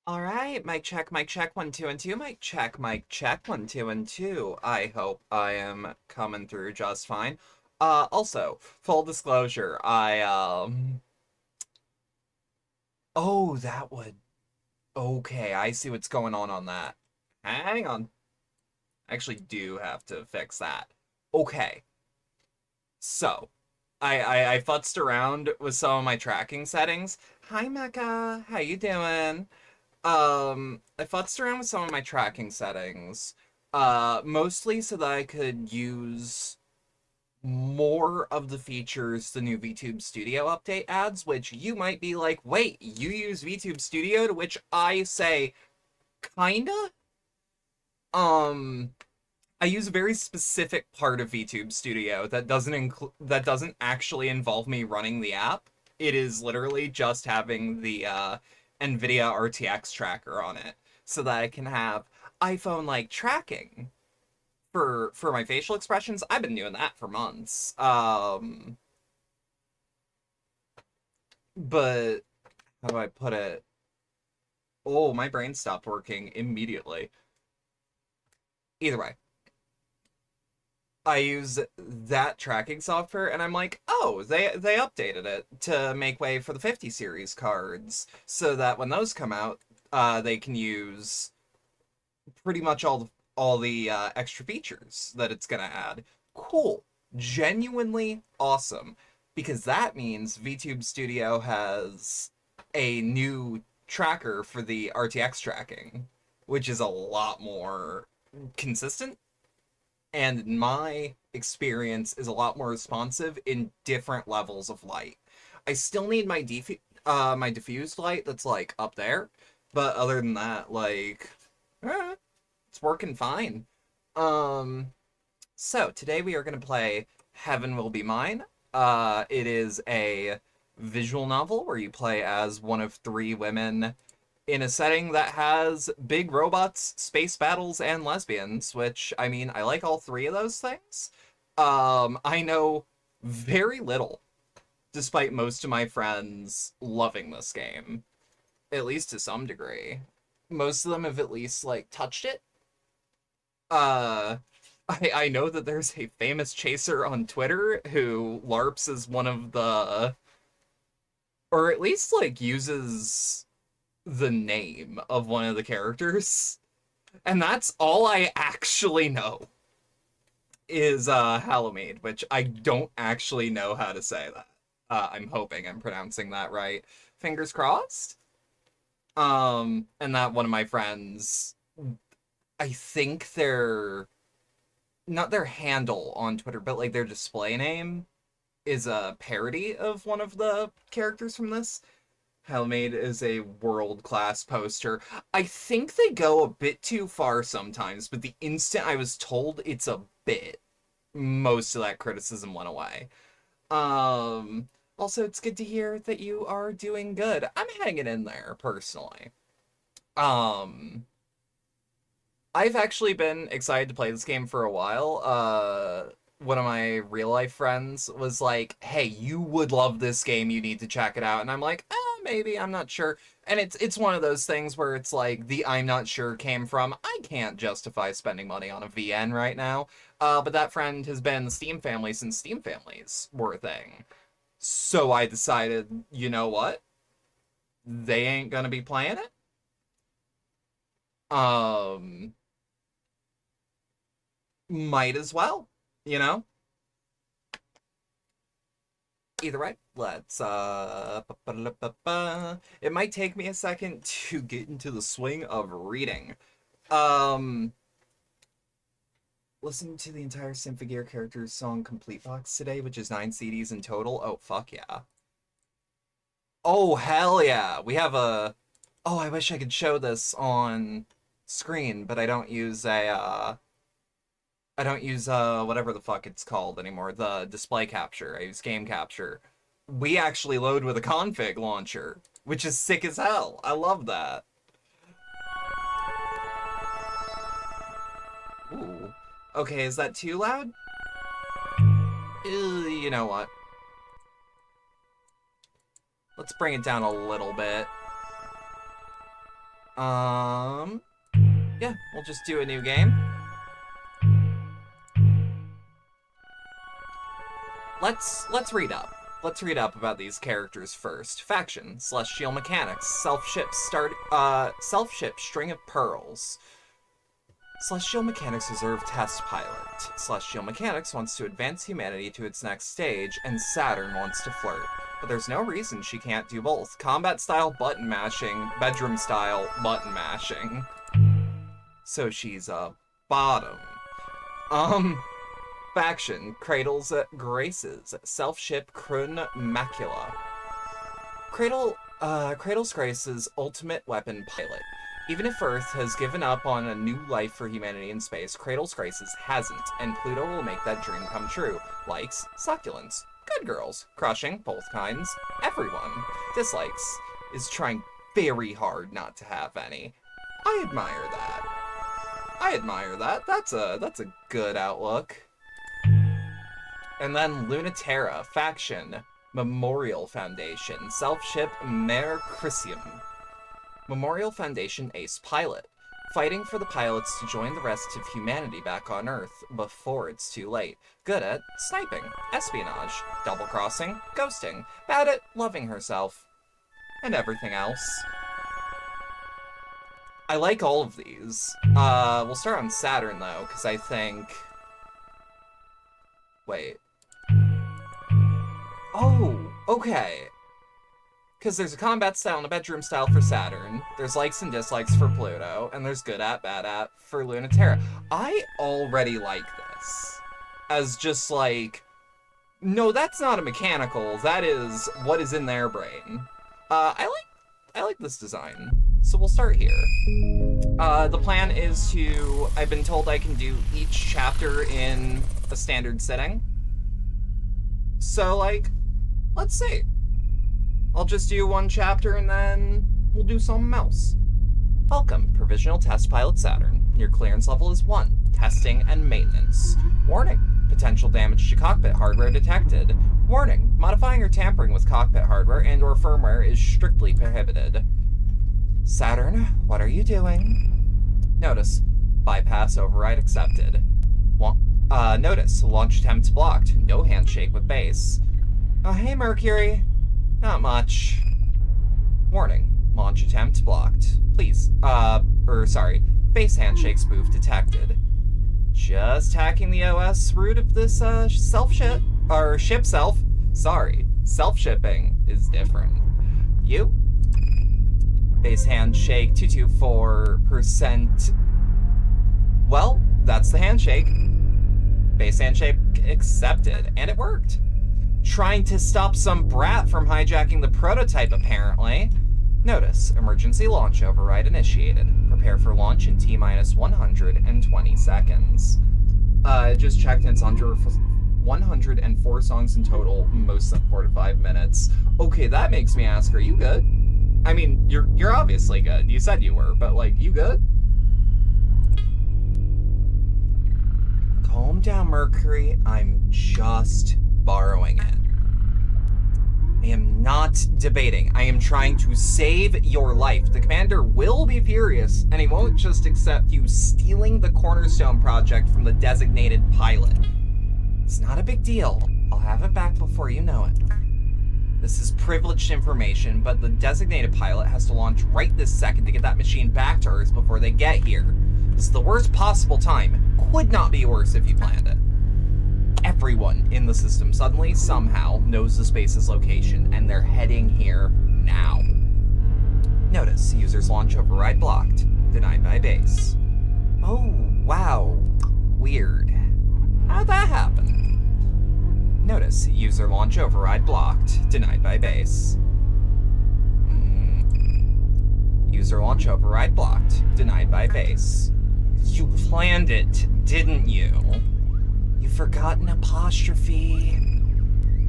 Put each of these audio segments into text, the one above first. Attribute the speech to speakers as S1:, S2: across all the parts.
S1: All right, mic check, 1, 2, and 2, mic check, 1, 2, and 2. I hope I am coming through just fine. Also, full disclosure, oh, that would, okay, I see what's going on that. Hang on. I actually do have to fix that. Okay, so, I futzed around with some of my tracking settings. Hi, Mecca, how you doing? I futzed around with some of my tracking settings, mostly so that I could use more of the features the new VTube Studio update adds, which you might be like, wait, you use VTube Studio? To which I say, kinda? Um, I use a very specific part of VTube Studio that doesn't actually involve me running the app. It is literally just having the NVIDIA RTX tracker on it, so that I can have iPhone like tracking for my facial expressions. I've been doing that for months. But how do I put it? Oh, my brain stopped working immediately. Either way, I use that tracking software and I'm like, oh, they updated it to make way for the 50 series cards so that when those come out, they can use pretty much all the extra features that it's gonna add. Cool. Genuinely awesome. Because that means VTube Studio has a new tracker for the RTX tracking, which is a lot more consistent and in my experience is a lot more responsive in different levels of light. I still need my diffused light that's like up there, but other than that, like it's working fine. Um, so today we are gonna play Heaven Will Be Mine. It is a visual novel where you play as one of three women in a setting that has big robots, space battles, and lesbians, which, I mean, I like all three of those things. I know very little, despite most of my friends loving this game, at least to some degree. Most of them have at least, like, touched it. Uh, I know that there's a famous chaser on Twitter who LARPs as one of the, or at least, like, uses the name of one of the characters. And that's all I actually know is Halloween, which I don't actually know how to say that. I'm hoping I'm pronouncing that right. Fingers crossed. And that one of my friends, I think their not their handle on Twitter, but like their display name is a parody of one of the characters from this. Hellmaid is a world-class poster. I think they go a bit too far sometimes, but the instant I was told it's a bit, most of that criticism went away. Um, Also, it's good to hear that you are doing good. I'm hanging in there, personally. Um, I've actually been excited to play this game for a while. One of my real life friends was like, "Hey, you would love this game. You need to check it out." And I'm like, maybe. I'm not sure." And it's one of those things where it's like the "I'm not sure" came from I can't justify spending money on a VN right now. But that friend has been in the Steam family since Steam families were a thing. So I decided, you know what? They ain't gonna be playing it. Um, might as well, you know? Either way, let's it might take me a second to get into the swing of reading. Um Listen to the entire Symphogear characters song complete box today, which is 9 CDs in total. Oh fuck yeah. Oh hell yeah. We have a Oh, I wish I could show this on screen, but I don't use whatever the fuck it's called anymore. The display capture. I use game capture. We actually load with a config launcher, which is sick as hell. I love that. Ooh. Okay, is that too loud? You know what? Let's bring it down a little bit. Yeah, we'll just do a new game. Let's read up. Let's read up about these characters first. Faction: Celestial Mechanics, self-ship string of pearls. Celestial Mechanics reserve test pilot. Celestial Mechanics wants to advance humanity to its next stage, and Saturn wants to flirt. But there's no reason she can't do both. Combat-style button mashing, bedroom-style button mashing. So she's a bottom. Faction: Cradle's Graces, self-ship Krun Macula. Cradle's Grace's ultimate weapon pilot. Even if Earth has given up on a new life for humanity in space, Cradle's Graces hasn't, and Pluto will make that dream come true. Likes: succulents. Good girls. Crushing, both kinds. Everyone. Dislikes: is trying very hard not to have any. I admire that. That's a good outlook. And then Lunaterra, Faction: Memorial Foundation, self-ship Mare Crisium. Memorial Foundation ace pilot, fighting for the pilots to join the rest of humanity back on Earth before it's too late. Good at sniping, espionage, double-crossing, ghosting, bad at loving herself, and everything else. I like all of these. We'll start on Saturn, though, because I think... Wait. Oh, okay. Because there's a combat style and a bedroom style for Saturn, there's likes and dislikes for Pluto, and there's good at, bad at for Lunaterra. I already like this. As just like, no, that's not a mechanical, that is what is in their brain. I like this design. So we'll start here. The plan is to, I've been told I can do each chapter in a standard sitting. So like, let's see. I'll just do one chapter and then we'll do something else. Welcome, Provisional Test Pilot Saturn. Your clearance level is 1. Testing and maintenance. Warning, potential damage to cockpit hardware detected. Warning, modifying or tampering with cockpit hardware and or firmware is strictly prohibited. Saturn, what are you doing? Notice, bypass override accepted. Notice, launch attempt blocked. No handshake with base. Hey Mercury. Not much. Warning, launch attempt blocked. Please, base handshake spoof detected. Just hacking the OS root of this, self-ship, or ship self. Sorry, self-shipping is different. You? Base handshake 224%. Well, that's the handshake. Base handshake accepted, and it worked. Trying to stop some brat from hijacking the prototype, apparently. Notice, emergency launch override initiated. Prepare for launch in T-minus 120 seconds. Just checked and it's under 104 songs in total, most than 4 to 5 minutes. Okay, that makes me ask, are you good? I mean, you're obviously good. You said you were, but like, you good? Calm down, Mercury. I'm just borrowing it. I am not debating. I am trying to save your life. The commander will be furious, and he won't just accept you stealing the Cornerstone project from the designated pilot. It's not a big deal. I'll have it back before you know it. This is privileged information, but the designated pilot has to launch right this second to get that machine back to Earth before they get here. This is the worst possible time. Could not be worse if you planned it. Everyone in the system suddenly, somehow, knows the space's location, and they're heading here now. Notice, user's launch override blocked. Denied by base. Oh, wow. Weird. How'd that happen? Notice, user launch override blocked. Denied by base. User launch override blocked. Denied by base. You planned it, didn't you? You forgot an apostrophe.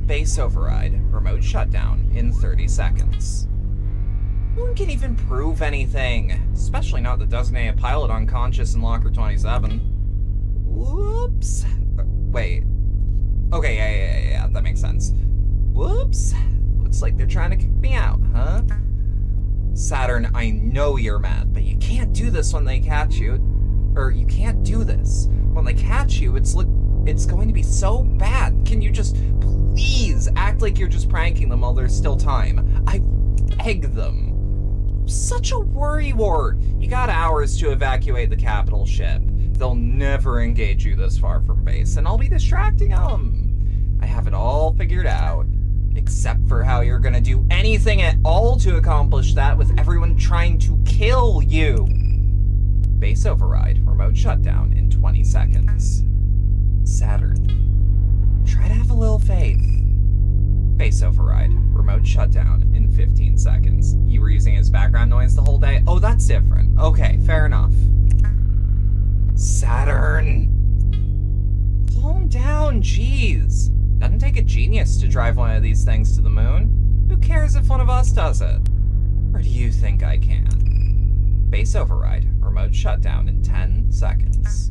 S1: Base override. Remote shutdown in 30 seconds. No one can even prove anything. Especially not the designated pilot unconscious in Locker 27. Whoops. Wait. Okay, yeah, that makes sense. Whoops. Looks like they're trying to kick me out, huh? Saturn, I know you're mad, but you can't do this when they catch you. Or you can't do this. When they catch you, it's going to be so bad. Can you just please act like you're just pranking them while there's still time? I beg them. Such a worrywart. You got hours to evacuate the capital ship. They'll never engage you this far from base, and I'll be distracting them. I have it all figured out. Except for how you're gonna do anything at all to accomplish that with everyone trying to kill you. Base override, remote shutdown in 20 seconds. Saturn, try to have a little faith. Base override, remote shutdown in 15 seconds. You were using his background noise the whole day? Oh, that's different. Okay, fair enough. Saturn! Calm down, jeez. Doesn't take a genius to drive one of these things to the moon. Who cares if one of us does it? Or do you think I can? Base override, remote shutdown in 10 seconds.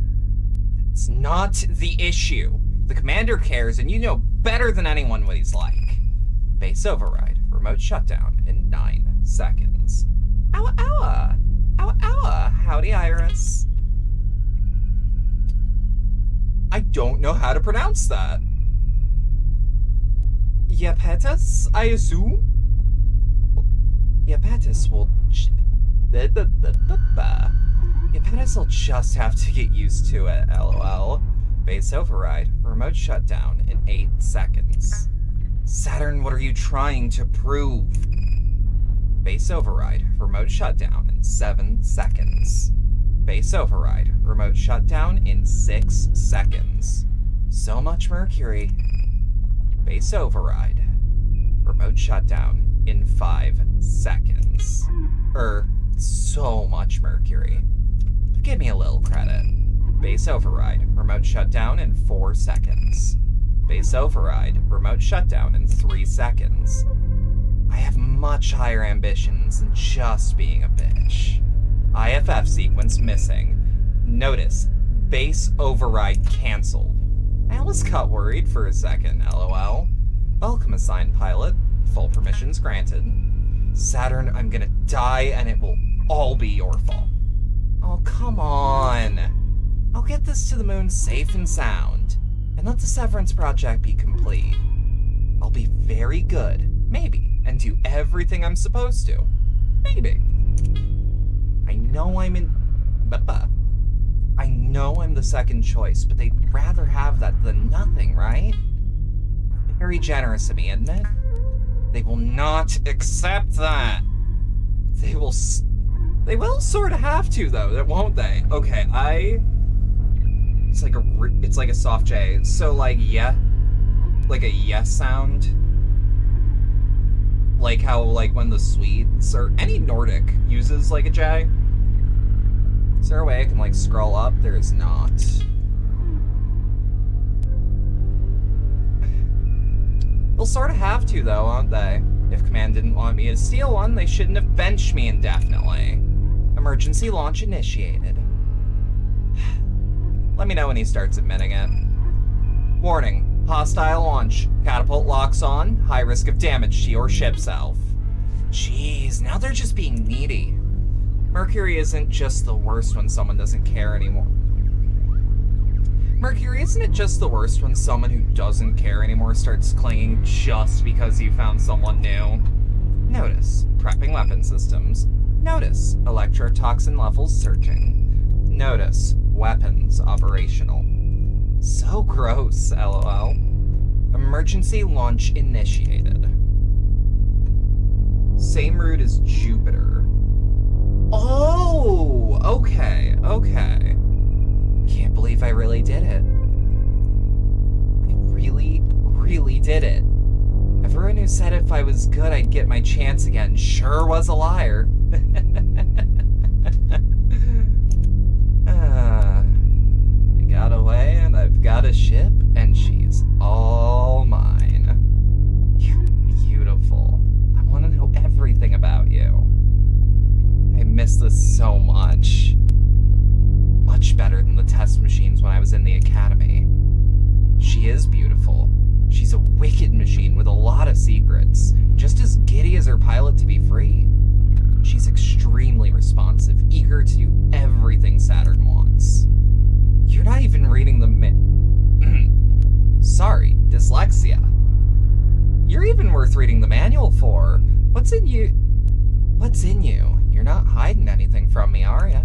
S1: That's not the issue. The commander cares, and you know better than anyone what he's like. Base override, remote shutdown in 9 seconds. Owa, owa. Owa, owa. Howdy, Iris. I don't know how to pronounce that. Yapetus, I assume? Yapetus will... Yapetus will just have to get used to it, lol. Base override, remote shutdown in 8 seconds. Saturn, what are you trying to prove? Base override, remote shutdown in 7 seconds. Base override, remote shutdown in 6 seconds. So much mercury. Base override, remote shutdown in 5 seconds. So much mercury. Give me a little credit. Base override, remote shutdown in 4 seconds. Base override, remote shutdown in 3 seconds. I have much higher ambitions than just being a bitch. IFF sequence missing. Notice, base override canceled. I almost got worried for a second, lol. Welcome, assigned pilot. Full permissions granted. Saturn, I'm gonna die and it will all be your fault. Oh, come on. I'll get this to the moon safe and sound, and let the Severance project be complete. I'll be very good, maybe, and do everything I'm supposed to. Maybe. I know I'm the second choice, but they'd rather have that than nothing, right? Very generous of me, isn't it? They will not accept that. They will sort of have to, though, won't they? Okay, it's like a soft J. So, like, yeah, like a yes sound. Like how, like, when the Swedes or any Nordic uses, like, a J. Is there a way I can, like, scroll up? There is not. They'll sort of have to, though, won't they? If Command didn't want me to steal one, they shouldn't have benched me indefinitely. Emergency launch initiated. Let me know when he starts admitting it. Warning, hostile launch. Catapult locks on, high risk of damage to your ship self. Jeez, now they're just being needy. Mercury isn't just the worst when someone doesn't care anymore. Mercury, isn't it just the worst when someone who doesn't care anymore starts clinging just because you found someone new? Notice, prepping weapon systems. Notice, electrotoxin levels searching. Notice, weapons operational. So gross, lol. Emergency launch initiated. Same route as Jupiter. Oh, okay. Can't believe I really did it. I really did it. Everyone who said if I was good I'd get my chance again sure was a liar. I got away and I've got a ship and she's all mine. You're beautiful. I want to know everything about you. I miss this so much. Much better than the test machines when I was in the academy. She is beautiful. She's a wicked machine with a lot of secrets, just as giddy as her pilot to be free. She's reading the manual for? What's in you? What's in you? You're not hiding anything from me, are ya?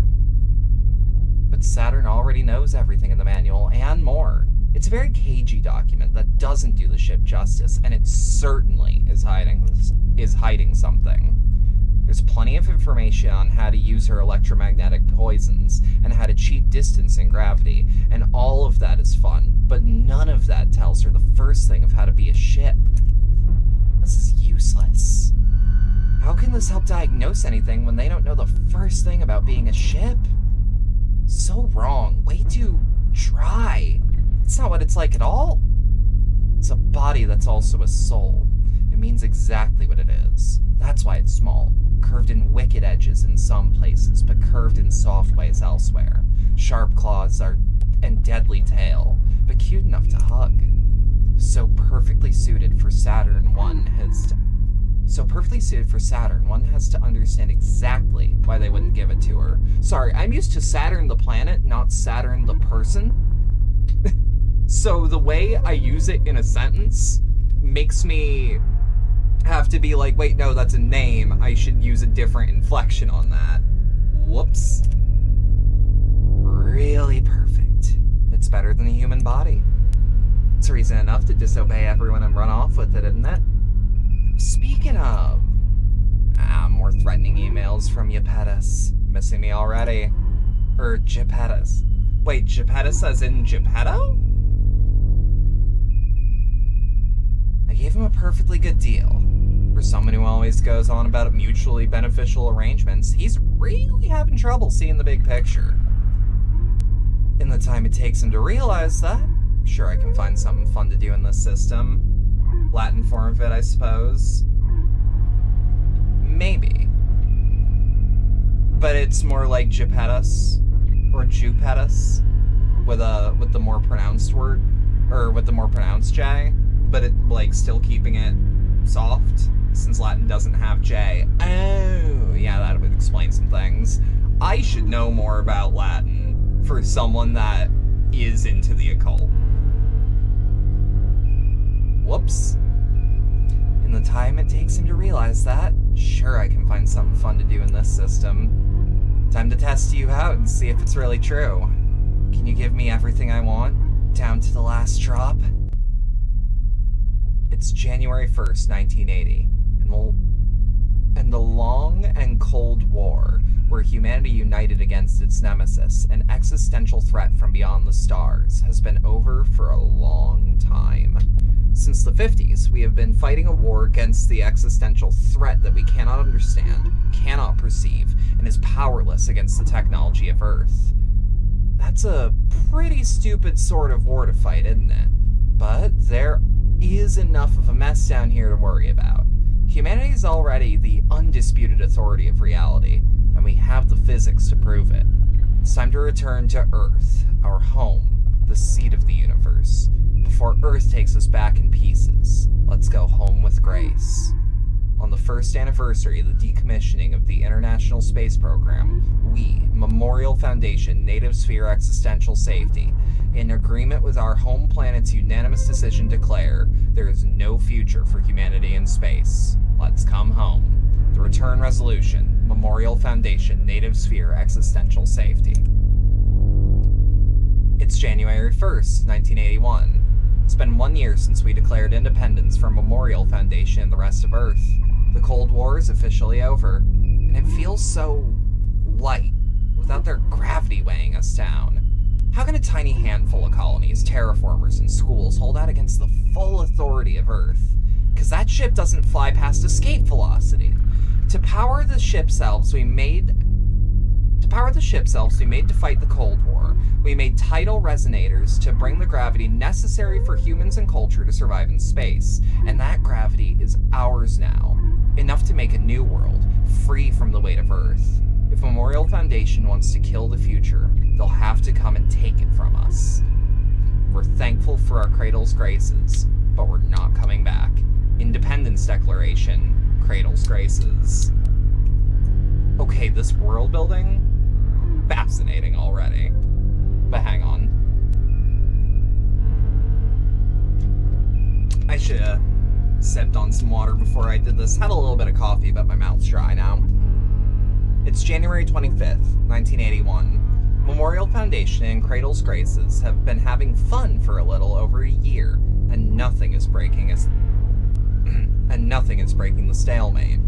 S1: But Saturn already knows everything in the manual, and more. It's a very cagey document that doesn't do the ship justice, and it certainly is hiding something. There's plenty of information on how to use her electromagnetic poisons, and how to cheat distance and gravity, and all of that is fun, but none of that tells her the first thing of how to be a ship. This is useless. How can this help diagnose anything when they don't know the first thing about being a ship? So wrong. Way too dry. It's not what it's like at all. It's a body that's also a soul. It means exactly what it is. That's why it's small. Curved in wicked edges in some places, but curved in soft ways elsewhere. Sharp claws and deadly tail, but cute enough to hug. So perfectly suited for Saturn, one has to understand exactly why they wouldn't give it to her. Sorry, I'm used to Saturn the planet, not Saturn the person. So the way I use it in a sentence makes me have to be like, wait, no, that's a name. I should use a different inflection on that. Whoops. Really perfect. It's better than the human body. It's reason enough to disobey everyone and run off with it, isn't it? Speaking of... more threatening emails from Geppettus. Missing me already. Geppettus. Wait, Geppettus as in Geppetto? I gave him a perfectly good deal. For someone who always goes on about mutually beneficial arrangements, he's really having trouble seeing the big picture. In the time it takes him to realize that, sure I can find something fun to do in this system. Latin form of it, I suppose. Maybe. But it's more like Geppettus, or Jupettus, with the more pronounced word, or with the more pronounced J, but it, like, still keeping it soft, since Latin doesn't have J. Oh, yeah, that would explain some things. I should know more about Latin for someone that is into the occult. Whoops. In the time it takes him to realize that, sure I can find something fun to do in this system. Time to test you out and see if it's really true. Can you give me everything I want, down to the last drop? It's January 1st, 1980, and the long and cold war, where humanity united against its nemesis, an existential threat from beyond the stars, has been over for a long time. Since the 50s, we have been fighting a war against the existential threat that we cannot understand, cannot perceive, and is powerless against the technology of Earth. That's a pretty stupid sort of war to fight, isn't it? But there is enough of a mess down here to worry about. Humanity is already the undisputed authority of reality, and we have the physics to prove it. It's time to return to Earth, our home, the seat of the universe. Before Earth takes us back in pieces, let's go home with grace. On the first anniversary of the decommissioning of the International Space Program, we, Memorial Foundation Native Sphere Existential Safety, in agreement with our home planet's unanimous decision, declare there is no future for humanity in space. Let's come home. The Return Resolution, Memorial Foundation Native Sphere Existential Safety. It's January 1st, 1981. It's been 1 year since we declared independence from Memorial Foundation and the rest of Earth. The Cold War is officially over, and it feels so light, without their gravity weighing us down. How can a tiny handful of colonies, terraformers, and schools hold out against the full authority of Earth? Because that ship doesn't fly past escape velocity. To power the ship's elves we made to fight the Cold War, we made tidal resonators to bring the gravity necessary for humans and culture to survive in space. And that gravity is ours now. Enough to make a new world, free from the weight of Earth. If Memorial Foundation wants to kill the future, they'll have to come and take it from us. We're thankful for our cradle's graces, but we're not coming back. Independence Declaration, Cradle's Graces. Okay, this world building? Fascinating already. But hang on. I should Sipped on some water before I did this. Had a little bit of coffee, but my mouth's dry now. It's January 25th, 1981. Memorial Foundation and Cradle's Graces have been having fun for a little over a year, and nothing is breaking the stalemate.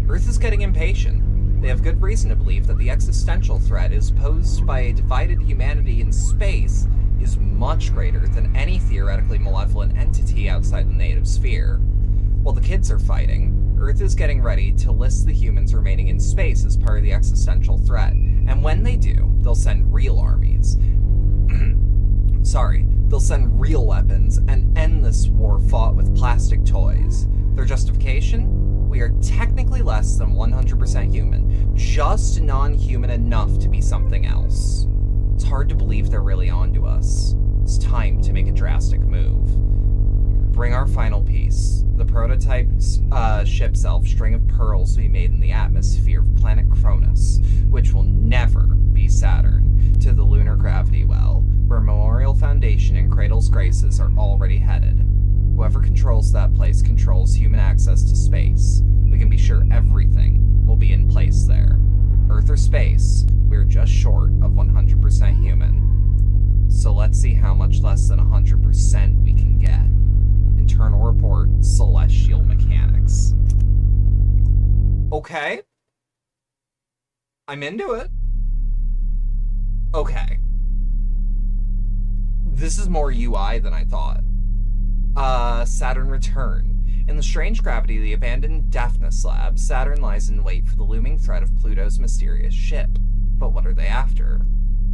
S1: Earth is getting impatient. They have good reason to believe that the existential threat is posed by a divided humanity in space is much greater than any theoretically malevolent entity outside the native sphere. While the kids are fighting, Earth is getting ready to list the humans remaining in space as part of the existential threat, and when they do, they'll send real armies. They'll send real weapons and end this war fought with plastic toys. Their justification? We are technically less than 100% human, just non-human enough to be something else. It's hard to believe they're really onto us. It's time to make a drastic move. Bring our final piece, the prototype ship's elf string of pearls we made in the atmosphere of planet Cronus, which will never be Saturn, to the lunar gravity well, where Memorial Foundation and Cradle's Graces are already headed. Whoever controls that place controls human access to space. We can be sure everything will be in place there. Earth or space, we're just short of 100% human. So let's see how much less than 100% we can get. Internal report, celestial mechanics. Okay. I'm into it. Okay. This is more UI than I thought. Saturn return. In the strange gravity of the abandoned Daphnis lab, Saturn lies in wait for the looming threat of Pluto's mysterious ship. But what are they after?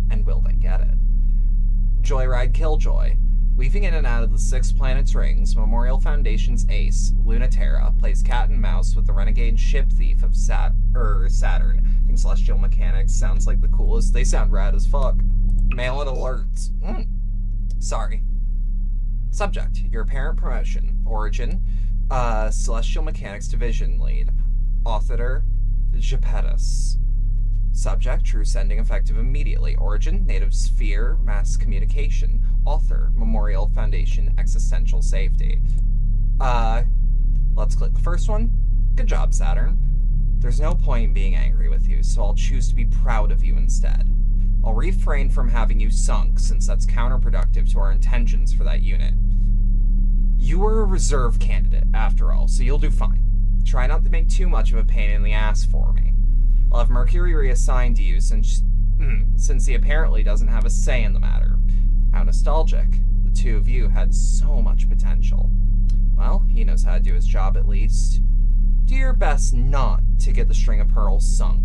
S1: And will they get it? Joyride Killjoy. Weaving in and out of the six planets' rings, Memorial Foundation's ace, Lunaterra, plays cat and mouse with the renegade ship thief of Saturn. I think celestial mechanics sounds like the coolest. They sound rad as fuck. Mail-in alerts. Sorry. Subject, your apparent promotion. Origin, Celestial Mechanics Division Lead. Author, Gepetus. Subject, true sending effective immediately. Origin, native sphere, mass communication. Author, Memorial Foundation, existential safety. Let's click the first one. Good job, Saturn. There's no point in being angry with you, so I'll choose to be proud of you instead. I'll refrain from having you sunk, since that's counterproductive to our intentions for that unit. You were a reserve candidate, after all, so you'll do fine. Try not to make too much of a pain in the ass for me. I'll have Mercury reassigned to you since he apparently doesn't have a say in the matter. How nostalgic. The two of you had so much potential. Well, he knows how to do his job at least. Do your best not to get the string of pearls sunk.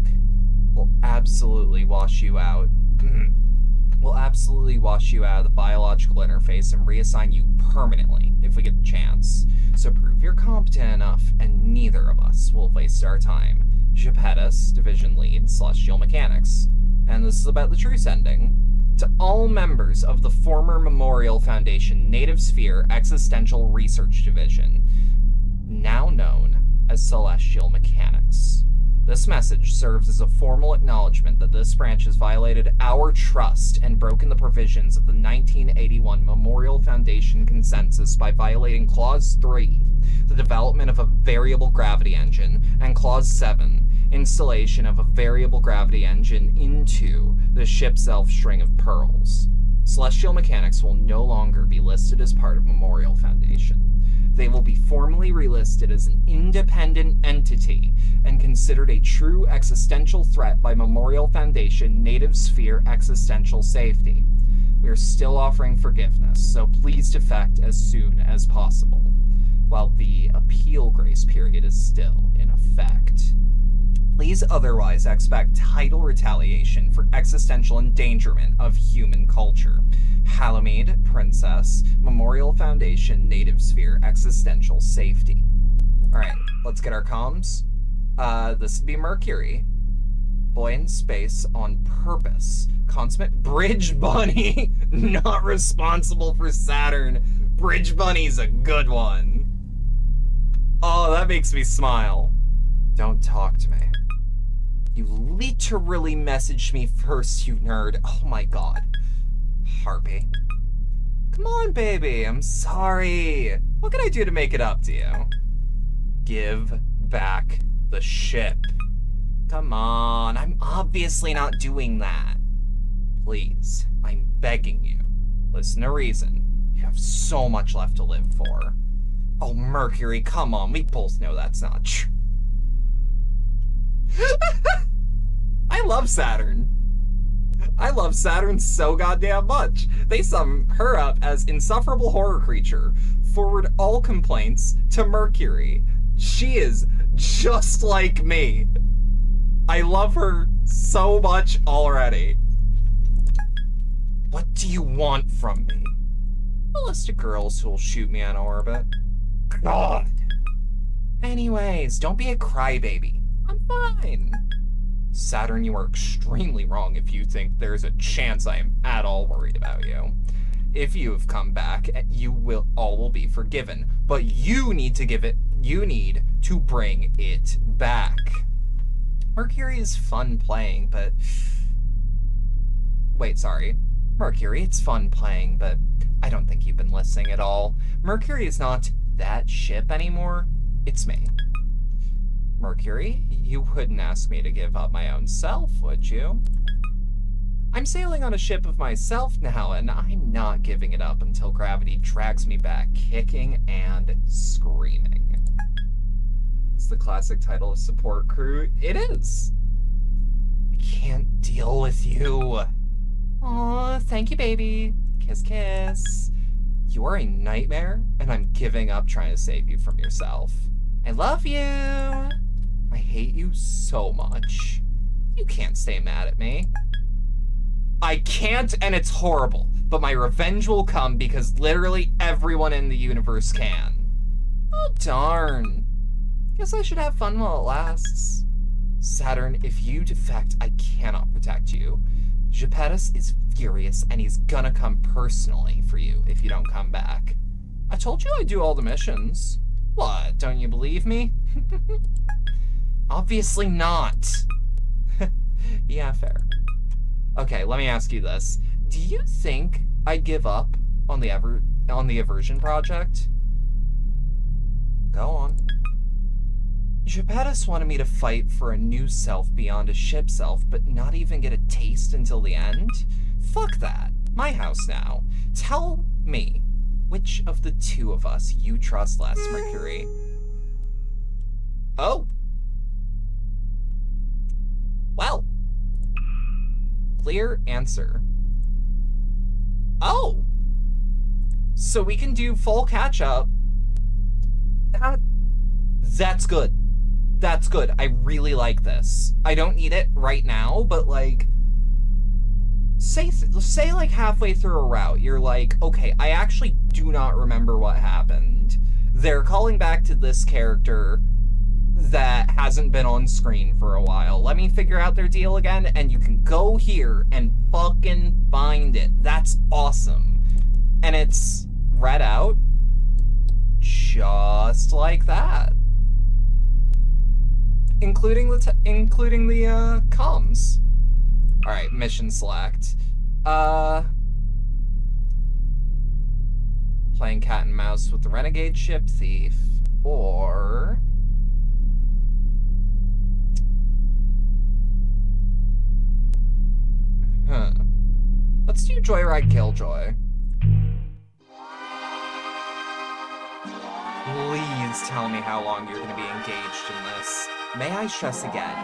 S1: We'll absolutely wash you out. We'll absolutely wash you out of the biological interface and reassign you permanently if we get the chance. So prove you're competent enough, and neither of us will waste our time. Gepetus, Division Lead, Celestial Mechanics. And this is about the true sending. To all members of the former Memorial Foundation Native Sphere Existential Research Division, now known as Celestial Mechanics. This message serves as a formal acknowledgement that this branch has violated our trust and broken the provisions of the 1981 Memorial Foundation Consensus by violating Clause 3, the development of a variable gravity engine, and Clause 7, installation of a variable gravity engine into the ship's elf string of pearls. Celestial Mechanics will no longer be listed as part of Memorial Foundation. They will be formally relisted as an independent entity and considered a true existential threat by Memorial Foundation Native Sphere Existential Safety. We are still offering forgiveness, so please defect as soon as possible, while the appeal grace period is still in effect. Please otherwise expect tidal retaliation for existential endangerment of human culture. Halamede, Princess, Memorial Foundation, Native Sphere, Existential Safety. Alright, let's get our comms. This would be Mercury. Boy in space on purpose. Consummate Bridge Bunny. Not responsible for Saturn. Bridge Bunny's a good one. Oh, that makes me smile. Don't talk to me. You literally messaged me first, you nerd. Oh my god. Harpy. Come on, baby. I'm sorry. What can I do to make it up to you? Give back the ship. Come on, I'm obviously not doing that. Please, I'm begging you. Listen to reason. You have so much left to live for. Oh, Mercury, come on, we both know that's not true. I love Saturn. I love Saturn so goddamn much. They sum her up as insufferable horror creature. Forward all complaints to Mercury. She is just like me. I love her so much already. What do you want from me? A list of girls who'll shoot me on orbit. God. Anyways, don't be a crybaby. I'm fine. Saturn, you are extremely wrong if you think there's a chance I am at all worried about you. If you have come back, all will be forgiven. But you need to bring it back. Mercury is fun playing, but... Wait, sorry. Mercury, it's fun playing, but I don't think you've been listening at all. Mercury is not that ship anymore. It's me. Mercury, you wouldn't ask me to give up my own self, would you? I'm sailing on a ship of myself now, and I'm not giving it up until gravity drags me back, kicking and screaming. It's the classic title of support crew. It is. I can't deal with you. Aw, thank you, baby. Kiss, kiss. You are a nightmare, and I'm giving up trying to save you from yourself. I love you. I hate you so much. You can't stay mad at me. I can't, and it's horrible, but my revenge will come because literally everyone in the universe can. Oh, darn. Guess I should have fun while it lasts. Saturn, if you defect, I cannot protect you. Gepetus is furious, and he's gonna come personally for you if you don't come back. I told you I'd do all the missions. What, don't you believe me? Obviously not. Yeah, fair. Okay, let me ask you this. Do you think I'd give up on the Aversion project? Go on. Gepetus wanted me to fight for a new self beyond a ship self, but not even get a taste until the end? Fuck that. My house now. Tell me, which of the two of us you trust less, Mercury? Oh. Well. Clear answer. Oh. So we can do full catch-up. That's good. That's good. I really like this. I don't need it right now, but like, say like halfway through a route, you're like, okay, I actually do not remember what happened. They're calling back to this character that hasn't been on screen for a while. Let me figure out their deal again, and you can go here and fucking find it. That's awesome. And it's read out just like that. Including the comms. All right, mission select. Playing cat and mouse with the renegade ship thief, or let's do Joyride Killjoy. Please tell me how long you're going to be engaged in this. May I stress again,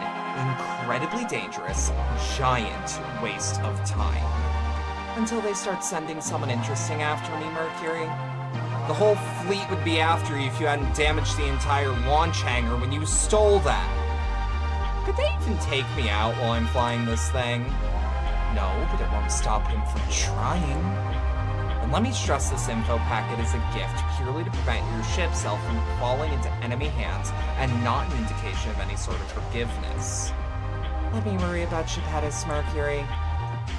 S1: incredibly dangerous, giant waste of time. Until they start sending someone interesting after me, Mercury. The whole fleet would be after you if you hadn't damaged the entire launch hangar when you stole that. Could they even take me out while I'm flying this thing? No, but it won't stop him from trying. And let me stress this info packet is a gift purely to prevent your ship self from falling into enemy hands and not an indication of any sort of forgiveness. Let me worry about Gepetus, Mercury.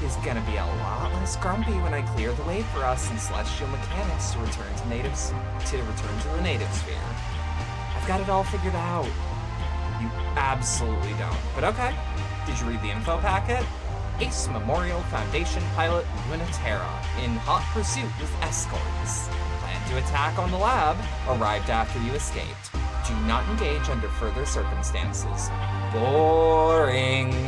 S1: He's gonna be a lot less grumpy when I clear the way for us and celestial mechanics to return to the native sphere. I've got it all figured out. You absolutely don't, but okay. Did you read the info packet? Ace Memorial Foundation pilot Lunaterra in hot pursuit with escorts. Plan planned to attack on the lab arrived after you escaped. Do not engage under further circumstances. Boring.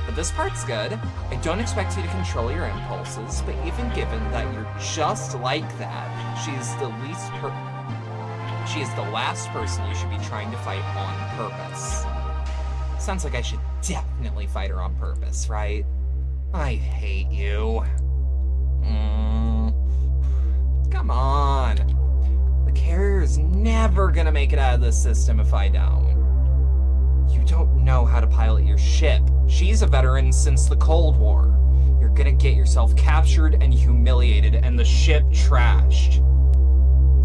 S1: But this part's good. I don't expect you to control your impulses, but even given that you're just like that, she is the last person you should be trying to fight on purpose. Sounds like I should definitely fight her on purpose, right? I hate you. Come on. The carrier's never gonna make it out of this system if I don't. You don't know how to pilot your ship. She's a veteran since the Cold War. You're gonna get yourself captured and humiliated and the ship trashed.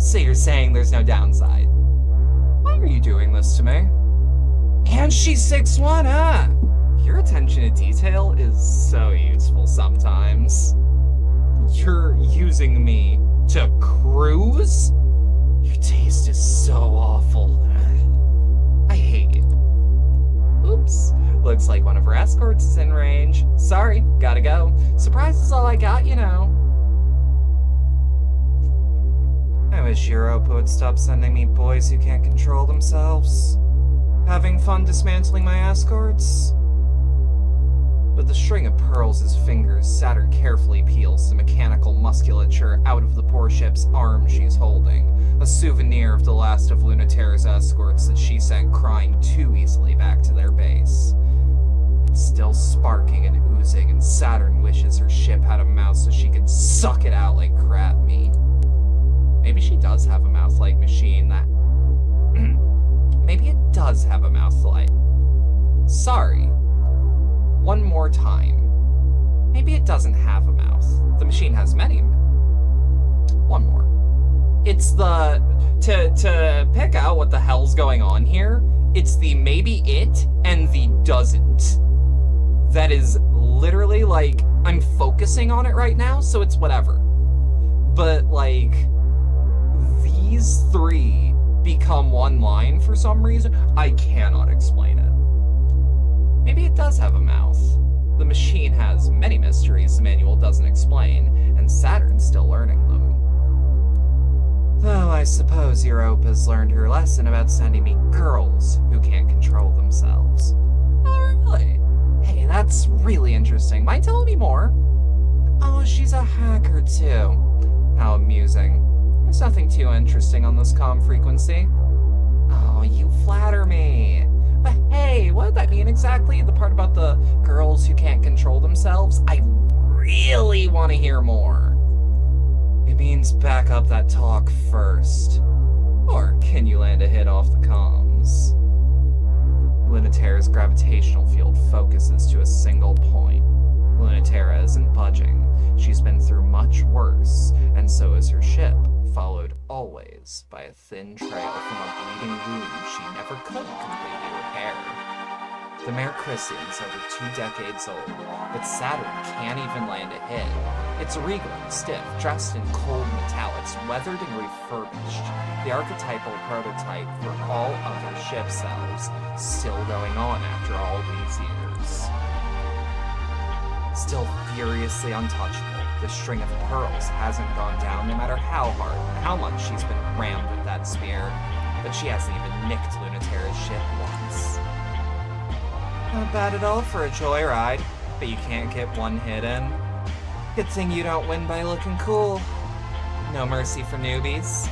S1: So you're saying there's no downside. Why are you doing this to me? And she's 6'1", huh? Your attention to detail is so useful sometimes. You're using me to cruise? Your taste is so awful. I hate you. Oops. Looks like one of our escorts is in range. Sorry, gotta go. Surprise is all I got, you know. I wish Europa would stop sending me boys who can't control themselves. Having fun dismantling my escorts? With the string of pearls' fingers, Saturn carefully peels the mechanical musculature out of the poor ship's arm she's holding, a souvenir of the last of Lunaterra's escorts that she sent crying too easily back to their base. It's still sparking and oozing, and Saturn wishes her ship had a mouth so she could suck it out like crab meat. Maybe she does have a mouth-like machine that... Maybe it does have a mouth-like... Sorry. One more time. Maybe it doesn't have a mouth. The machine has many. One more. It's the... To pick out what the hell's going on here, it's the maybe it and the doesn't. That is literally, like, I'm focusing on it right now, so it's whatever. But, like, these three become one line for some reason. I cannot explain it. Maybe it does have a mouth. The machine has many mysteries the manual doesn't explain, and Saturn's still learning them. Though I suppose Europa's learned her lesson about sending me girls who can't control themselves. Oh, really? Hey, that's really interesting. Mind telling me more? Oh, she's a hacker too. How amusing. There's nothing too interesting on this comm frequency. Oh, you flatter me. But hey, what did that mean exactly? The part about the girls who can't control themselves? I really want to hear more. It means back up that talk first. Or can you land a hit off the comms? Lunaterra's gravitational field focuses to a single point. Lunaterra isn't budging. She's been through much worse, and so is her ship, followed always by a thin trail from a bleeding wound she never could completely repair. The Mare Christian's over 2 decades old, but Saturn can't even land a hit. It's regal and stiff, dressed in cold metallics, weathered and refurbished. The archetypal prototype for all other ship cells, still going on after all these years. Still furiously untouchable, the string of pearls hasn't gone down no matter how hard and how much she's been rammed with that spear, but she hasn't even nicked Lunaterra's ship once. Not bad at all for a joyride, but you can't get one hit in. Good thing you don't win by looking cool. No mercy for newbies.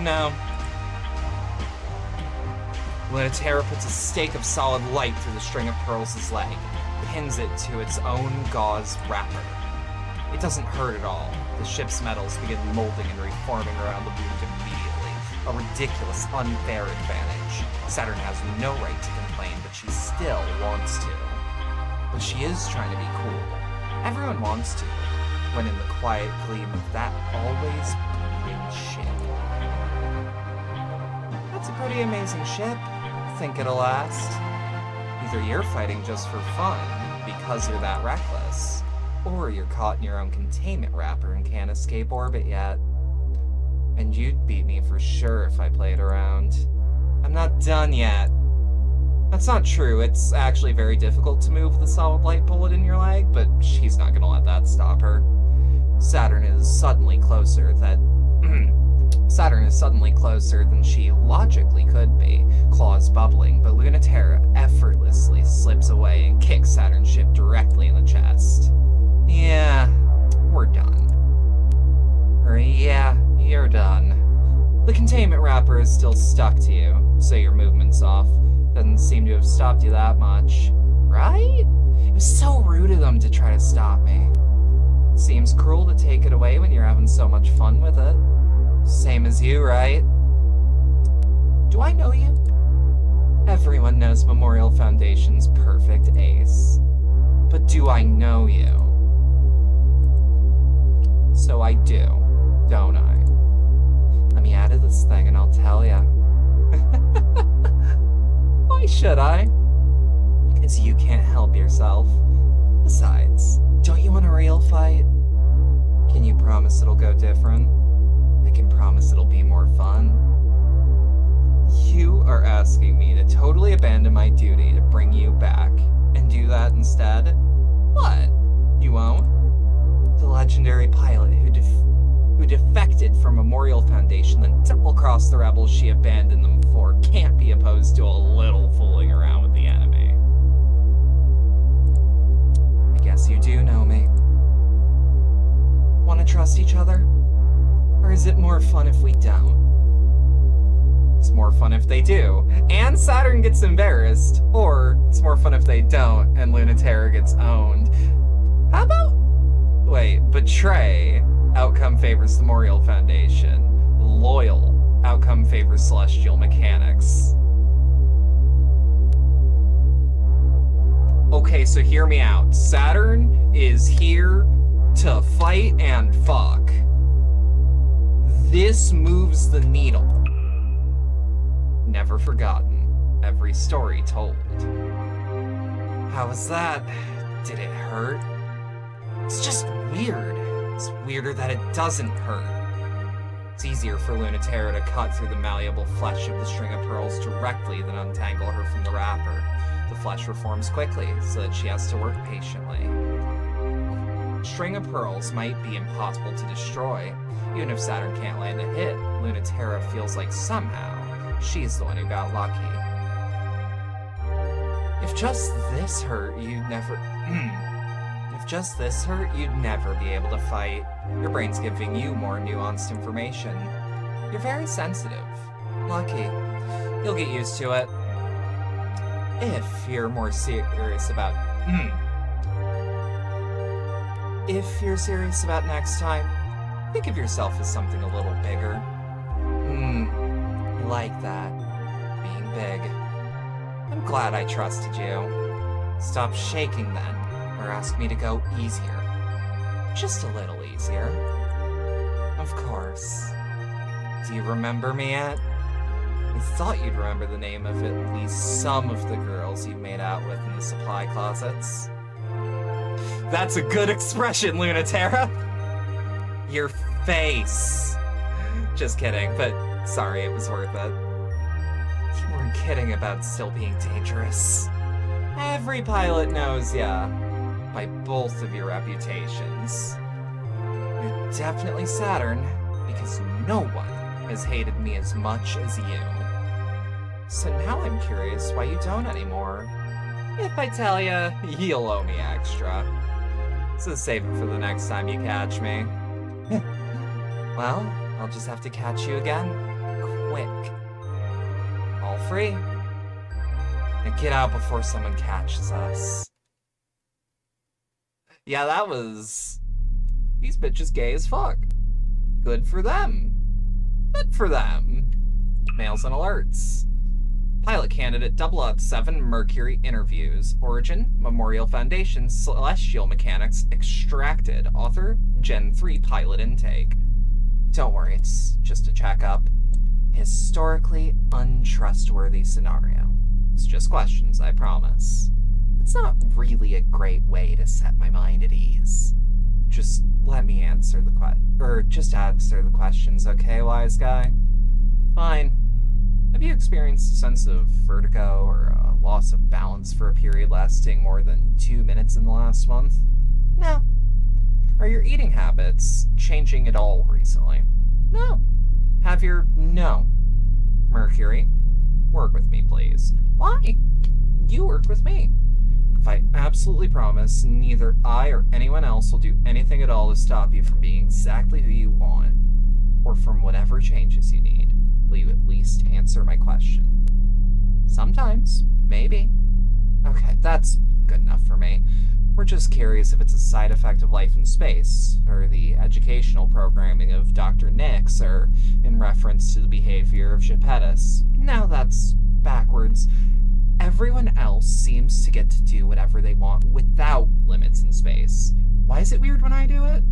S1: No. Lunaterra puts a stake of solid light through the string of pearls' leg, pins it to its own gauze wrapper. It doesn't hurt at all. The ship's metals begin molding and reforming around the wound immediately. A ridiculous, unfair advantage. Saturn has no right to complain, but she still wants to. But she is trying to be cool. Everyone wants to, when in the quiet gleam of that always bleeding ship. That's a pretty amazing ship. Think it'll last? Either you're fighting just for fun, because you're that reckless, or you're caught in your own containment wrapper and can't escape orbit yet. And you'd beat me for sure if I played around. I'm not done yet. That's not true. It's actually very difficult to move the solid light bullet in your leg, but she's not gonna let that stop her. Saturn is suddenly closer that Saturn is suddenly closer than she logically could be, claws bubbling, but Lunaterra effortlessly slips away and kicks Saturn's ship directly in the chest. Yeah, we're done. Or yeah, you're done. The containment wrapper is still stuck to you, so your movement's off. Doesn't seem to have stopped you that much. Right? It was so rude of them to try to stop me. Seems cruel to take it away when you're having so much fun with it. Same as you, right? Do I know you? Everyone knows Memorial Foundation's perfect ace. But do I know you? So I do, don't I? Let me add to this thing and I'll tell ya. Why should I? Because you can't help yourself. Besides, don't you want a real fight? Can you promise it'll go different? I can promise it'll be more fun. You are asking me to totally abandon my duty to bring you back and do that instead? What? You won't? The legendary pilot who defected from Memorial Foundation then double-crossed the rebels she abandoned them for can't be opposed to a little fooling around with the enemy. I guess you do know me. Want to trust each other? Or is it more fun if we don't? It's more fun if they do, and Saturn gets embarrassed. Or it's more fun if they don't, and Lunaterra gets owned. How about... Wait, betray. Outcome favors Memorial Foundation. Loyal. Outcome favors Celestial Mechanics. Okay, so hear me out. Saturn is here to fight and fuck. This moves the needle. Never forgotten. Every story told. How was that? Did it hurt? It's just weird. It's weirder that it doesn't hurt. It's easier for Lunaterra to cut through the malleable flesh of the string of pearls directly than untangle her from the wrapper. The flesh reforms quickly, so that she has to work patiently. String of pearls might be impossible to destroy. Even if Saturn can't land a hit, Lunaterra feels like somehow she's the one who got lucky. If just this hurt, you'd never... If just this hurt, you'd never be able to fight. Your brain's giving you more nuanced information. You're very sensitive. Lucky. You'll get used to it. If you're more serious about... If you're serious about next time, think of yourself as something a little bigger. You like that. Being big. I'm glad I trusted you. Stop shaking then, or ask me to go easier. Just a little easier. Of course. Do you remember me yet? I thought you'd remember the name of at least some of the girls you made out with in the supply closets. That's a good expression, Lunaterra! Your face! Just kidding, but sorry, it was worth it. You weren't kidding about still being dangerous. Every pilot knows ya, by both of your reputations. You're definitely Saturn, because no one has hated me as much as you. So now I'm curious why you don't anymore. If I tell ya, you'll owe me extra. So save it for the next time you catch me. Well, I'll just have to catch you again. Quick. All free. Now get out before someone catches us. Yeah, that was... These bitches gay as fuck. Good for them. Good for them. Mails and alerts. Pilot candidate 007 Mercury interviews. Origin, Memorial Foundation, Celestial Mechanics, extracted. Author, Gen 3 pilot intake. Don't worry, it's just a checkup. Historically untrustworthy scenario. It's just questions, I promise. It's not really a great way to set my mind at ease. Just let me answer the just answer the questions, okay, wise guy? Fine. Have you experienced a sense of vertigo or a loss of balance for a period lasting more than 2 minutes in the last month? No. Are your eating habits changing at all recently? No. Have your no. Mercury, work with me, please. Why? You work with me. If I absolutely promise neither I or anyone else will do anything at all to stop you from being exactly who you want, or from whatever changes you need, will you at least answer my question? Sometimes. Maybe. Okay, that's good enough for me. We're just curious if it's a side effect of life in space, or the educational programming of Dr. Nix, or in reference to the behavior of Geppettus. Now that's backwards. Everyone else seems to get to do whatever they want without limits in space. Why is it weird when I do it?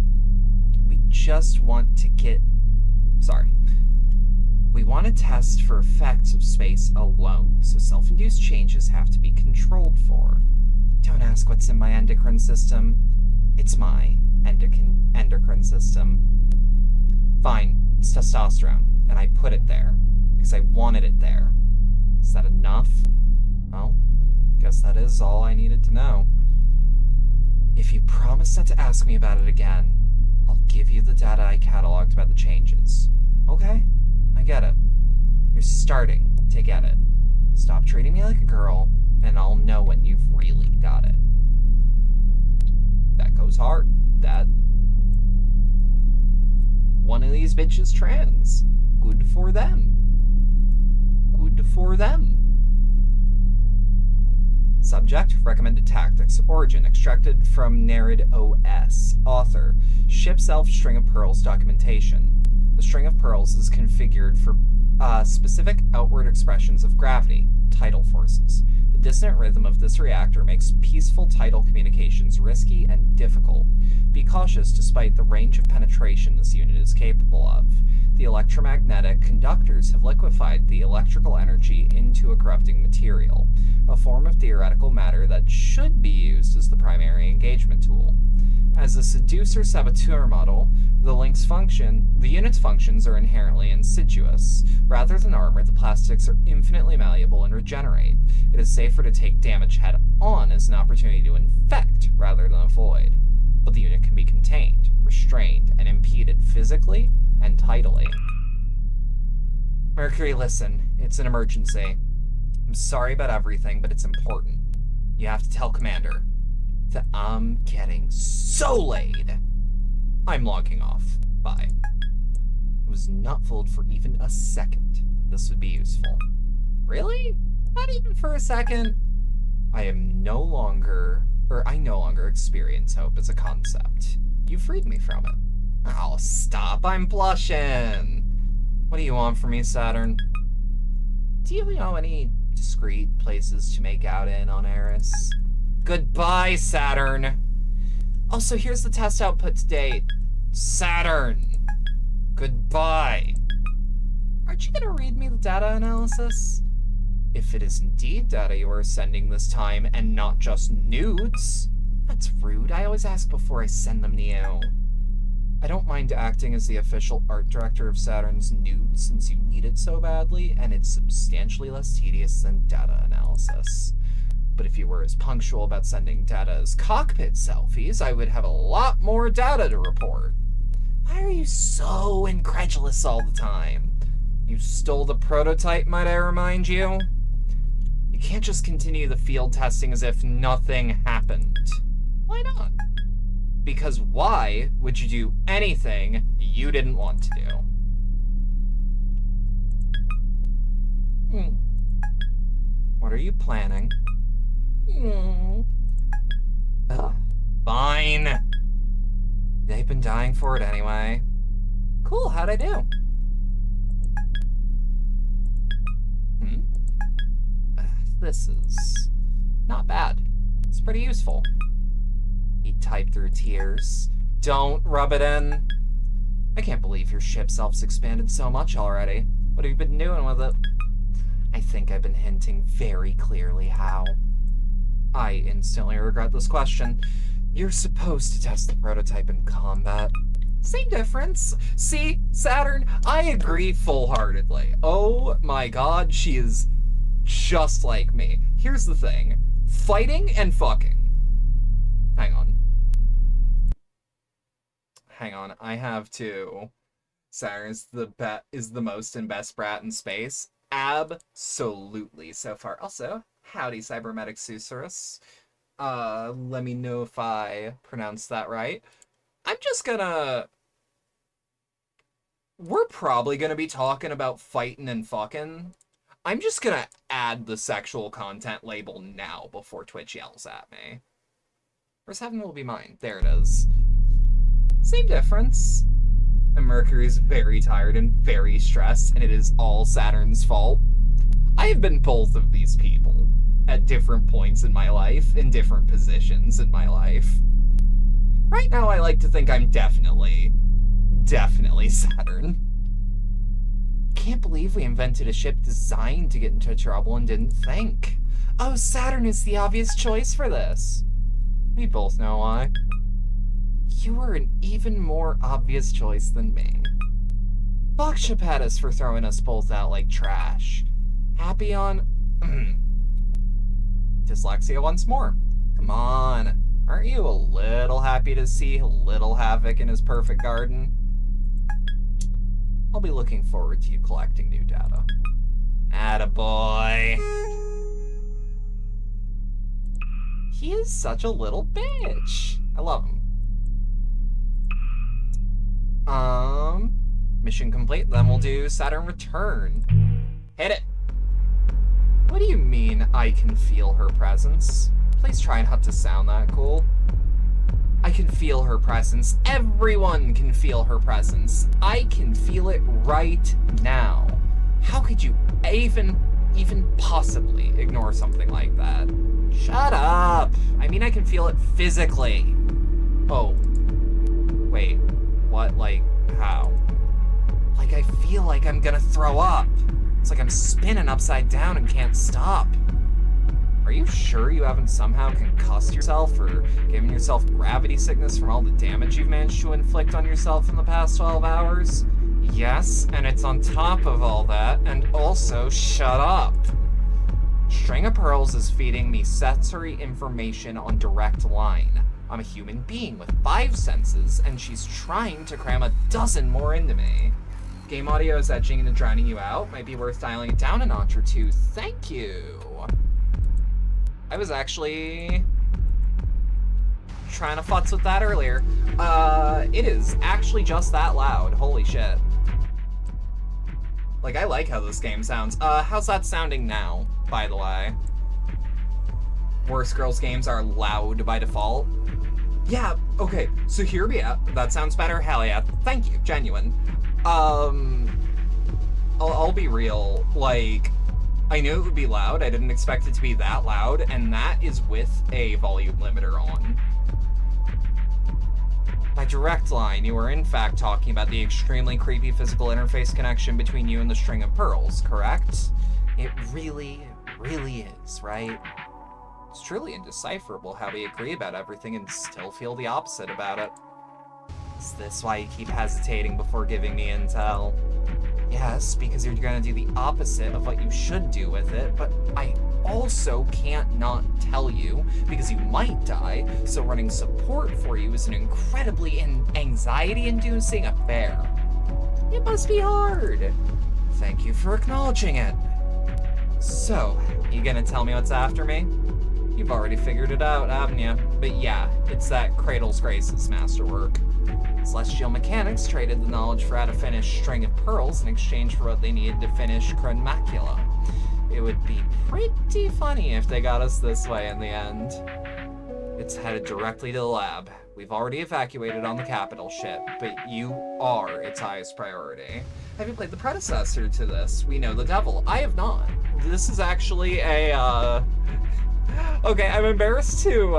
S1: We just want to get... Sorry. We want to test for effects of space alone, so self-induced changes have to be controlled for. Don't ask what's in my endocrine system. It's my endocrine system. Fine, it's testosterone, and I put it there, because I wanted it there. Is that enough? Well, guess that is all I needed to know. If you promise not to ask me about it again, I'll give you the data I cataloged about the changes. Okay? I get it. You're starting to get it. Stop treating me like a girl, and I'll know when you've really got it. That goes hard. That... One of these bitches trans. Good for them. Good for them. Subject, recommended tactics. Origin, extracted from Nerid OS. Author, Ship's Elf String of Pearls documentation. The string of pearls is configured for specific outward expressions of gravity, tidal forces. The dissonant rhythm of this reactor makes peaceful tidal communications risky and difficult. Be cautious despite the range of penetration this unit is capable of. The electromagnetic conductors have liquefied the electrical energy into a corrupting material, a form of theoretical matter that should be used as the primary engagement tool. As a seducer saboteur model, the unit's functions are inherently insidious. Rather than armor, the plastics are infinitely malleable and regenerate. It is safer to take damage head-on as an opportunity to infect rather than avoid. But the unit can be contained, restrained, and impeded physically and tidally. Mercury, listen. It's an emergency. I'm sorry about everything, but it's important. You have to tell Commander that I'm getting so laid. I'm logging off. Bye. I was not fooled for even a second that this would be useful. Really? Not even for a second? I no longer experience hope as a concept. You freed me from it. Oh, stop. I'm blushing. What do you want from me, Saturn? Do you know any discreet places to make out in on Eris? Goodbye, Saturn. Also, here's the test output to date. Saturn. Goodbye. Aren't you gonna read me the data analysis? If it is indeed data you are sending this time and not just nudes, that's rude. I always ask before I send them to you. I don't mind acting as the official art director of Saturn's nudes since you need it so badly, and it's substantially less tedious than data analysis. But if you were as punctual about sending data as cockpit selfies, I would have a lot more data to report. Why are you so incredulous all the time? You stole the prototype, might I remind you? You can't just continue the field testing as if nothing happened. Why not? Because why would you do anything you didn't want to do? What are you planning? Ugh, fine. They've been dying for it anyway. Cool, how'd I do? This is not bad. It's pretty useful. He typed through tears. Don't rub it in. I can't believe your ship self's expanded so much already. What have you been doing with it? I think I've been hinting very clearly how. I instantly regret this question. You're supposed to test the prototype in combat. Same difference. See, Saturn, I agree full-heartedly. Oh my god, she is just like me. Here's the thing. Fighting and fucking. Hang on. I have to Saturn is the most and best brat in space? Absolutely so far. Also, howdy, Cybermedic Susurrus. Let me know if I pronounced that right. I'm just gonna... We're probably gonna be talking about fighting and fucking. I'm just gonna add the sexual content label now before Twitch yells at me. Where's heaven will be mine? There it is. Same difference. And Mercury's very tired and very stressed, and it is all Saturn's fault. I have been both of these people at different points in my life, in different positions in my life. Right now, I like to think I'm definitely Saturn. Can't believe we invented a ship designed to get into trouble and didn't think. Oh, Saturn is the obvious choice for this. We both know why. You were an even more obvious choice than me. Fuck Chapetus for throwing us both out like trash. Happy on... Dyslexia once more. Come on. Aren't you a little happy to see little Havoc in his perfect garden? I'll be looking forward to you collecting new data. Attaboy. He is such a little bitch. I love him. Mission complete. Then we'll do Saturn Return. Hit it. What do you mean I can feel her presence? Please try not to sound that cool. I can feel her presence. Everyone can feel her presence. I can feel it right now. How could you even possibly ignore something like that? Shut up. I mean, I can feel it physically. Oh. Wait. What? Like, how? Like, I feel like I'm gonna throw up. It's like I'm spinning upside down and can't stop. Are you sure you haven't somehow concussed yourself or given yourself gravity sickness from all the damage you've managed to inflict on yourself in the past 12 hours? Yes, and it's on top of all that, and also shut up. String of Pearls is feeding me sensory information on direct line. I'm a human being with 5 senses, and she's trying to cram a dozen more into me. Game audio is edging into drowning you out. Might be worth dialing it down a notch or two. Thank you. I was actually trying to futz with that earlier. It is actually just that loud. Holy shit. Like, I like how this game sounds. How's that sounding now, by the way? Worst Girls games are loud by default. Yeah, okay, so hear me out. That sounds better, hell yeah. Thank you, genuine. I'll be real, like, I knew it would be loud, I didn't expect it to be that loud, and that is with a volume limiter on. By direct line, you are in fact talking about the extremely creepy physical interface connection between you and the String of Pearls, correct? It really is, right? It's truly indecipherable how we agree about everything and still feel the opposite about it. Is this why you keep hesitating before giving me intel? Yes, because you're gonna do the opposite of what you should do with it, but I also can't not tell you, because you might die, so running support for you is an incredibly anxiety-inducing affair. It must be hard. Thank you for acknowledging it. So, you gonna tell me what's after me? You've already figured it out, haven't you? But yeah, it's that Cradle's Grace's masterwork. Celestial Mechanics traded the knowledge for how to finish String of Pearls in exchange for what they needed to finish Chronmacula. It would be pretty funny if they got us this way in the end. It's headed directly to the lab. We've already evacuated on the capital ship, but you are its highest priority. Have you played the predecessor to this? We Know the Devil. I have not. This is actually a, Okay, I'm embarrassed to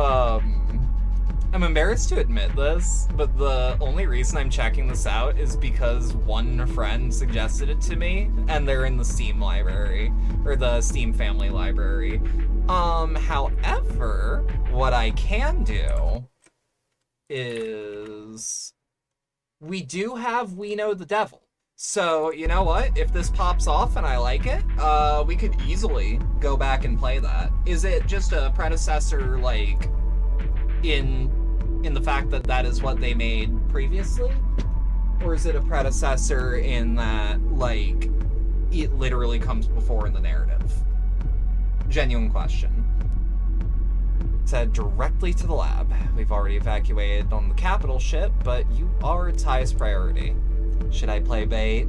S1: admit this, but the only reason I'm checking this out is because one friend suggested it to me, and they're in the Steam library, or the Steam family library. However, what I can do is we do have We Know the Devil. So, you know what? If this pops off and I like it, we could easily go back and play that. Is it just a predecessor, like, in the fact that that is what they made previously? Or is it a predecessor in that, like, it literally comes before in the narrative? Genuine question. Said directly to the lab. We've already evacuated on the capital ship, but you are its highest priority. Should I play bait?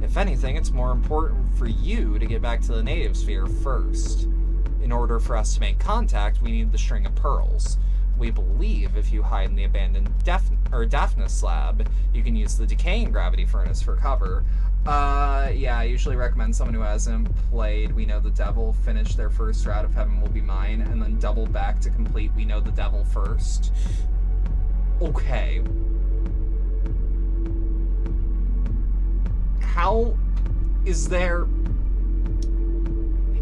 S1: If anything, it's more important for you to get back to the native sphere first. In order for us to make contact, we need the string of pearls. We believe if you hide in the abandoned Daphnis lab, you can use the decaying gravity furnace for cover. Yeah, I usually recommend someone who hasn't played We Know the Devil finish their first route of Heaven Will Be Mine, and then double back to complete We Know the Devil first. Okay. How is there...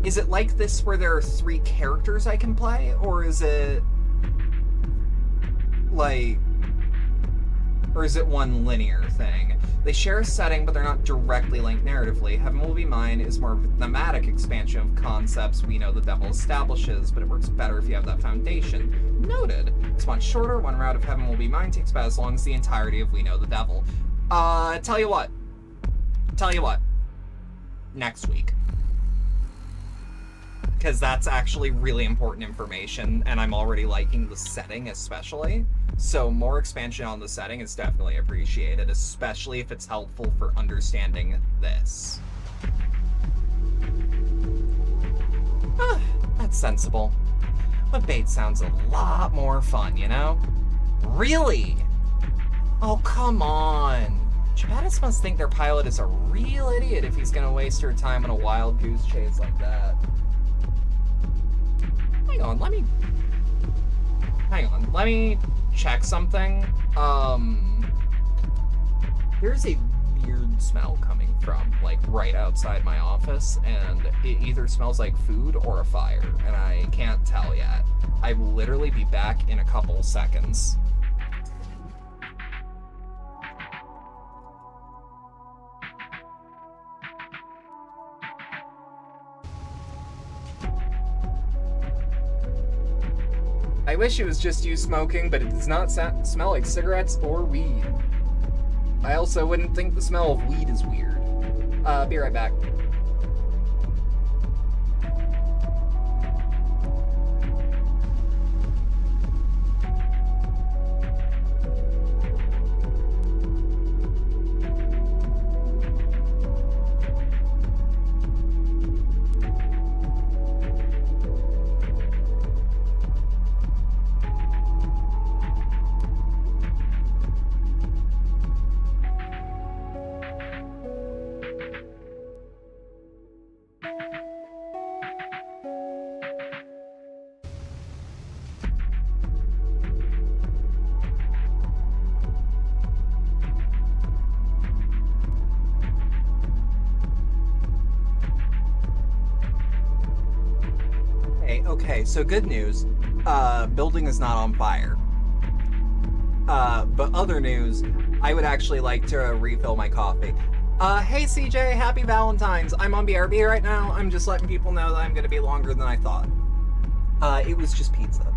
S1: Is it like this where there are 3 characters I can play? Or is it... like... Or is it one linear thing? They share a setting, but they're not directly linked narratively. Heaven Will Be Mine is more of a thematic expansion of concepts We Know the Devil establishes, but it works better if you have that foundation. Noted. It's much shorter. One route of Heaven Will Be Mine takes about as long as the entirety of We Know the Devil. Tell you what. Next week. Because that's actually really important information, and I'm already liking the setting especially. So more expansion on the setting is definitely appreciated, especially if it's helpful for understanding this. That's sensible. But bait sounds a lot more fun, you know? Really? Oh, come on. Japatis must think their pilot is a real idiot if he's gonna waste her time on a wild goose chase like that. Hang on, let me check something. There's a weird smell coming from, like, right outside my office, and it either smells like food or a fire, and I can't tell yet. I will literally be back in a couple seconds. I wish it was just you smoking, but it does not smell like cigarettes or weed. I also wouldn't think the smell of weed is weird. Be right back. Okay, so good news. Building is not on fire. But other news, I would actually like to refill my coffee. Hey CJ, happy Valentine's. I'm on BRB right now. I'm just letting people know that I'm gonna be longer than I thought. It was just pizza.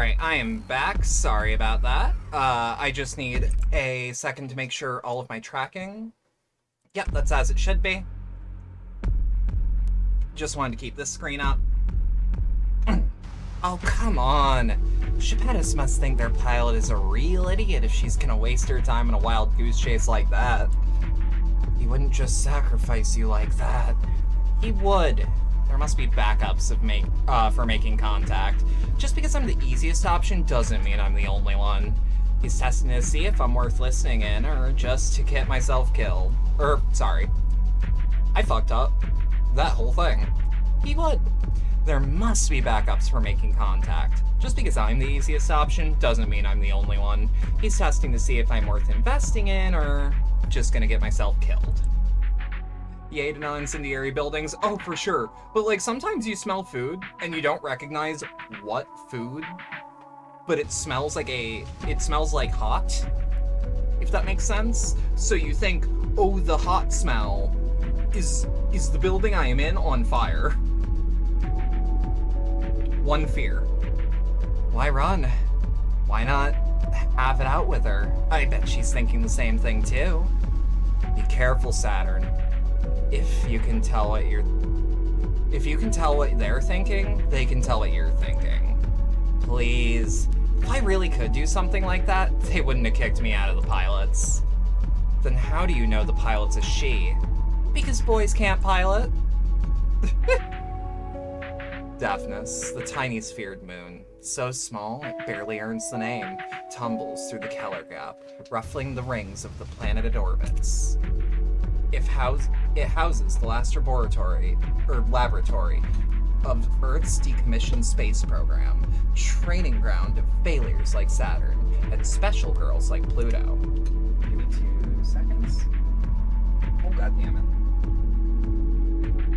S1: Alright, I am back. Sorry about that. I just need a second to make sure all of my tracking... Yep, that's as it should be. Just wanted to keep this screen up. Oh, come on. Chipettis must think their pilot is a real idiot if she's gonna waste her time in a wild goose chase like that. He wouldn't just sacrifice you like that. He would. There must be backups for making contact. Just because I'm the easiest option doesn't mean I'm the only one. He's testing to see if I'm worth listening in, or just to get myself killed. Sorry. I fucked up. That whole thing. He would. There must be backups for making contact. Just because I'm the easiest option doesn't mean I'm the only one. He's testing to see if I'm worth investing in, or just gonna get myself killed. Yay to non-incendiary buildings? Oh, for sure. But, like, sometimes you smell food, and you don't recognize what food, but it smells like hot, if that makes sense. So you think, oh, the hot smell is the building I am in on fire. One fear. Why run? Why not have it out with her? I bet she's thinking the same thing, too. Be careful, Saturn. If you can tell what they're thinking, they can tell what you're thinking. Please. If I really could do something like that, they wouldn't have kicked me out of the pilots. Then how do you know the pilot's a she? Because boys can't pilot. Daphnis, the tiny sphered moon, so small it barely earns the name, tumbles through the Keller Gap, ruffling the rings of the planet it orbits. It houses the last laboratory of Earth's decommissioned space program, training ground of failures like Saturn, and special girls like Pluto. Give me 2 seconds. Oh, goddammit.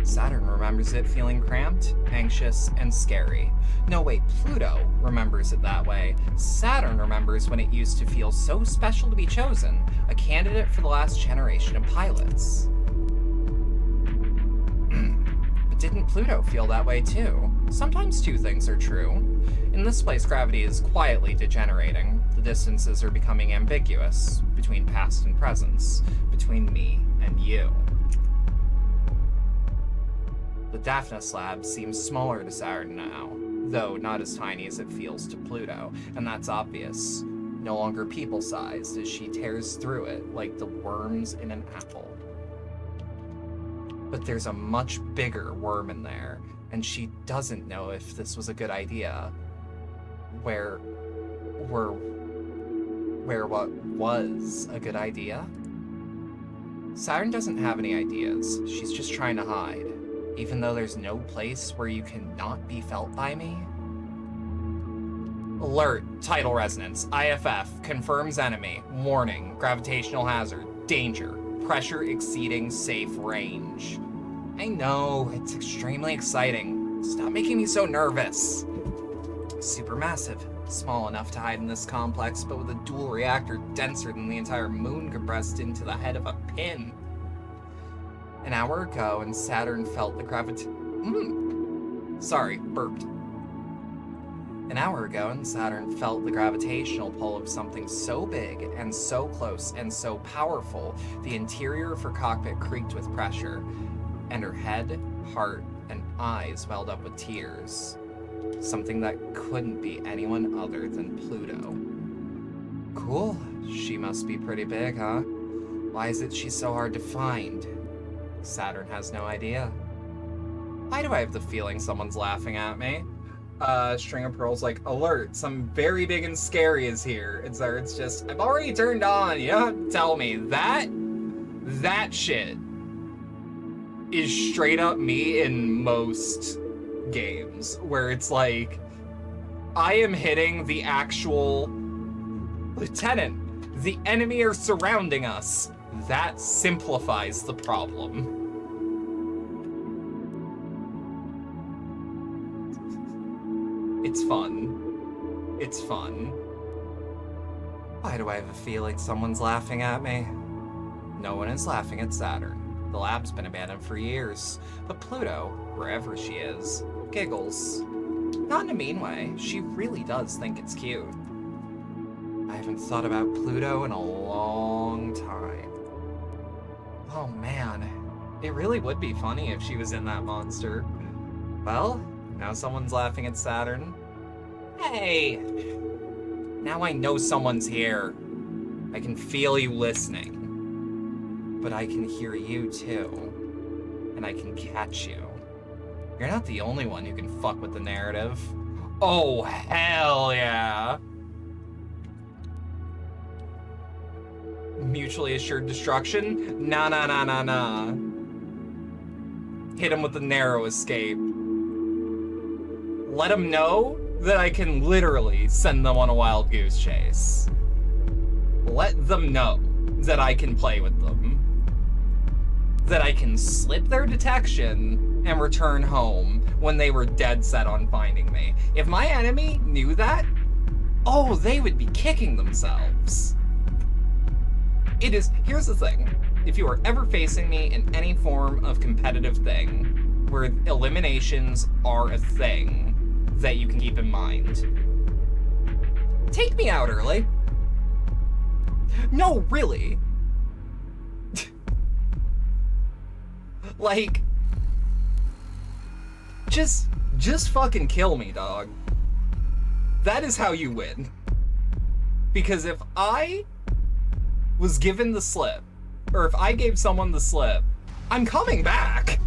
S1: Saturn remembers it feeling cramped, anxious, and scary. No, wait, Pluto remembers it that way. Saturn remembers when it used to feel so special to be chosen, a candidate for the last generation of pilots. But didn't Pluto feel that way too? Sometimes two things are true. In this place, gravity is quietly degenerating. The distances are becoming ambiguous, between past and presence, between me and you. The Daphnis lab seems smaller to Saturn now, though not as tiny as it feels to Pluto, and that's obvious. No longer people-sized as she tears through it like the worms in an apple. But there's a much bigger worm in there, and she doesn't know if this was a good idea. Where what was a good idea? Saturn doesn't have any ideas. She's just trying to hide. Even though there's no place where you cannot be felt by me? Alert, tidal resonance, IFF, confirms enemy, warning, gravitational hazard, danger, pressure exceeding safe range. I know, it's extremely exciting. Stop making me so nervous. Supermassive, small enough to hide in this complex, but with a dual reactor denser than the entire moon compressed into the head of a pin. An hour ago, and Saturn felt the burped. An hour ago, and Saturn felt the gravitational pull of something so big and so close and so powerful, the interior of her cockpit creaked with pressure, and her head, heart, and eyes welled up with tears. Something that couldn't be anyone other than Pluto. Cool. She must be pretty big, huh? Why is it she's so hard to find? Saturn has no idea. Why do I have the feeling someone's laughing at me? String of Pearls like, alert, some very big and scary is here. It's just, I've already turned on, you don't have to tell me. That shit is straight up me in most games, where it's like, I am hitting the actual Lieutenant, the enemy are surrounding us. That simplifies the problem. It's fun. It's fun. Why do I have a feeling someone's laughing at me? No one is laughing at Saturn. The lab's been abandoned for years. But Pluto, wherever she is, giggles. Not in a mean way. She really does think it's cute. I haven't thought about Pluto in a long time. Oh man, it really would be funny if she was in that monster. Well, now someone's laughing at Saturn. Hey! Now I know someone's here. I can feel you listening. But I can hear you too. And I can catch you. You're not the only one who can fuck with the narrative. Oh, hell yeah! Mutually assured destruction? Nah, nah, nah, nah, nah. Hit him with the narrow escape. Let him know that I can literally send them on a wild goose chase. Let them know that I can play with them. That I can slip their detection and return home when they were dead set on finding me. If my enemy knew that, oh, they would be kicking themselves. Here's the thing. If you are ever facing me in any form of competitive thing, where eliminations are a thing that you can keep in mind, take me out early. No, really. Like, just fucking kill me, dog. That is how you win. Because if I was given the slip, or if I gave someone the slip, I'm coming back.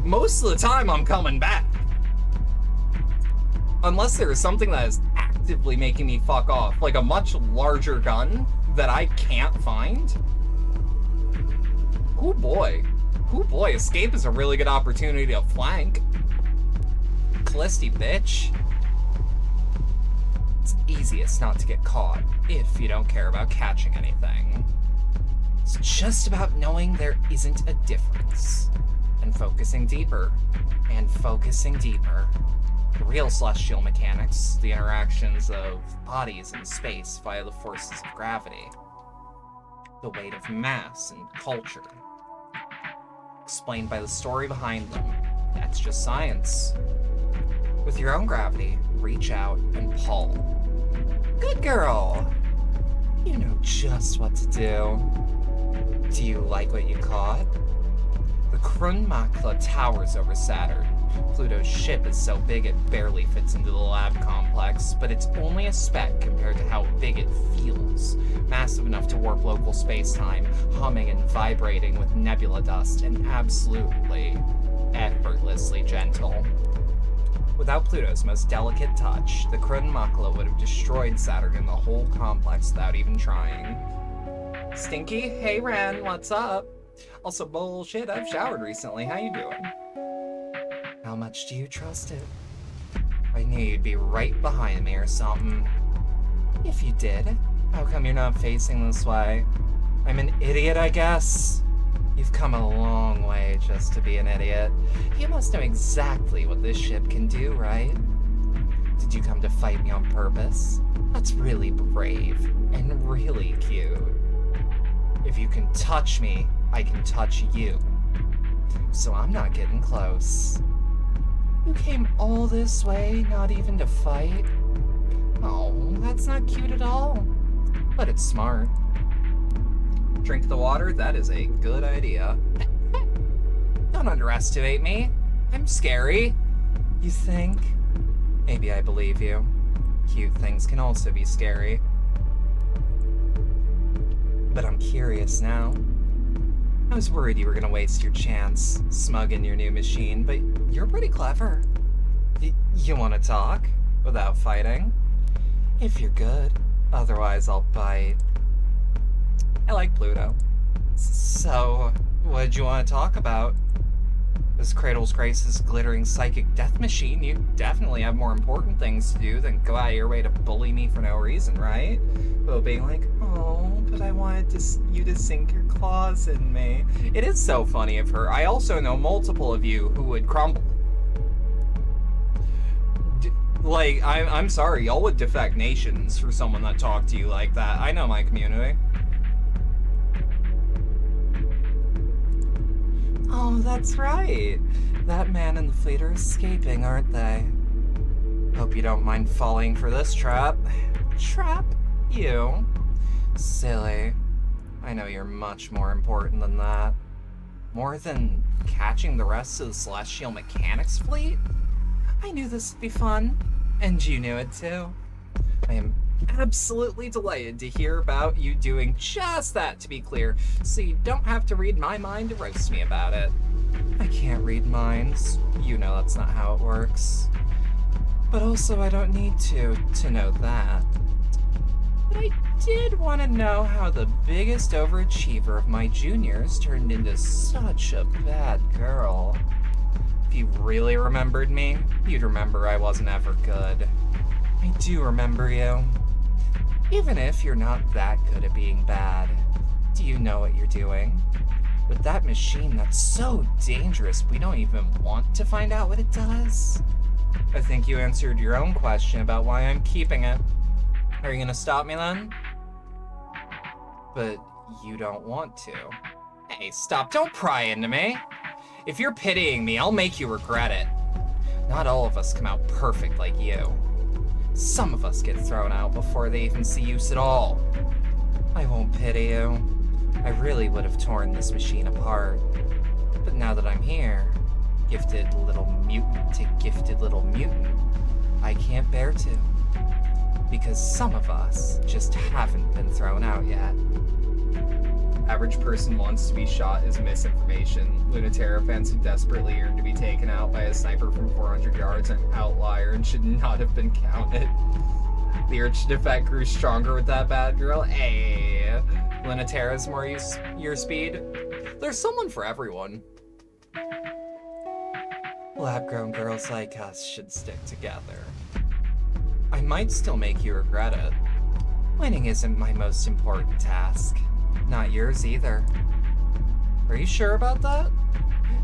S1: Most of the time, I'm coming back. Unless there is something that is actively making me fuck off, like a much larger gun that I can't find. Oh boy. Oh boy, escape is a really good opportunity to flank. Callisti, bitch. It's easiest not to get caught if you don't care about catching anything. It's just about knowing there isn't a difference. And focusing deeper. And focusing deeper. The real celestial mechanics, the interactions of bodies in space via the forces of gravity. The weight of mass and culture. Explained by the story behind them. That's just science. With your own gravity, reach out and pull. Good girl! You know just what to do. Do you like what you caught? The Krunmakla towers over Saturn. Pluto's ship is so big it barely fits into the lab complex, but it's only a speck compared to how big it feels. Massive enough to warp local space-time, humming and vibrating with nebula dust, and absolutely, effortlessly gentle. Without Pluto's most delicate touch, the Krunmakla would have destroyed Saturn and the whole complex without even trying. Stinky, hey Ren, what's up? Also, bullshit, I've showered recently, how you doing? How much do you trust it? I knew you'd be right behind me or something. If you did, how come you're not facing this way? I'm an idiot, I guess. You've come a long way just to be an idiot. You must know exactly what this ship can do, right? Did you come to fight me on purpose? That's really brave and really cute. If you can touch me, I can touch you. So I'm not getting close. You came all this way, not even to fight? Oh, that's not cute at all. But it's smart. Drink the water? That is a good idea. Don't underestimate me. I'm scary. You think? Maybe I believe you. Cute things can also be scary. But I'm curious now. I was worried you were gonna waste your chance, smug in your new machine, but you're pretty clever. You wanna talk? Without fighting? If you're good. Otherwise, I'll bite. I like Pluto. So, what did you want to talk about? This Cradle's Grace's glittering psychic death machine, you definitely have more important things to do than go out of your way to bully me for no reason, right? Well, being like, oh, but I wanted you to sink your claws in me. It is so funny of her. I also know multiple of you who would crumble. I'm sorry, y'all would defect nations for someone that talked to you like that. I know my community. Oh, that's right. That man and the fleet are escaping, aren't they? Hope you don't mind falling for this trap. Trap? You? Silly. I know you're much more important than that. More than catching the rest of the Celestial Mechanics fleet? I knew this would be fun. And you knew it too. I am absolutely delighted to hear about you doing just that, to be clear, so you don't have to read my mind to roast me about it. I can't read minds. You know that's not how it works. But also I don't need to know that. But I did want to know how the biggest overachiever of my juniors turned into such a bad girl. If you really remembered me, you'd remember I wasn't ever good. I do remember you. Even if you're not that good at being bad, do you know what you're doing? With that machine that's so dangerous we don't even want to find out what it does? I think you answered your own question about why I'm keeping it. Are you gonna stop me then? But you don't want to. Hey, stop, don't pry into me. If you're pitying me, I'll make you regret it. Not all of us come out perfect like you. Some of us get thrown out before they even see use at all. I won't pity you. I really would have torn this machine apart. But now that I'm here, gifted little mutant to gifted little mutant, I can't bear to. Because some of us just haven't been thrown out yet. Average person wants to be shot is misinformation. Lunaterra fans who desperately yearn to be taken out by a sniper from 400 yards are an outlier and should not have been counted. The urge to defect grew stronger with that bad girl. Hey, Lunaterra's more your speed. There's someone for everyone. Lab-grown girls like us should stick together. I might still make you regret it. Winning isn't my most important task. Not yours either. Are you sure about that?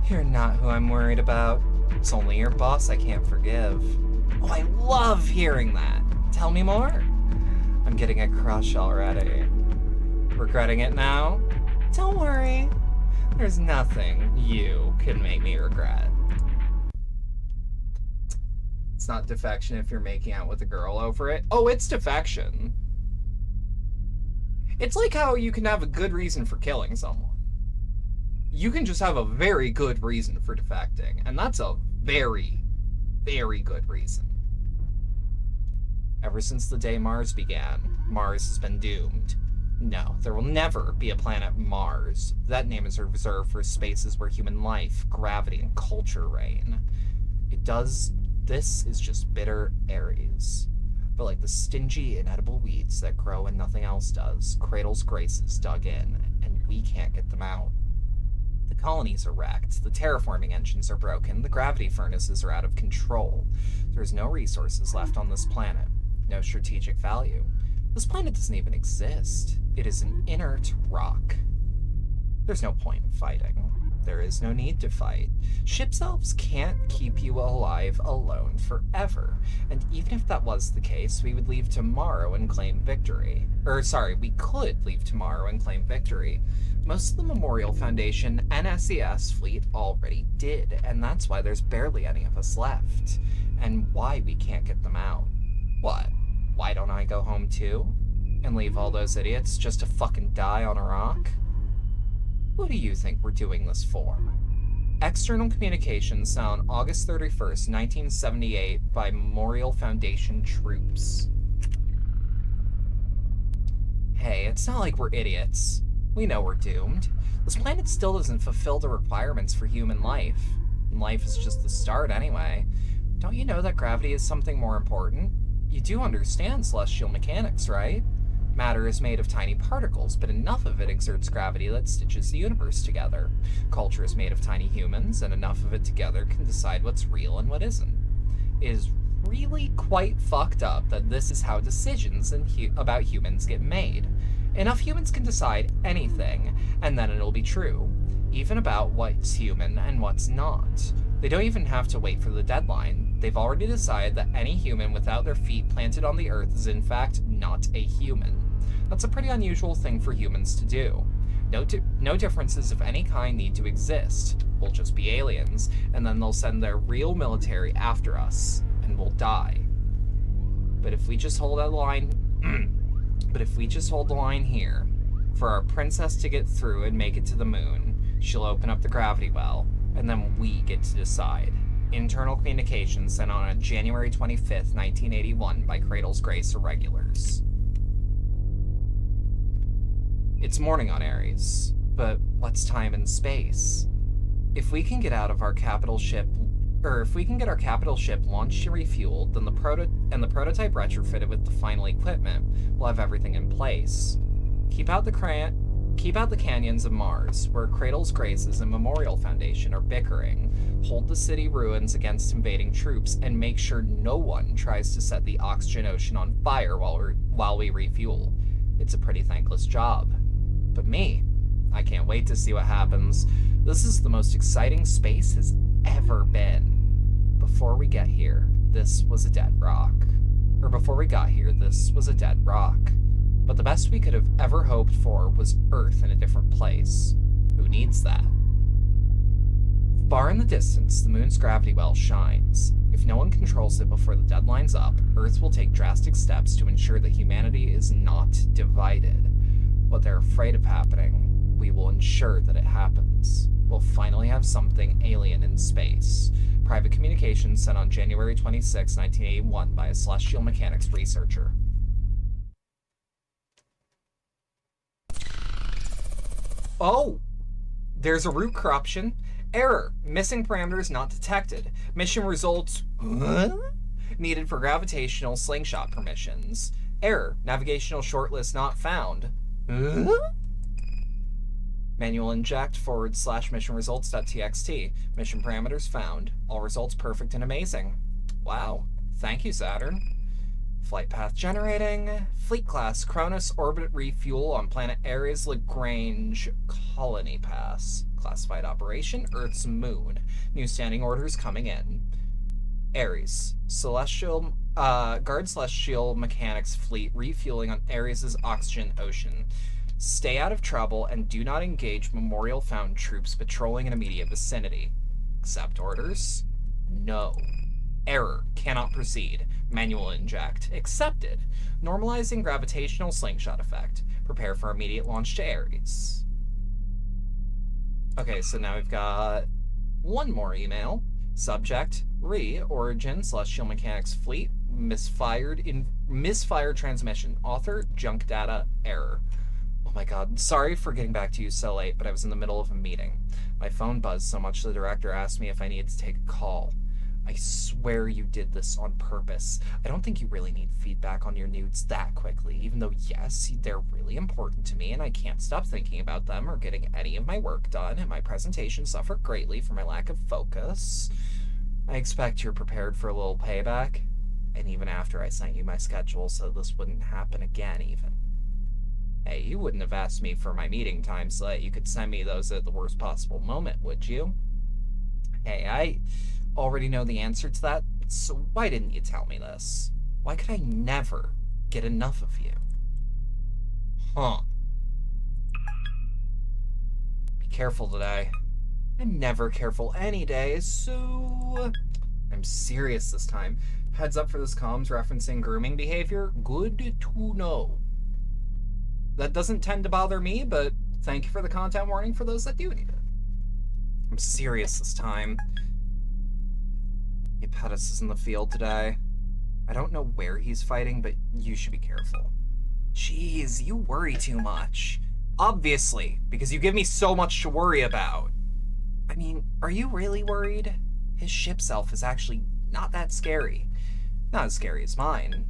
S1: You're not who I'm worried about. It's only your boss I can't forgive. Oh, I love hearing that. Tell me more. I'm getting a crush already. Regretting it now? Don't worry. There's nothing you can make me regret. It's not defection if you're making out with a girl over it. Oh, it's defection. It's like how you can have a good reason for killing someone. You can just have a very good reason for defecting, and that's a very, very good reason. Ever since the day Mars began, Mars has been doomed. No, there will never be a planet Mars. That name is reserved for spaces where human life, gravity, and culture reign. This is just bitter Aries. But like the stingy, inedible weeds that grow when nothing else does, Cradle's grace is dug in, and we can't get them out. The colonies are wrecked, the terraforming engines are broken, the gravity furnaces are out of control. There's no resources left on this planet, no strategic value. This planet doesn't even exist. It is an inert rock. There's no point in fighting. There is no need to fight. Ship's elves can't keep you alive alone forever. And even if that was the case, we would leave tomorrow and claim victory. We could leave tomorrow and claim victory. Most of the Memorial Foundation and SES fleet already did, and that's why there's barely any of us left. And why we can't get them out. What? Why don't I go home too? And leave all those idiots just to fucking die on a rock? Who do you think we're doing this for? External communications on August 31st, 1978 by Memorial Foundation troops. Hey, it's not like we're idiots. We know we're doomed. This planet still doesn't fulfill the requirements for human life. And life is just the start anyway. Don't you know that gravity is something more important? You do understand celestial mechanics, right? Matter is made of tiny particles, but enough of it exerts gravity that stitches the universe together. Culture is made of tiny humans, and enough of it together can decide what's real and what isn't. It is really quite fucked up that this is how decisions about humans get made. Enough humans can decide anything, and then it'll be true, even about what's human and what's not. They don't even have to wait for the deadline. They've already decided that any human without their feet planted on the earth is in fact not a human. That's a pretty unusual thing for humans to do. No differences of any kind need to exist. We'll just be aliens, and then they'll send their real military after us, and we'll die. But if we just hold the line... but if we just hold the line here, for our princess to get through and make it to the moon, she'll open up the gravity well, and then we get to decide. Internal communications sent on January 25th, 1981 by Cradle's Grace Irregulars. It's morning on Ares, but what's time in space? If we can get out of our capital ship, or if we can get our capital ship launched and refueled, then the prototype retrofitted with the final equipment, we'll have everything in place. Keep out the canyons of Mars, where Cradle's Graces and Memorial Foundation are bickering. Hold the city ruins against invading troops, and make sure no one tries to set the oxygen ocean on fire while we refuel. It's a pretty thankless job. But me, I can't wait to see what happens. This is the most exciting space has ever been. Before we got here, this was a dead rock. But the best we could have ever hoped for was Earth in a different place. Who needs that? Far in the distance, the moon's gravity well shines. If no one controls it before the deadline's up, Earth will take drastic steps to ensure that humanity is not divided. What they're afraid of happening, we will ensure that it happens. We'll finally have something alien in space. Private communications sent on January 26, 1981 by a celestial mechanics researcher. Oh! There's a root corruption. Error. Missing parameters not detected. Mission results needed for gravitational slingshot permissions. Error. Navigational shortlist not found. Manual inject /mission results.txt. Mission parameters found. All results perfect and amazing. Wow. Thank you, Saturn. Flight path generating. Fleet class Cronus orbit refuel on planet Ares Lagrange Colony Pass. Classified operation Earth's moon. New standing orders coming in. Ares. Guard Celestial Mechanics Fleet refueling on Ares' oxygen ocean. Stay out of trouble and do not engage Memorial Found troops patrolling in immediate vicinity. Accept orders? No. Error. Cannot proceed. Manual inject. Accepted. Normalizing gravitational slingshot effect. Prepare for immediate launch to Ares. Okay, so now we've got one more email. Subject, Origin, Celestial Mechanics Fleet, misfired transmission. Author, junk data, error. Oh my god, sorry for getting back to you so late, but I was in the middle of a meeting. My phone buzzed so much the director asked me if I needed to take a call. I swear you did this on purpose. I don't think you really need feedback on your nudes that quickly, even though, yes, they're really important to me and I can't stop thinking about them or getting any of my work done, and my presentation suffered greatly for my lack of focus. I expect you're prepared for a little payback, and even after I sent you my schedule so this wouldn't happen again even. Hey, you wouldn't have asked me for my meeting time so that you could send me those at the worst possible moment, would you? Hey, I already know the answer to that, so why didn't you tell me this? Why could I never get enough of you? Huh. Be careful today. I'm never careful any day, so... I'm serious this time. Heads up for this comms referencing grooming behavior. Good to know. That doesn't tend to bother me, but thank you for the content warning for those that do need it. I'm serious this time. Pettis is in the field today. I don't know where he's fighting, but you should be careful. Jeez, you worry too much. Obviously, because you give me so much to worry about. I mean, are you really worried? His ship self is actually not that scary. Not as scary as mine.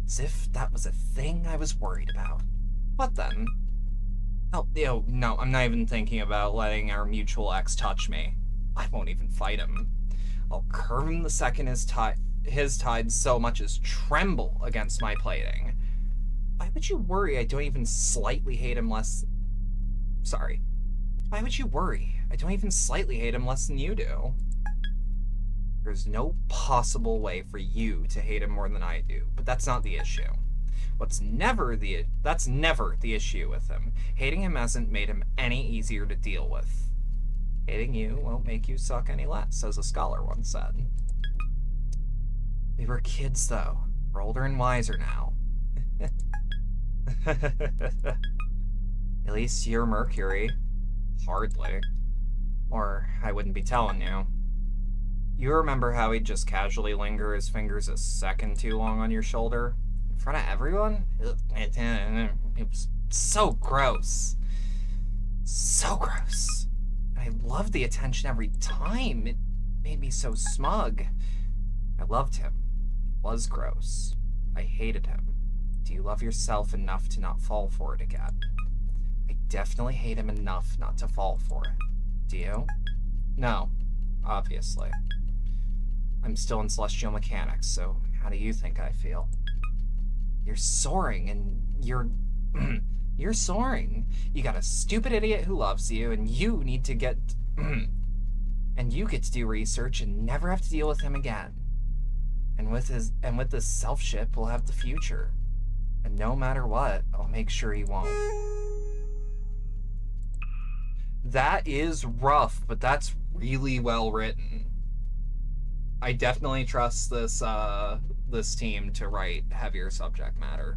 S1: As if that was a thing I was worried about. What then? Oh, no, I'm not even thinking about letting our mutual ex touch me. I won't even fight him. I'll curve him the second his tide so much as tremble against my plating. Why would you worry I don't even slightly hate him less... Sorry. Why would you worry I don't even slightly hate him less than you do? There's no possible way for you to hate him more than I do, but that's not the issue. That's never the issue with him. Hating him hasn't made him any easier to deal with. Hating you won't make you suck any less, as a scholar once said. We were kids, though. We're older and wiser now. At least you're Mercury. Hardly. Or I wouldn't be telling you. You remember how he'd just casually linger his fingers a second too long on your shoulder? In front of everyone? It was so gross. So gross. I loved the attention every time. It made me so smug. I loved him. It was gross. I hated him. Do you love yourself enough to not fall for it again? I definitely hate him enough not to fall for it. Do you? No, obviously. I'm still in celestial mechanics, so how do you think I feel? You're soaring, and you're... you're soaring. You got a stupid idiot who loves you, and you need to get... and you get to do research and never have to deal with him again. And with this self-ship, we'll have the future. And no matter what, I'll make sure he won't. That is rough, but that's really well written. I definitely trust this this team to write heavier subject matter.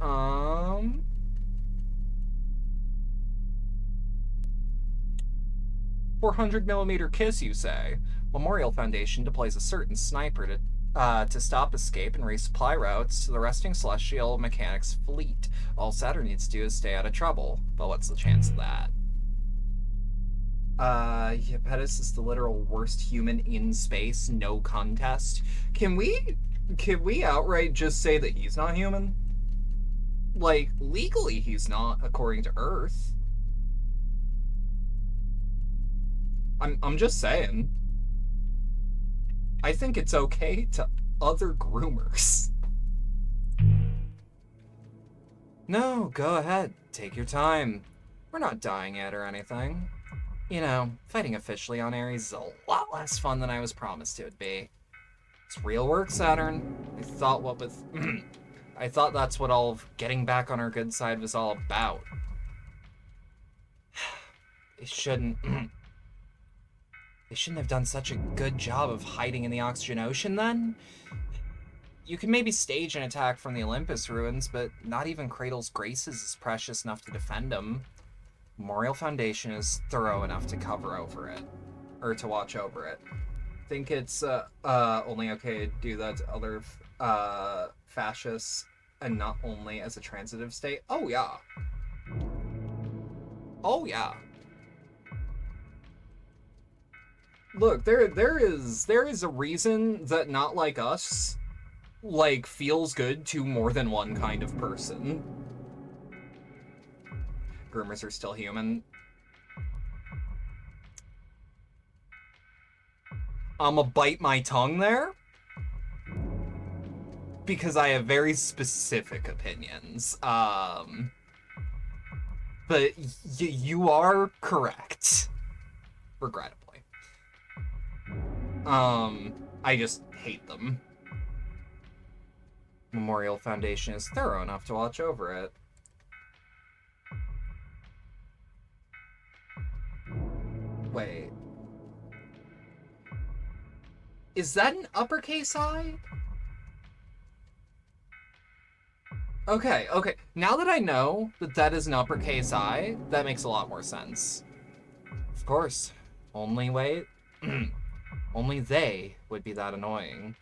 S1: 400mm kiss, you say? Memorial Foundation deploys a certain sniper to stop escape and resupply routes to the resting Celestial Mechanics fleet. All Saturn needs to do is stay out of trouble. But what's the chance of that? Pettis is the literal worst human in space, no contest. Can we outright just say that he's not human? Like, legally he's not, according to Earth. I'm just saying. I think it's okay to other groomers. No, go ahead. Take your time. We're not dying yet or anything. You know, fighting officially on Ares is a lot less fun than I was promised it would be. It's real work, Saturn. I thought that's what all of getting back on our good side was all about. They shouldn't have done such a good job of hiding in the Oxygen Ocean then? You can maybe stage an attack from the Olympus ruins, but not even Cradle's Graces is precious enough to defend them. Memorial Foundation is thorough enough to cover over it. Or to watch over it. I think it's only okay to do that to other fascists and not only as a transitive state. Oh yeah. Oh yeah. Look, there is a reason that Not Like Us, like, feels good to more than one kind of person. Groomers are still human. I'ma bite my tongue there. Because I have very specific opinions. But you are correct. Regrettably. I just hate them. Memorial Foundation is thorough enough to watch over it. Wait. Is that an uppercase I? Okay. Now that I know that that is an uppercase I, that makes a lot more sense. Of course. Only they would be that annoying.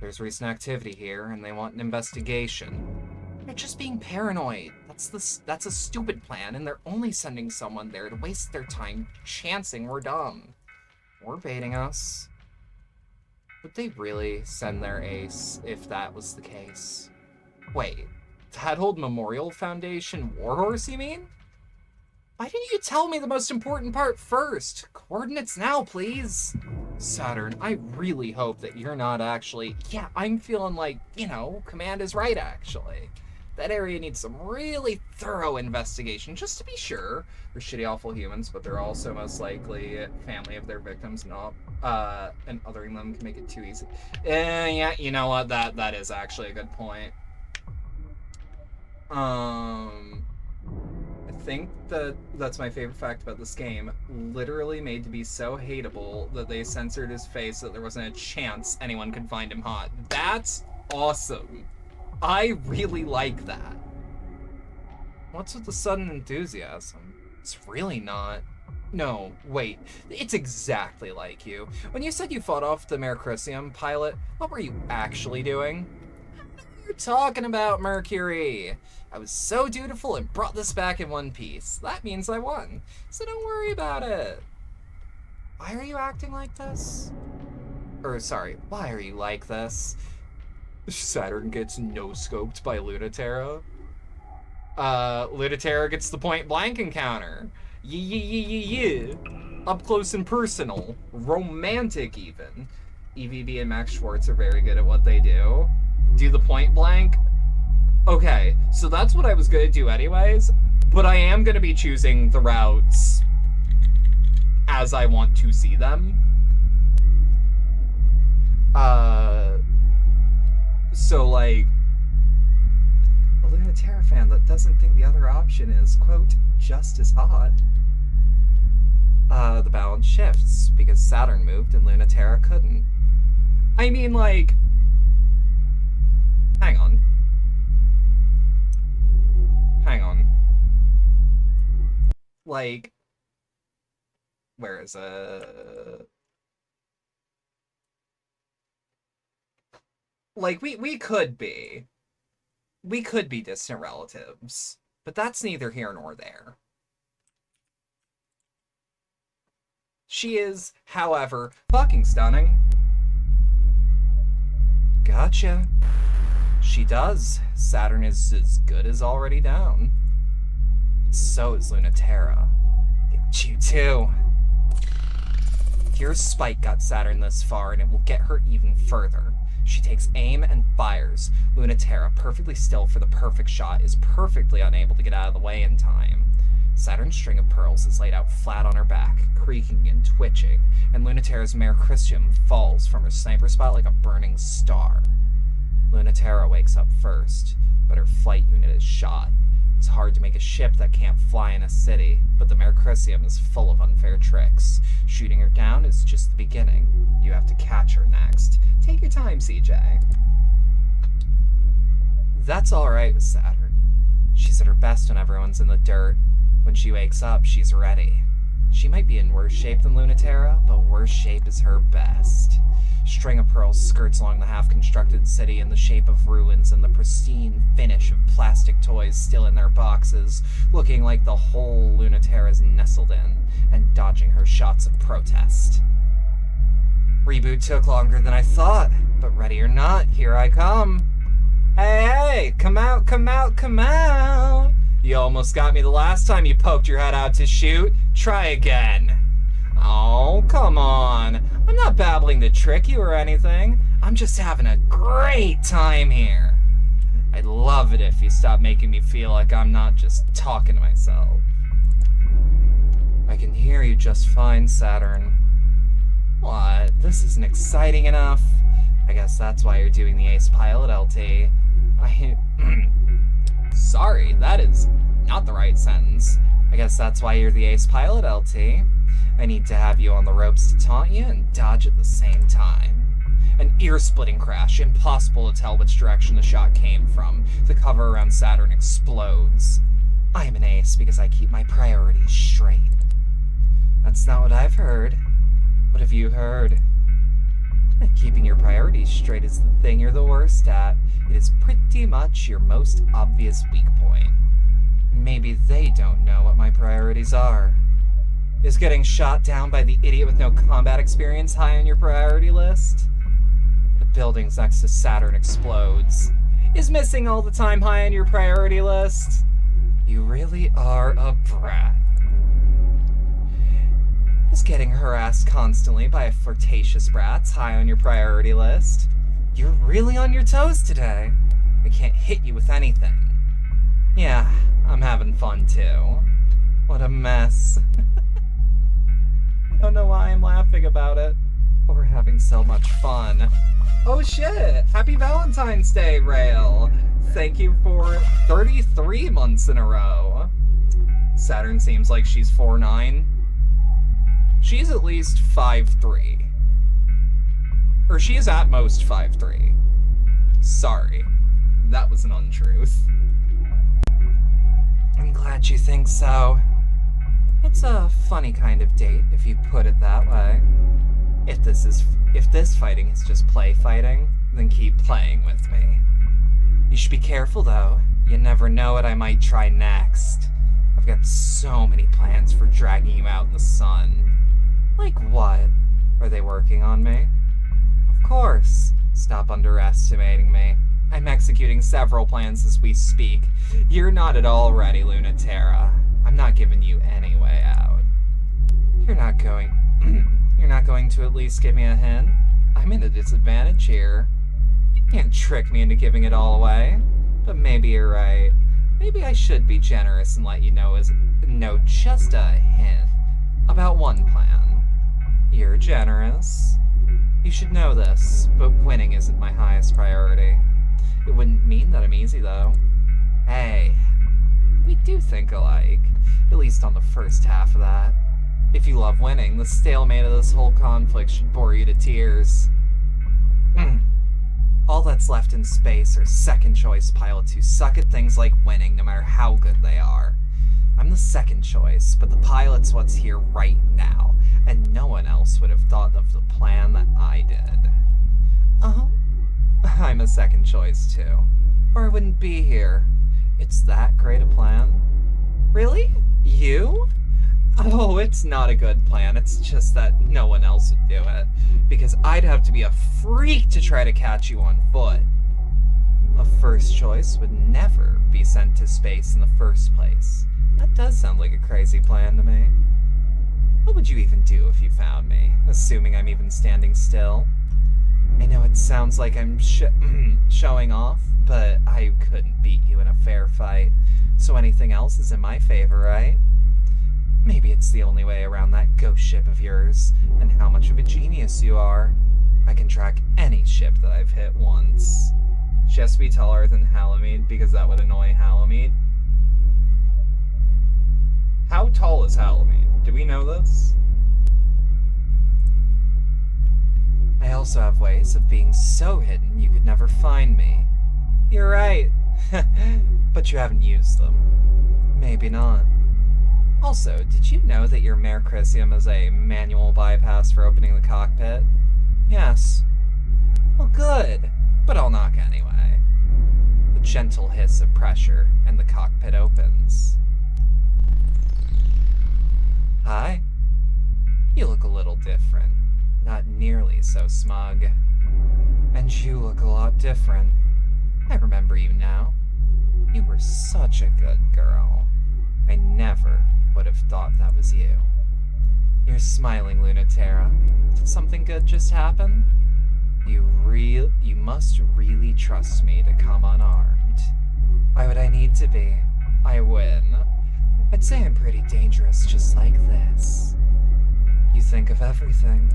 S1: There's recent activity here, and they want an investigation. They're just being paranoid. That's a stupid plan, and they're only sending someone there to waste their time chancing we're dumb. Or baiting us. Would they really send their ace if that was the case? Wait, that old Memorial Foundation warhorse, you mean? Why didn't you tell me the most important part first? Coordinates now, please. Saturn, I really hope that you're not actually... Yeah, I'm feeling like, you know, Command is right, actually. That area needs some really thorough investigation, just to be sure. They're shitty, awful humans, but they're also most likely family of their victims, and othering them can make it too easy. Yeah, you know what? That is actually a good point. I think that's my favorite fact about this game. Literally made to be so hateable that they censored his face so that there wasn't a chance anyone could find him hot. That's awesome. I really like that. What's with the sudden enthusiasm? It's really not. No, wait. It's exactly like you. When you said you fought off the Mercurium pilot, what were you actually doing? You're talking about, Mercury. I was so dutiful and brought this back in one piece. That means I won. So don't worry about it. Why are you acting like this? Or, sorry, why are you like this? Saturn gets no-scoped by Lunaterra. Lunaterra gets the point-blank encounter. Yeah. Up close and personal. Romantic, even. EVB and Max Schwartz are very good at what they do. Do the point-blank. Okay, so that's what I was gonna do anyways, but I am gonna be choosing the routes as I want to see them. So like, a Lunaterra fan that doesn't think the other option is, quote, just as hot. The balance shifts, because Saturn moved and Lunaterra couldn't. I mean, like, hang on. Like, where is it? Like, we could be. We could be distant relatives, but that's neither here nor there. She is, however, fucking stunning. Gotcha. She does. Saturn is as good as already down. But so is Lunaterra. Got you too. Your spike got Saturn this far, and it will get her even further. She takes aim and fires. Lunaterra, perfectly still for the perfect shot, is perfectly unable to get out of the way in time. Saturn's string of pearls is laid out flat on her back, creaking and twitching, and Lunaterra's Mercurium falls from her sniper spot like a burning star. Lunaterra wakes up first, but her flight unit is shot. It's hard to make a ship that can't fly in a city, but the Mercurium is full of unfair tricks. Shooting her down is just the beginning. You have to catch her next. Take your time, CJ. That's alright with Saturn. She's at her best when everyone's in the dirt. When she wakes up, she's ready. She might be in worse shape than Lunaterra, but worse shape is her best. String of pearls skirts along the half-constructed city in the shape of ruins and the pristine finish of plastic toys still in their boxes, looking like the whole Lunaterra's nestled in, and dodging her shots of protest. Reboot took longer than I thought, but ready or not, here I come. Hey, come out, come out, come out! You almost got me the last time you poked your head out to shoot. Try again. Oh, come on. I'm not babbling to trick you or anything. I'm just having a great time here. I'd love it if you stopped making me feel like I'm not just talking to myself. I can hear you just fine, Saturn. What? This isn't exciting enough? I guess that's why you're doing the Ace Pilot LT. Sorry, that is not the right sentence. I guess that's why you're the Ace Pilot LT. I need to have you on the ropes to taunt you and dodge at the same time. An ear-splitting crash, impossible to tell which direction the shot came from. The cover around Saturn explodes. I'm an ace because I keep my priorities straight. That's not what I've heard. What have you heard? Keeping your priorities straight is the thing you're the worst at. It is pretty much your most obvious weak point. Maybe they don't know what my priorities are. Is getting shot down by the idiot with no combat experience high on your priority list? The buildings next to Saturn explodes. Is missing all the time high on your priority list? You really are a brat. Is getting harassed constantly by a flirtatious brat high on your priority list? You're really on your toes today. I can't hit you with anything. Yeah, I'm having fun too. What a mess. I don't know why I'm laughing about it. But we're having so much fun. Oh shit! Happy Valentine's Day, Rail! Thank you for 33 months in a row. Saturn seems like she's 4'9". She's at least 5'3". Or she is at most 5'3". Sorry. That was an untruth. I'm glad you think so. It's a funny kind of date, if you put it that way. If this fighting is just play fighting, then keep playing with me. You should be careful, though. You never know what I might try next. I've got so many plans for dragging you out in the sun. Like what? Are they working on me? Of course. Stop underestimating me. I'm executing several plans as we speak. You're not at all ready, Lunatera. I'm not giving you any way out. You're not going to at least give me a hint? I'm in a disadvantage here. You can't trick me into giving it all away. But maybe you're right. Maybe I should be generous and let you know just a hint about one plan. You're generous. You should know this, but winning isn't my highest priority. It wouldn't mean that I'm easy, though. Hey, we do think alike, at least on the first half of that. If you love winning, the stalemate of this whole conflict should bore you to tears. All that's left in space are second-choice pilots who suck at things like winning, no matter how good they are. I'm the second choice, but the pilot's what's here right now, and no one else would have thought of the plan that I did. I'm a second choice, too. Or I wouldn't be here. It's that great a plan? Really? You? Oh, it's not a good plan. It's just that no one else would do it. Because I'd have to be a freak to try to catch you on foot. A first choice would never be sent to space in the first place. That does sound like a crazy plan to me. What would you even do if you found me, assuming I'm even standing still? I know it sounds like I'm showing off, but I couldn't beat you in a fair fight. So anything else is in my favor, right? Maybe it's the only way around that ghost ship of yours, and how much of a genius you are. I can track any ship that I've hit once. She has to be taller than Halamede because that would annoy Halamede. How tall is Halamede? Do we know this? I also have ways of being so hidden you could never find me. You're right. But you haven't used them. Maybe not. Also, did you know that your Mercrisium is a manual bypass for opening the cockpit? Yes. Well, good. But I'll knock anyway. The gentle hiss of pressure, and the cockpit opens. Hi. You look a little different. Not nearly so smug. And you look a lot different. I remember you now. You were such a good girl. I never would have thought that was you. You're smiling, Lunatera. Did something good just happen? You must really trust me to come unarmed. Why would I need to be? I win. I'd say I'm pretty dangerous just like this. You think of everything.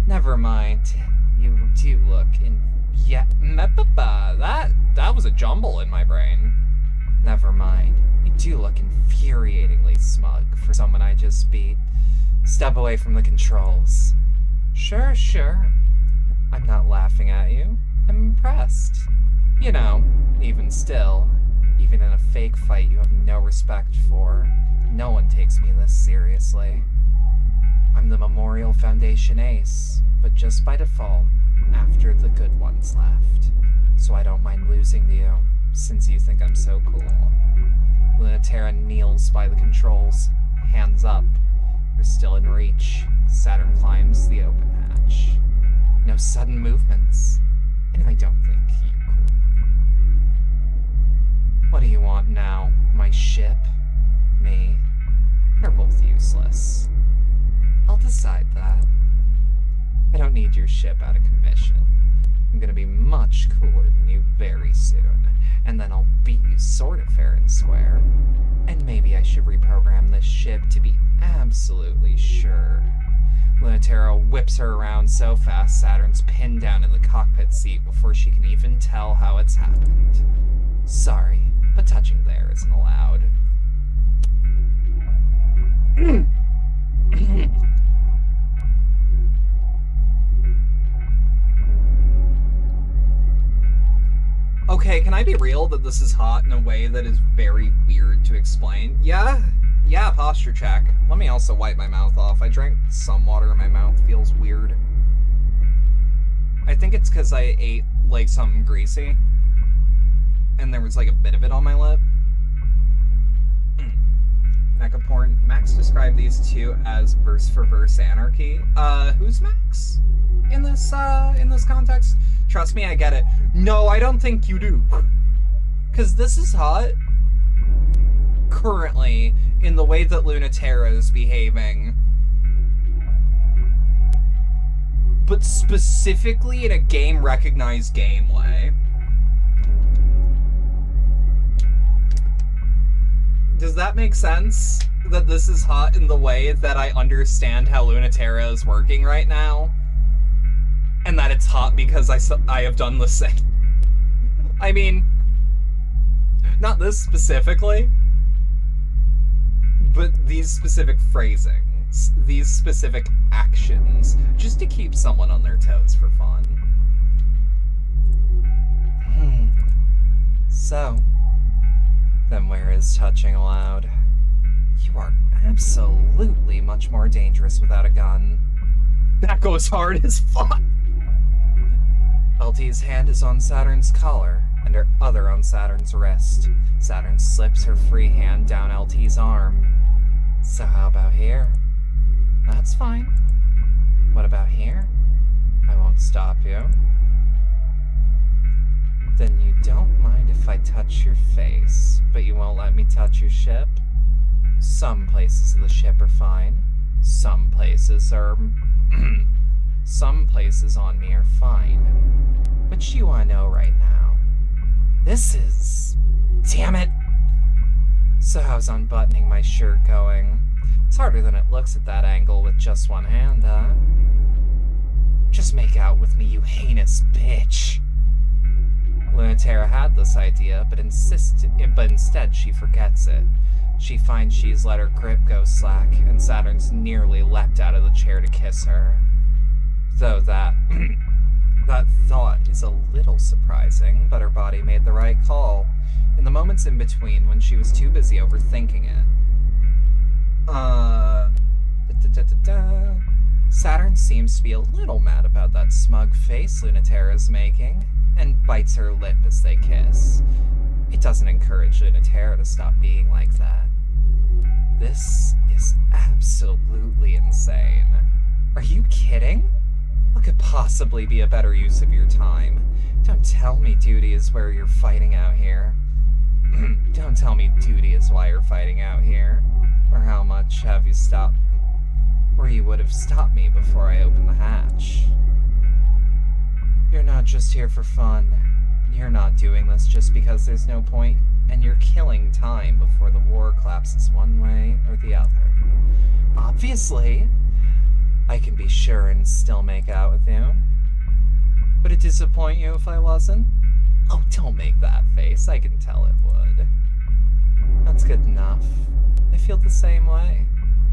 S1: Never mind. You do look in... Yeah, that was a jumble in my brain. Never mind. You do look infuriatingly smug for someone I just beat. Step away from the controls. Sure. I'm not laughing at you. I'm impressed. You know, even still, even in a fake fight you have no respect for, no one takes me this seriously. I'm the Memorial Foundation ace, but just by default, after the good ones left. So I don't mind losing to you, since you think I'm so cool. Lunatera kneels by the controls, hands up. We're still in reach. Saturn climbs the open hatch. No sudden movements, and I don't think you're cool. What do you want now? My ship? Me? They're both useless. I'll decide that. I don't need your ship out of commission. I'm gonna be much cooler than you very soon, and then I'll beat you sort of fair and square. And maybe I should reprogram this ship to be absolutely sure. Lunatera whips her around so fast Saturn's pinned down in the cockpit seat before she can even tell how it's happened. Sorry, but touching there isn't allowed. Okay, can I be real that this is hot in a way that is very weird to explain? Yeah, posture check. Let me also wipe my mouth off. I drank some water and my mouth feels weird. I think it's because I ate, like, something greasy. And there was, like, a bit of it on my lip. Mecha porn. Max described these two as verse-for-verse anarchy. Who's Max? In this context? Trust me, I get it. No, I don't think you do. Because this is hot. Currently, in the way that Lunaterra is behaving. But specifically in a game-recognized game way. Does that make sense? That this is hot in the way that I understand how Lunaterra is working right now? And that it's hot because I have done the same. I mean, not this specifically, but these specific phrasings, these specific actions, just to keep someone on their toes for fun. So, then where is touching allowed? You are absolutely much more dangerous without a gun. That goes hard as fuck. LT's hand is on Saturn's collar, and her other on Saturn's wrist. Saturn slips her free hand down LT's arm. So how about here? That's fine. What about here? I won't stop you. Then you don't mind if I touch your face, but you won't let me touch your ship? Some places of the ship are fine. Some places are... Some places on me are fine. But you want to know right now. This is... Damn it! So how's unbuttoning my shirt going? It's harder than it looks at that angle with just one hand, huh? Just make out with me, you heinous bitch. Lunaterra had this idea, but instead she forgets it. She finds she's let her grip go slack, and Saturn's nearly leapt out of the chair to kiss her. Though that thought is a little surprising, but her body made the right call. In the moments in between, when she was too busy overthinking it. Saturn seems to be a little mad about that smug face Lunaterra's making, and bites her lip as they kiss. It doesn't encourage Lunaterra to stop being like that. This is absolutely insane. Are you kidding? What could possibly be a better use of your time? Don't tell me duty is where you're fighting out here. Don't tell me duty is why you're fighting out here. Or how much have you stopped? Or you would have stopped me before I opened the hatch. You're not just here for fun. You're not doing this just because there's no point, and you're killing time before the war collapses one way or the other. Obviously, I can be sure and still make out with you. Would it disappoint you if I wasn't? Oh, don't make that face. I can tell it would. That's good enough. I feel the same way.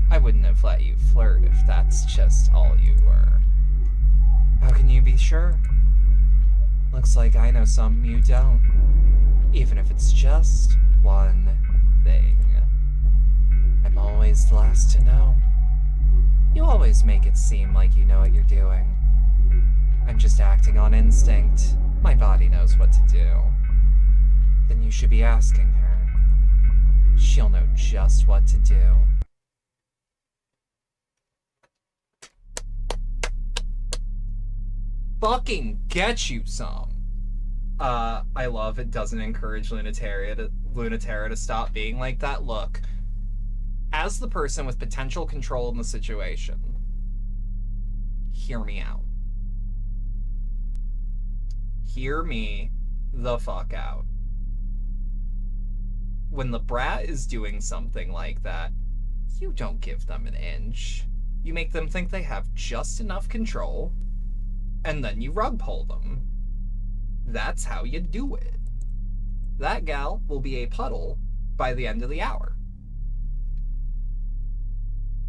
S1: I wouldn't have let you flirt if that's just all you were. How can you be sure? Looks like I know something you don't. Even if it's just one thing. I'm always the last to know. You always make it seem like you know what you're doing. I'm just acting on instinct. My body knows what to do. Then you should be asking her. She'll know just what to do. Fucking get you some. I love it doesn't encourage Lunaterra to stop being like that. Look, as the person with potential control in the situation, hear me out. Hear me the fuck out. When the brat is doing something like that, you don't give them an inch. You make them think they have just enough control, and then you rug pull them. That's how you do it. that gal will be a puddle by the end of the hour.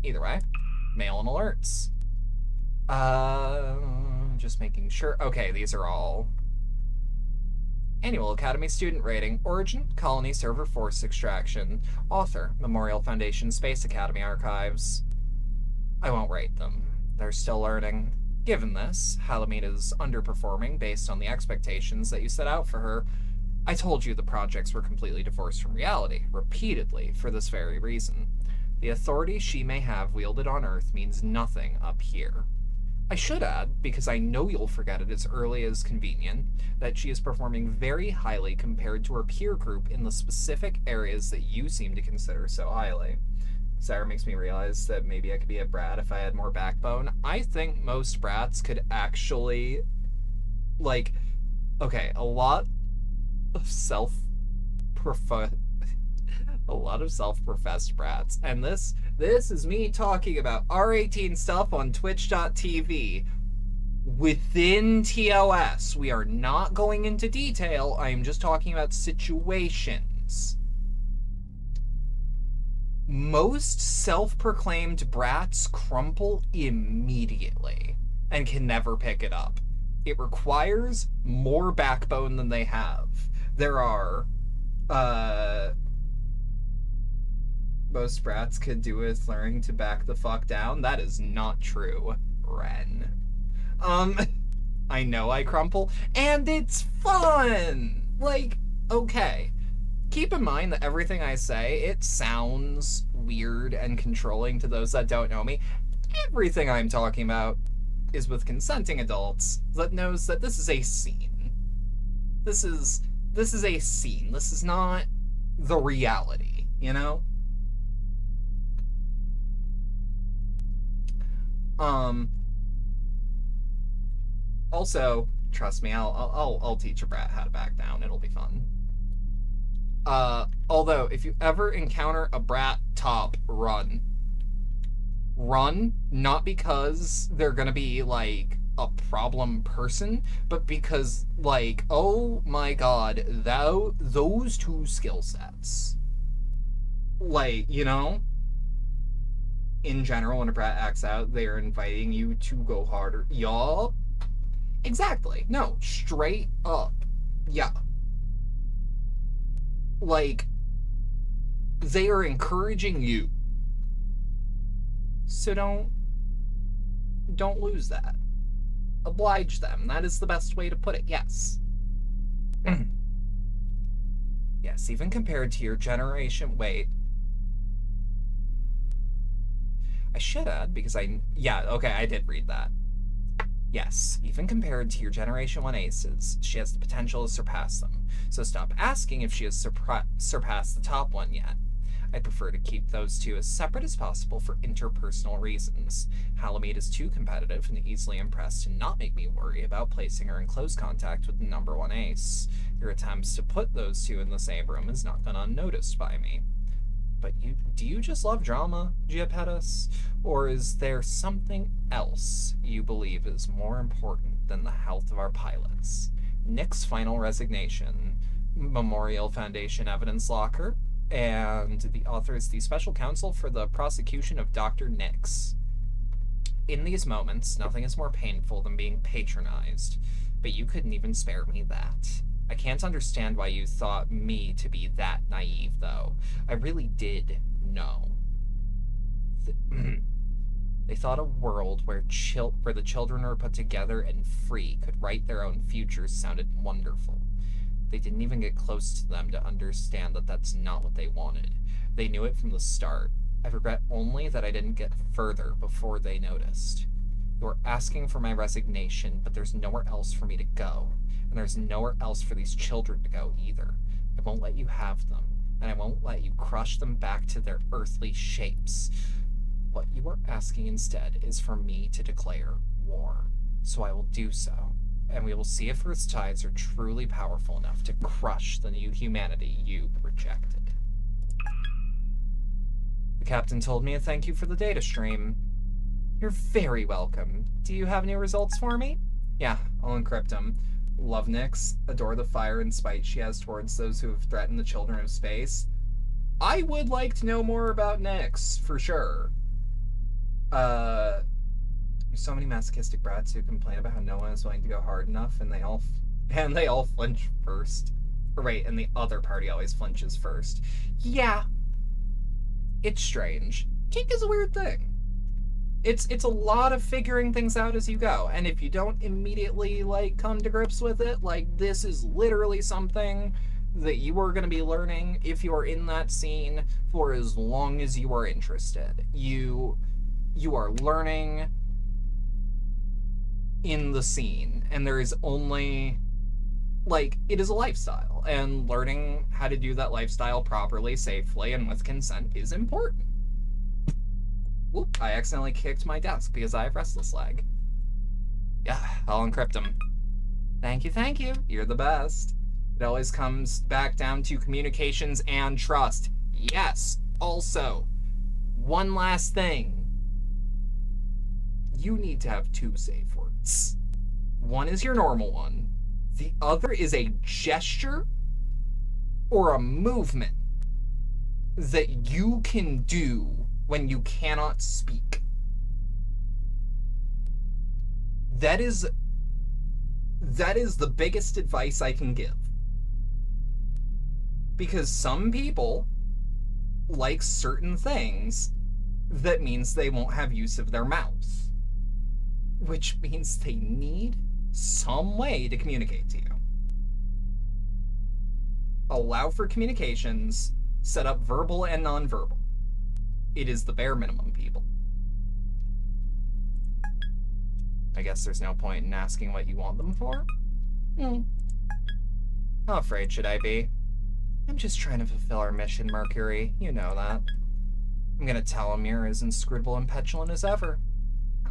S1: Either way, mail and alerts. Just making sure. Okay, these are all. Annual Academy student rating. Origin, Colony Server Force Extraction. Author, Memorial Foundation Space Academy Archives. I won't rate them. They're still learning. Given this, Halamede is underperforming based on the expectations that you set out for her. I told you the projects were completely divorced from reality, repeatedly, for this very reason. The authority she may have wielded on Earth means nothing up here. I should add, because I know you'll forget it as early as convenient, that she is performing very highly compared to her peer group in the specific areas that you seem to consider so highly. Sarah makes me realize that maybe I could be a brat if I had more backbone. I think most brats could actually, like, okay, a lot of self-professed brats, and this is me talking about R18 stuff on twitch.tv within TOS. We are not going into detail. I am just talking about situations. Most self-proclaimed brats crumple immediately and can never pick it up. It requires more backbone than they have. There are, most brats could do with learning to back the fuck down. That is not true, Ren. I know I crumple, and it's fun! Like, okay. Keep in mind that everything I say, it sounds weird and controlling to those that don't know me. Everything I'm talking about is with consenting adults that knows that this is a scene. This is a scene. This is not the reality, you know? Also, trust me, I'll teach a brat how to back down. It'll be fun. Although, if you ever encounter a brat top, run. Run, not because they're gonna be, like, a problem person, but because, like, oh my god, those two skill sets. Like, you know? In general, when a brat acts out, they're inviting you to go harder. Yup. Exactly. No, straight up. Yeah. Like, they are encouraging you. So don't lose that. Oblige them. That is the best way to put it, yes. Yes, even compared to your generation, wait. I should add, because yeah, okay, I did read that. Yes, even compared to your Generation 1 aces, she has the potential to surpass them. So stop asking if she has surpassed the top one yet. I prefer to keep those two as separate as possible for interpersonal reasons. Halamede is too competitive and easily impressed to not make me worry about placing her in close contact with the number 1 ace. Your attempts to put those two in the same room has not gone unnoticed by me. But do you just love drama, Giapetus? Or is there something else you believe is more important than the health of our pilots? Nick's final resignation, Memorial Foundation evidence locker, and the author is the special counsel for the prosecution of Dr. Nix. In these moments, nothing is more painful than being patronized, but you couldn't even spare me that. I can't understand why you thought me to be that naive, though. I really did know. They thought a world where the children were put together and free, could write their own futures, sounded wonderful. They didn't even get close to them to understand that that's not what they wanted. They knew it from the start. I regret only that I didn't get further before they noticed. You're asking for my resignation, but there's nowhere else for me to go. And there's nowhere else for these children to go either. I won't let you have them, and I won't let you crush them back to their earthly shapes. What you are asking instead is for me to declare war. So I will do so, and we will see if Earth's tides are truly powerful enough to crush the new humanity you rejected. The captain told me to thank you for the data stream. You're very welcome. Do you have any results for me? Yeah, I'll encrypt them. love Nyx, adore the fire and spite she has towards those who have threatened the children of space. I would like to know more about Nyx, for sure. There's so many masochistic brats who complain about how no one is willing to go hard enough, and they all flinch first. Or wait, and the other party always flinches first. Yeah. It's strange. Kink is a weird thing. It's a lot of figuring things out as you go, and if you don't immediately, like, come to grips with it, like, this is literally something that you are going to be learning if you're in that scene for as long as you are interested. You are learning in the scene, and there is only, like, it is a lifestyle, and learning how to do that lifestyle properly, safely, and with consent is important. Whoop, I accidentally kicked my desk because I have restless leg. Yeah, I'll encrypt him. Thank you. You're the best. It always comes back down to communications and trust. Yes, also, one last thing. You need to have 2 safe words. One is your normal one. The other is a gesture or a movement that you can do when you cannot speak. That is the biggest advice I can give. Because some people like certain things that means they won't have use of their mouth. Which means they need some way to communicate to you. Allow for communications, set up verbal and nonverbal. It is the bare minimum, people. I guess there's no point in asking what you want them for. How afraid should I be? I'm just trying to fulfill our mission, Mercury. You know that. I'm gonna tell him you're as inscrutable and petulant as ever.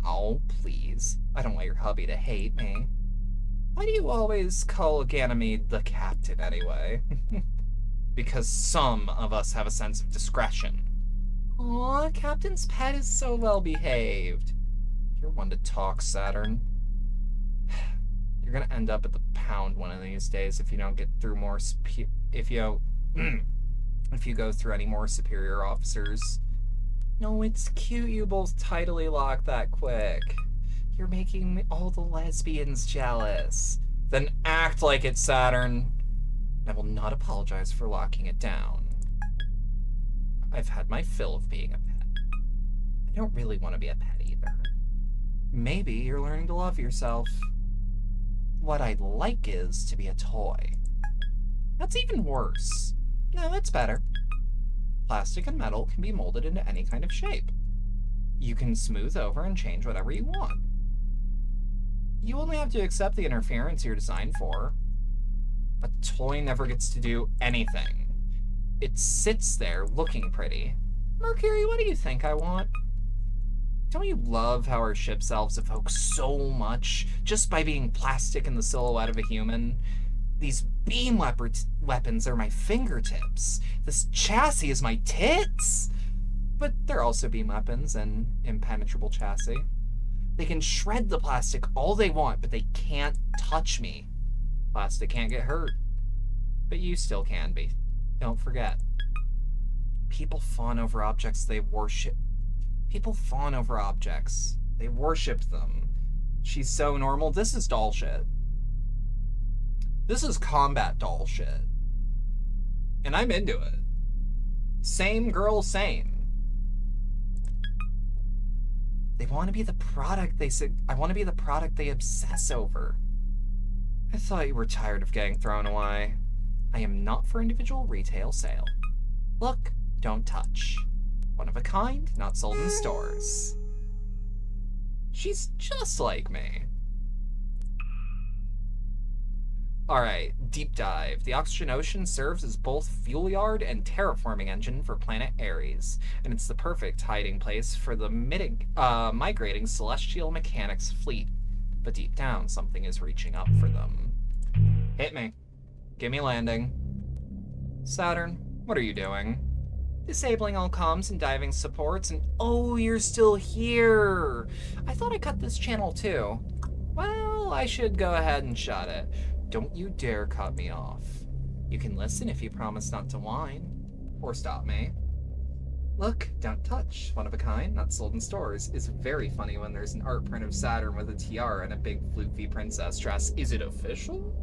S1: Oh, please. I don't want your hubby to hate me. Why do you always call Ganymede the captain, anyway? Because some of us have a sense of discretion. Aw, Captain's pet is so well behaved. You're one to talk, Saturn. You're gonna end up at the pound one of these days if you don't get through more if you go through any more superior officers. No, it's cute you both tidally lock that quick. You're making all the lesbians jealous. Then act like it, Saturn. I will not apologize for locking it down. I've had my fill of being a pet. I don't really want to be a pet either. Maybe you're learning to love yourself. What I'd like is to be a toy. That's even worse. No, that's better. Plastic and metal can be molded into any kind of shape. You can smooth over and change whatever you want. You only have to accept the interference you're designed for. A toy never gets to do anything. It sits there looking pretty. Mercury, what do you think I want? Don't you love how our ship's elves evoke so much just by being plastic in the silhouette of a human? These beam weapons are my fingertips. This chassis is my tits. But they're also beam weapons and impenetrable chassis. They can shred the plastic all they want, but they can't touch me. Plastic can't get hurt, but you still can be. Don't forget. People fawn over objects they worship. People fawn over objects. They worship them. She's so normal. This is doll shit. This is combat doll shit. And I'm into it. Same girl, same. They want to be the product they say. I want to be the product they obsess over. I thought you were tired of getting thrown away. I am not for individual retail sale. Look, don't touch. One of a kind, not sold in stores. She's just like me. Alright, deep dive. The Oxygen Ocean serves as both fuel yard and terraforming engine for planet Ares, and it's the perfect hiding place for the migrating celestial mechanics fleet. But deep down, something is reaching up for them. Hit me. Give me landing. Saturn, what are you doing? Disabling all comms and diving supports, and oh, you're still here! I thought I cut this channel too. Well, I should go ahead and shut it. Don't you dare cut me off. You can listen if you promise not to whine. Or stop me. Look, don't touch. One of a kind, not sold in stores. Is very funny when there's an art print of Saturn with a tiara and a big floofy princess dress. Is it official?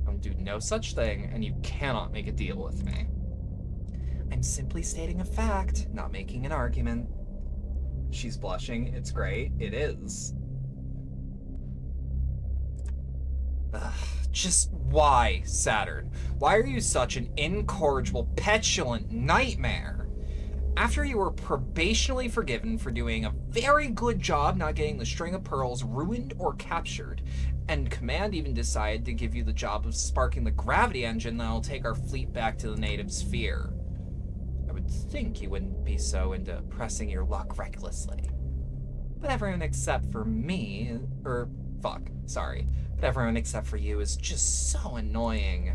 S1: I'll do no such thing, and you cannot make a deal with me. I'm simply stating a fact, not making an argument. She's blushing. It's great. It is. Ugh, just why, Saturn? Why are you such an incorrigible, petulant nightmare? After you were probationally forgiven for doing a very good job not getting the string of pearls ruined or captured, and Command even decided to give you the job of sparking the gravity engine that'll take our fleet back to the native sphere. I would think you wouldn't be so into pressing your luck recklessly. But everyone except for me, but everyone except for you is just so annoying.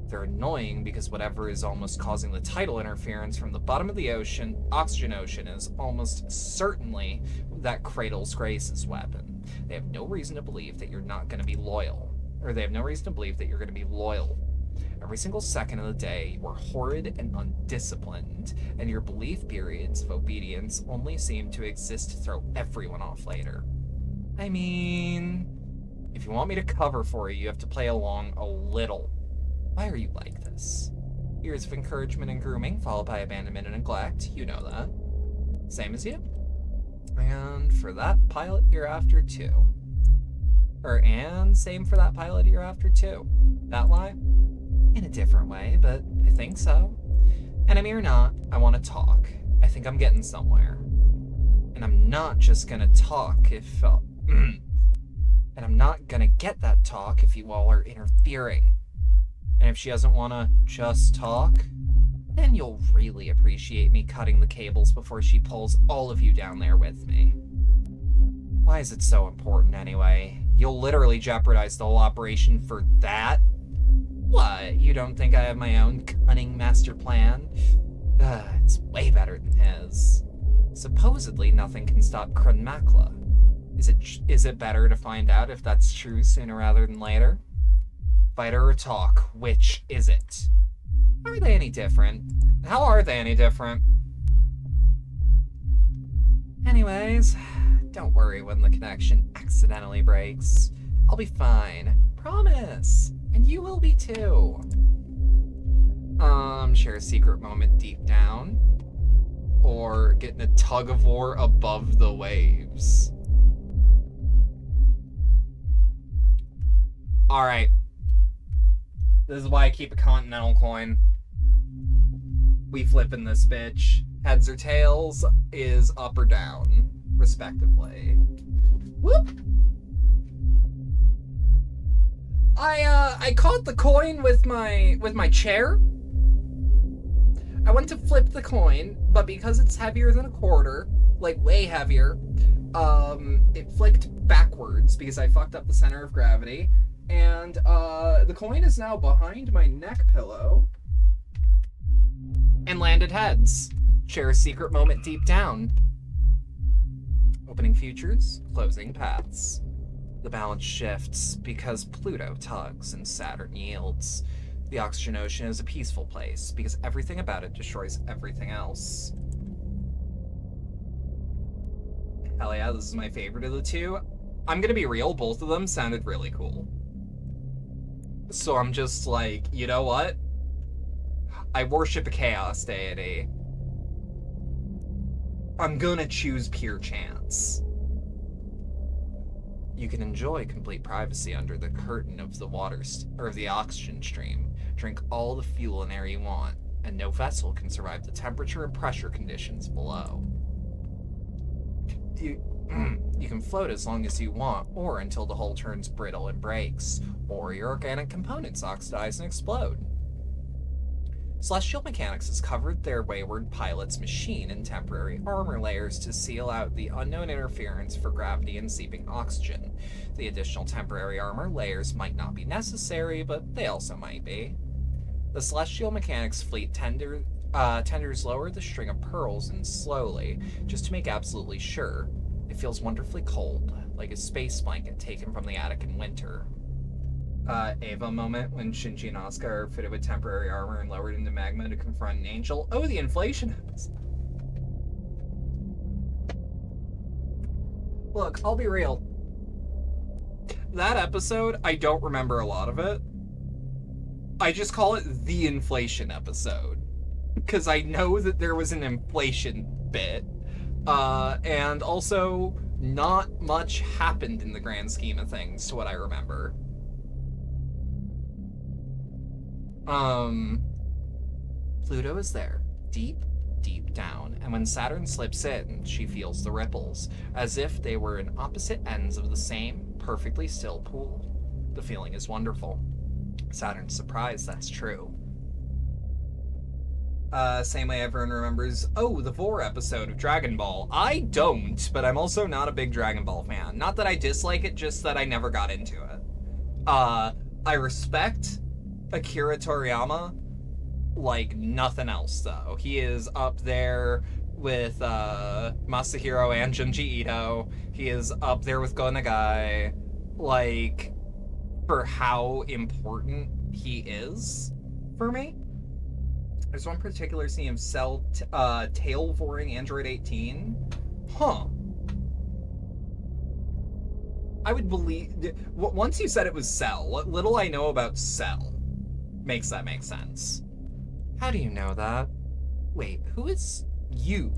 S1: They're annoying because whatever is almost causing the tidal interference from the bottom of the ocean, oxygen ocean, is almost certainly that Cradle's Grace's weapon. They have no reason to believe that you're not going to be loyal. Or they have no reason to believe that you're going to be loyal. Every single second of the day, you are horrid and undisciplined, and your belief periods of obedience only seem to exist to throw everyone off later. I mean, if you want me to cover for you, you have to play along a little. Why are you like this? Years of encouragement and grooming, followed by abandonment and neglect. You know that. Same as you. And for that pilot, you're after too. And same for that pilot, you're after too. That lie? In a different way, but I think so. Enemy or not, I want to talk. I think I'm getting somewhere. And I'm not just gonna talk if... and I'm not gonna get that talk if you all are interfering. And if she doesn't want to just talk, then you'll really appreciate me cutting the cables before she pulls all of you down there with me. Why is it so important anyway? You'll literally jeopardize the whole operation for that? What, you don't think I have my own cunning master plan? It's way better than his. Supposedly nothing can stop Krunmakla. Is it better to find out if that's true sooner rather than later? Fight or talk, which is it? How are they any different? How are they any different? Anyways, don't worry when the connection accidentally breaks. I'll be fine. Promise. And you will be too. Share a secret moment deep down. Or get in a tug of war above the waves. Alright. This is why I keep a continental coin. We flipping this bitch. Heads or tails is up or down, respectively. Whoop! I caught the coin with my chair. I went to flip the coin, but because it's heavier than a quarter, like way heavier, it flicked backwards because I fucked up the center of gravity. And the coin is now behind my neck pillow and landed heads. Share a secret moment deep down. Opening futures, closing paths. The balance shifts because Pluto tugs and Saturn yields. The oxygen ocean is a peaceful place because everything about it destroys everything else. Hell yeah, this is my favorite of the two. I'm gonna be real, both of them sounded really cool. So I'm just like, you know what? I worship a chaos deity. I'm gonna choose pure chance. You can enjoy complete privacy under the curtain of the the oxygen stream. Drink all the fuel and air you want, and no vessel can survive the temperature and pressure conditions below. You can float as long as you want, or until the hull turns brittle and breaks, or your organic components oxidize and explode. Celestial Mechanics has covered their wayward pilot's machine in temporary armor layers to seal out the unknown interference for gravity and seeping oxygen. The additional temporary armor layers might not be necessary, but they also might be. The Celestial Mechanics fleet Tenders lower the string of pearls and slowly, just to make absolutely sure. It feels wonderfully cold, like a space blanket taken from the attic in winter. Ava moment when Shinji and Asuka are fitted with temporary armor and lowered into magma to confront an angel. Oh, the inflation episode. Look, I'll be real. That episode, I don't remember a lot of it. I just call it the inflation episode. Because I know that there was an inflation bit. And also, not much happened in the grand scheme of things, to what I remember. Pluto is there, deep, deep down, and when Saturn slips in, she feels the ripples, as if they were in opposite ends of the same, perfectly still pool. The feeling is wonderful. Saturn's surprised that's true. Same way everyone remembers, oh, the Vor episode of Dragon Ball. I don't, but I'm also not a big Dragon Ball fan. Not that I dislike it, just that I never got into it. I respect Akira Toriyama like nothing else, though. He is up there with Masahiro and Junji Ito. He is up there with Go Nagai. Like, for how important he is for me. There's one particular scene of Cell tail-voring Android 18. Huh. I would believe... Once you said it was Cell, what little I know about Cell makes that make sense. How do you know that? Wait, who is you?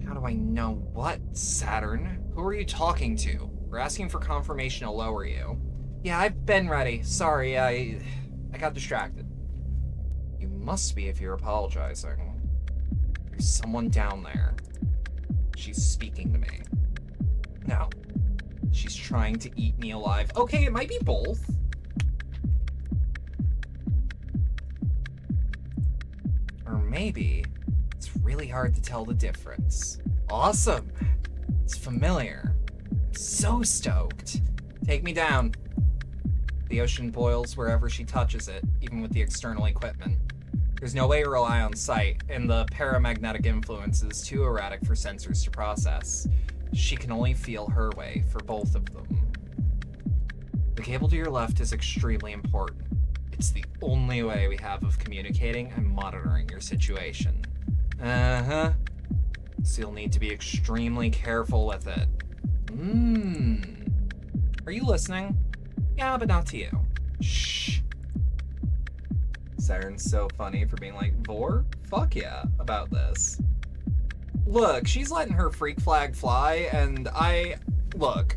S1: How do I know what, Saturn? Who are you talking to? We're asking for confirmation to lower you. Yeah, I've been ready. Sorry, I got distracted. You must be if you're apologizing. There's someone down there. She's speaking to me. No. She's trying to eat me alive. Okay, it might be both. Or maybe it's really hard to tell the difference. Awesome. It's familiar. I'm so stoked. Take me down. The ocean boils wherever she touches it, even with the external equipment. There's no way to rely on sight, and the paramagnetic influence is too erratic for sensors to process. She can only feel her way for both of them. The cable to your left is extremely important. It's the only way we have of communicating and monitoring your situation. Uh-huh. So you'll need to be extremely careful with it. Are you listening? Yeah, but not to you. Shh. Saturn's so funny for being like, Vor? Fuck yeah, about this. Look, she's letting her freak flag fly, and look.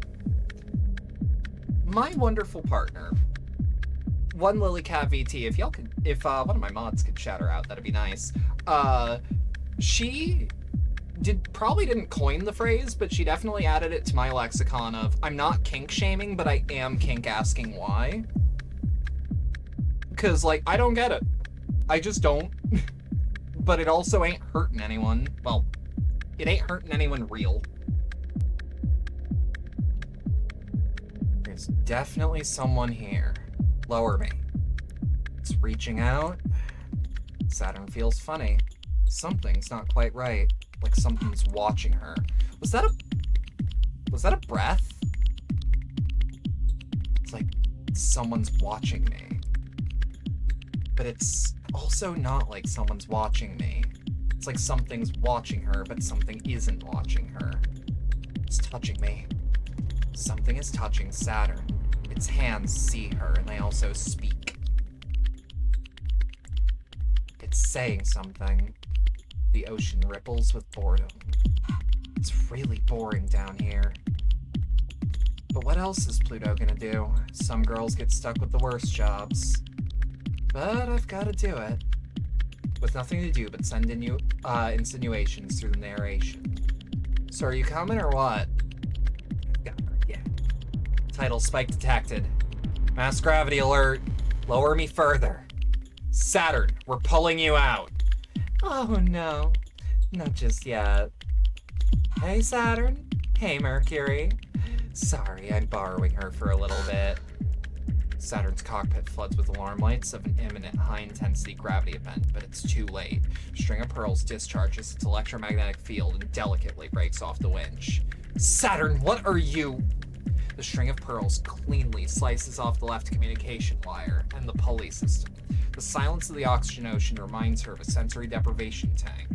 S1: My wonderful partner, one Lilycat VT, if one of my mods could shout her out, that'd be nice. She probably didn't coin the phrase, but she definitely added it to my lexicon of, I'm not kink shaming, but I am kink asking why. Because, like, I don't get it. I just don't. But it also ain't hurting anyone. Well, it ain't hurting anyone real. There's definitely someone here. Lower me. It's reaching out. Saturn feels funny. Something's not quite right. Like something's watching her. Was that a breath? It's like someone's watching me. But it's also not like someone's watching me. It's like something's watching her, but something isn't watching her. It's touching me. Something is touching Saturn. Its hands see her, and they also speak. It's saying something. The ocean ripples with boredom. It's really boring down here. But what else is Pluto gonna do? Some girls get stuck with the worst jobs. But I've gotta do it. With nothing to do but send insinuations through the narration. So are you coming or what? Yeah. Tidal spike detected. Mass gravity alert. Lower me further. Saturn, we're pulling you out. Oh no, not just yet. Hey Saturn. Hey Mercury. Sorry, I'm borrowing her for a little bit. Saturn's cockpit floods with alarm lights of an imminent high-intensity gravity event, but it's too late. A string of pearls discharges its electromagnetic field and delicately breaks off the winch. Saturn, what are you? The string of pearls cleanly slices off the left communication wire and the pulley system. The silence of the oxygen ocean reminds her of a sensory deprivation tank.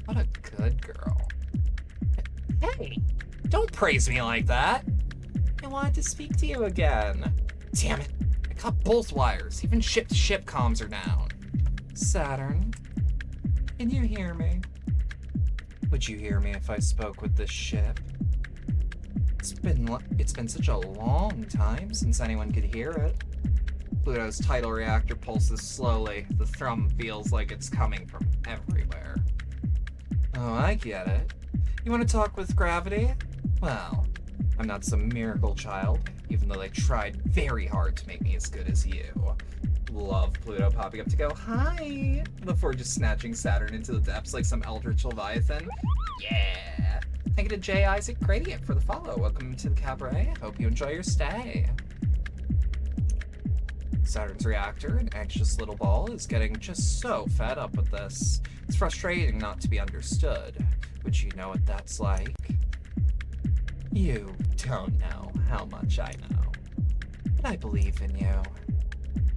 S1: What a good girl. Hey, don't praise me like that. I wanted to speak to you again. Damn it, I cut both wires. Even ship-to-ship comms are down. Saturn, can you hear me? Would you hear me if I spoke with this ship? It's been such a long time since anyone could hear it. Pluto's tidal reactor pulses slowly. The thrum feels like it's coming from everywhere. Oh, I get it. You want to talk with gravity? Well, I'm not some miracle child, even though they tried very hard to make me as good as you. Love Pluto popping up to go, hi, before just snatching Saturn into the depths like some eldritch leviathan. Yeah! Thank you to J. Isaac Gradient for the follow. Welcome to the cabaret. Hope you enjoy your stay. Saturn's reactor, an anxious little ball, is getting just so fed up with this. It's frustrating not to be understood. But you know what that's like? You don't know how much I know. But I believe in you.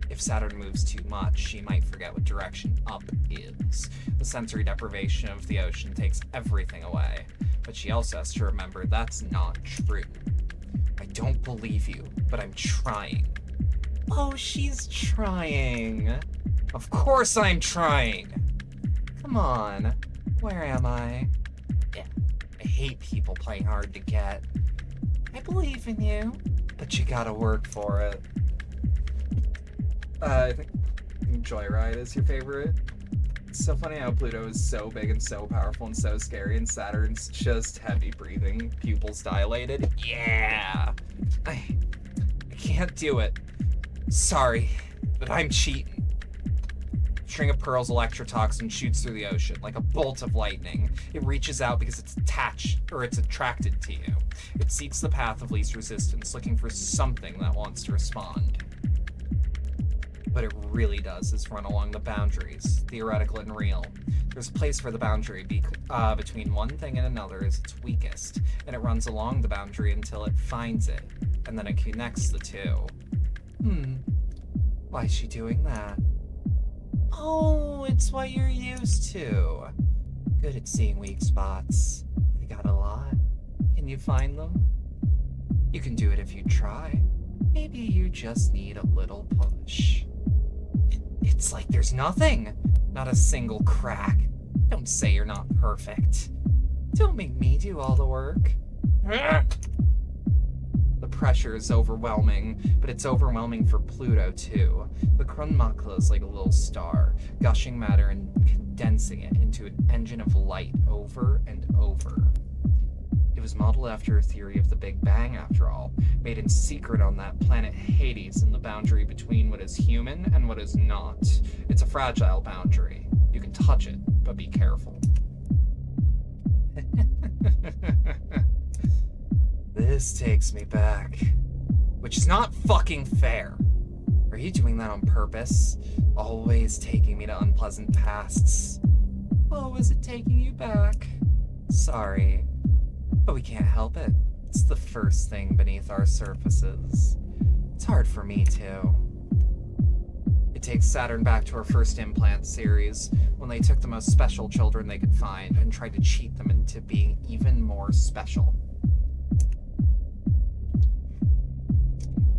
S1: If Saturn moves too much, she might forget what direction up is. The sensory deprivation of the ocean takes everything away. But she also has to remember that's not true. I don't believe you, but I'm trying. Oh, she's trying. Of course I'm trying. Come on. Where am I? Yeah, I hate people playing hard to get. I believe in you, but you gotta work for it. I think Joyride is your favorite. It's so funny how Pluto is so big and so powerful and so scary, and Saturn's just heavy breathing, pupils dilated. Yeah! I can't do it. Sorry, but I'm cheating. String of pearls electrotoxin shoots through the ocean like a bolt of lightning. It reaches out because it's attracted to you. It seeks the path of least resistance, looking for something that wants to respond. What it really does is run along the boundaries, theoretical and real. There's a place for the boundary between one thing and another is its weakest, and it runs along the boundary until it finds it, and then it connects the two. Why is she doing that? Oh, it's what you're used to. Good at seeing weak spots. I got a lot. Can you find them? You can do it if you try. Maybe you just need a little push. It's like there's nothing. Not a single crack. Don't say you're not perfect. Don't make me do all the work. The pressure is overwhelming, but it's overwhelming for Pluto too. The Kronmakla is like a little star, gushing matter and condensing it into an engine of light over and over. It was modeled after a theory of the Big Bang, after all, made in secret on that planet Hades in the boundary between what is human and what is not. It's a fragile boundary. You can touch it, but be careful. This takes me back. Which is not fucking fair. Are you doing that on purpose? Always taking me to unpleasant pasts. Oh, is it taking you back? Sorry. But we can't help it. It's the first thing beneath our surfaces. It's hard for me, too. It takes Saturn back to our first implant series, when they took the most special children they could find and tried to cheat them into being even more special.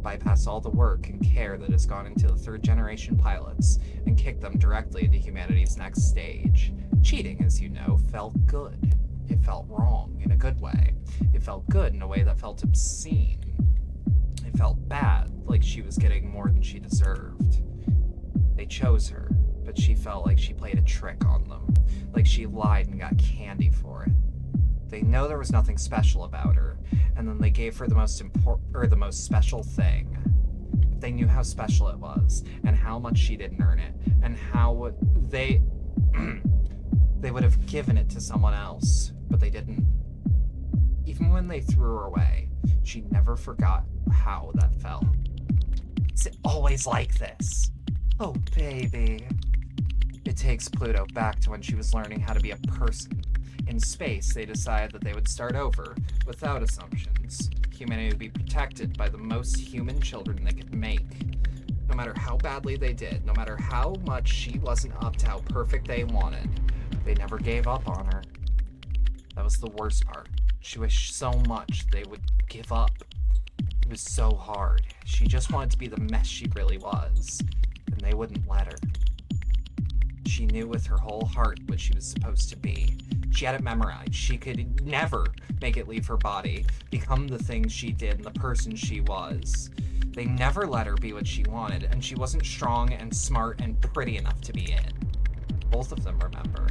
S1: Bypass all the work and care that has gone into the third-generation pilots and kick them directly into humanity's next stage. Cheating, as you know, felt good. It felt wrong in a good way. It felt good in a way that felt obscene. It felt bad, like she was getting more than she deserved. They chose her, but she felt like she played a trick on them, like she lied and got candy for it. They know there was nothing special about her, and then they gave her the most special thing. If they knew how special it was, and how much she didn't earn it, and how they would have given it to someone else, but they didn't. Even when they threw her away, she never forgot how that felt. Is it always like this? Oh, baby. It takes Pluto back to when she was learning how to be a person. In space, they decided that they would start over, without assumptions. Humanity would be protected by the most human children they could make. No matter how badly they did, no matter how much she wasn't up to how perfect they wanted, they never gave up on her. That was the worst part. She wished so much they would give up. It was so hard. She just wanted to be the mess she really was, and they wouldn't let her. She knew with her whole heart what she was supposed to be. She had it memorized. She could never make it leave her body, become the thing she did and the person she was. They never let her be what she wanted, and she wasn't strong and smart and pretty enough to be it. Both of them remember.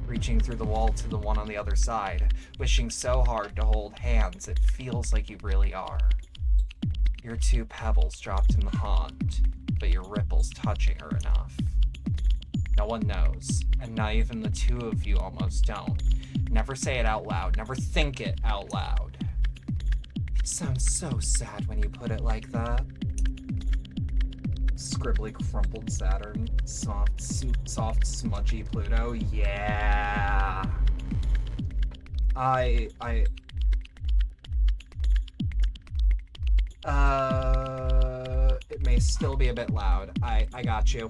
S1: Reaching through the wall to the one on the other side, wishing so hard to hold hands it feels like you really are. You're two pebbles dropped in the pond, but your ripples touching her enough. No one knows, and not even the two of you almost don't. Never say it out loud, never think it out loud. It sounds so sad when you put it like that. Scribbly, crumpled Saturn, soft, smudgy Pluto. Yeah. It may still be a bit loud. I got you.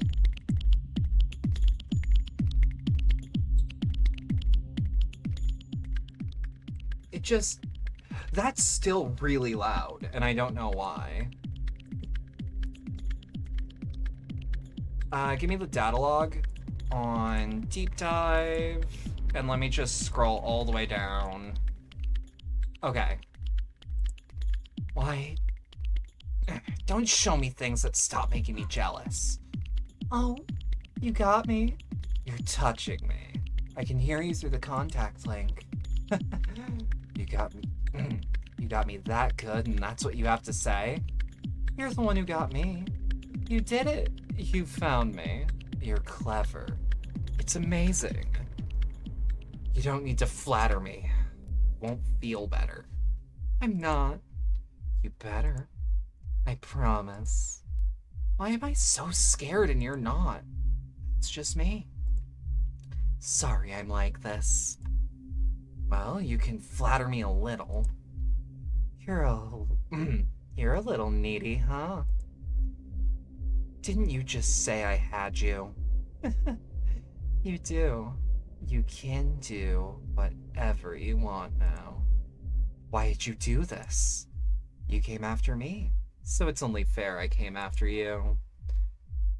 S1: It just, that's still really loud, and I don't know why. Give me the data log on deep dive, and let me just scroll all the way down. Okay. Why? Don't show me things that stop making me jealous. Oh, you got me. You're touching me. I can hear you through the contact link. You got me. You got me that good, and that's what you have to say? You're the one who got me. You did it. You found me. You're clever. It's amazing. You don't need to flatter me. It won't feel better. I'm not. You better. I promise. Why am I so scared and you're not? It's just me. Sorry I'm like this. Well, you can flatter me a little. You're a little needy, huh? Didn't you just say I had you? You do. You can do whatever you want now. Why did you do this? You came after me, so it's only fair I came after you.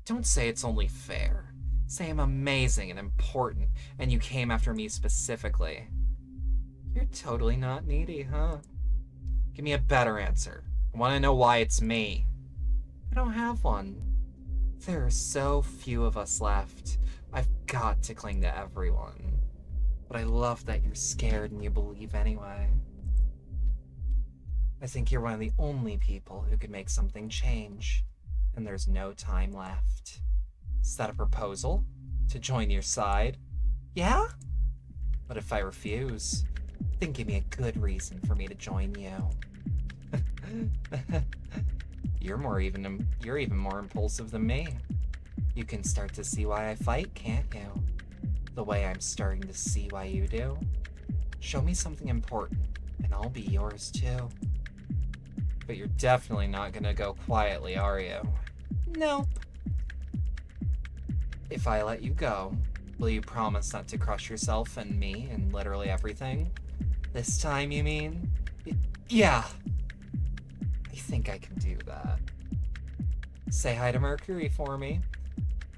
S1: Don't say it's only fair. Say I'm amazing and important, and you came after me specifically. You're totally not needy, huh? Give me a better answer. I want to know why it's me. I don't have one. There are so few of us left. I've got to cling to everyone. But I love that you're scared and you believe anyway. I think you're one of the only people who could make something change. And there's no time left. Is that a proposal? To join your side? Yeah? But if I refuse, then give me a good reason for me to join you. You're even more impulsive than me. You can start to see why I fight, can't you? The way I'm starting to see why you do. Show me something important, and I'll be yours too. But you're definitely not gonna go quietly, are you? Nope. If I let you go, will you promise not to crush yourself and me and literally everything? This time, you mean? Yeah. I think I can do that. Say hi to Mercury for me.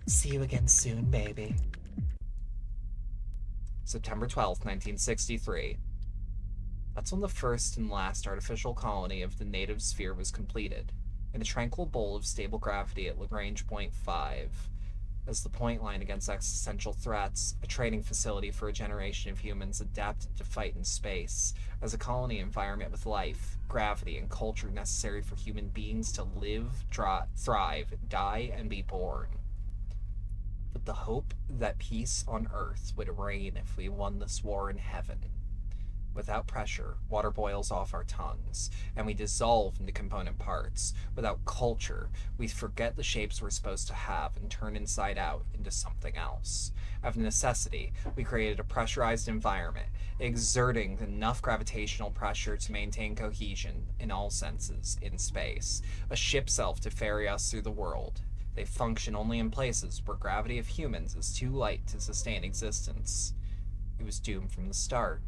S1: See you again soon, baby. September 12th, 1963. That's when the first and last artificial colony of the native sphere was completed, in a tranquil bowl of stable gravity at Lagrange Point 5. As the point line against existential threats, a training facility for a generation of humans adapted to fight in space, as a colony environment with life, gravity, and culture necessary for human beings to live, thrive, die, and be born. With the hope that peace on Earth would reign if we won this war in heaven. Without pressure, water boils off our tongues, and we dissolve into component parts. Without culture, we forget the shapes we're supposed to have and turn inside out into something else. Out of necessity, we created a pressurized environment, exerting enough gravitational pressure to maintain cohesion in all senses in space. A ship's elf to ferry us through the world. They function only in places where gravity of humans is too light to sustain existence. It was doomed from the start.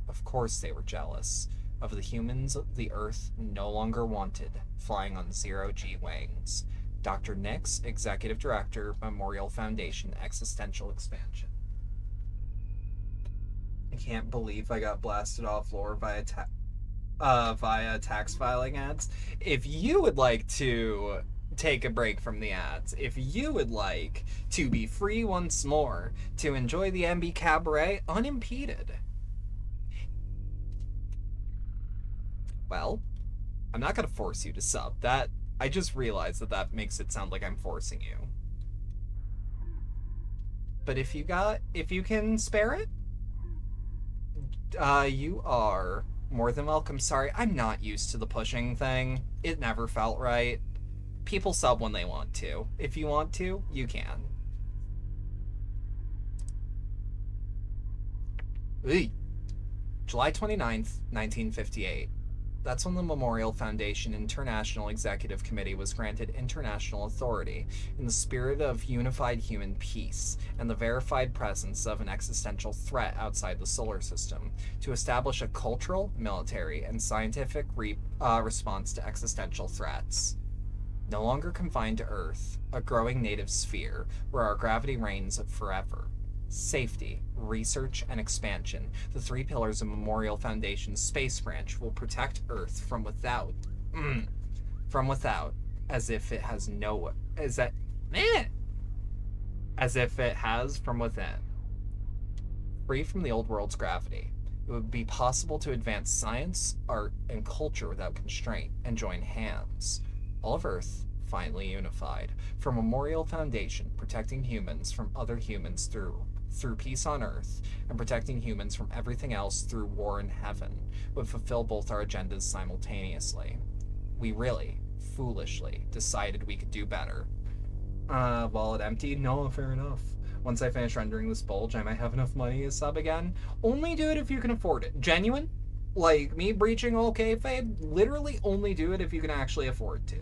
S1: Of course they were jealous of the humans the Earth no longer wanted, flying on zero-G wings. Dr. Nix, Executive Director, Memorial Foundation, Existential Expansion. I can't believe I got blasted off lore via tax filing ads. If you would like to take a break from the ads, if you would like to be free once more to enjoy the MB Cabaret unimpeded, well, I'm not gonna force you to sub. That I just realized that makes it sound like I'm forcing you. But if you can spare it, you are more than welcome. Sorry, I'm not used to the pushing thing. It never felt right. People sub when they want to. If you want to, you can. Eey. July 29th, 1958. That's when the Memorial Foundation International Executive Committee was granted international authority in the spirit of unified human peace and the verified presence of an existential threat outside the solar system to establish a cultural, military, and scientific response to existential threats. No longer confined to Earth, a growing native sphere where our gravity reigns forever. Safety, research, and expansion, the three pillars of Memorial Foundation's space branch, will protect Earth from without. From without, as if it has no. As if it has from within. Free from the old world's gravity, it would be possible to advance science, art, and culture without constraint and join hands. All of Earth finally unified. For Memorial Foundation, protecting humans from other humans through peace on Earth, and protecting humans from everything else through war in heaven, would fulfill both our agendas simultaneously. We really, foolishly, decided we could do better. Wallet empty? No, fair enough. Once I finish rendering this bulge, I might have enough money to sub again. Only do it if you can afford it. Genuine? Like, me breaching all kayfabe? Literally only do it if you can actually afford to.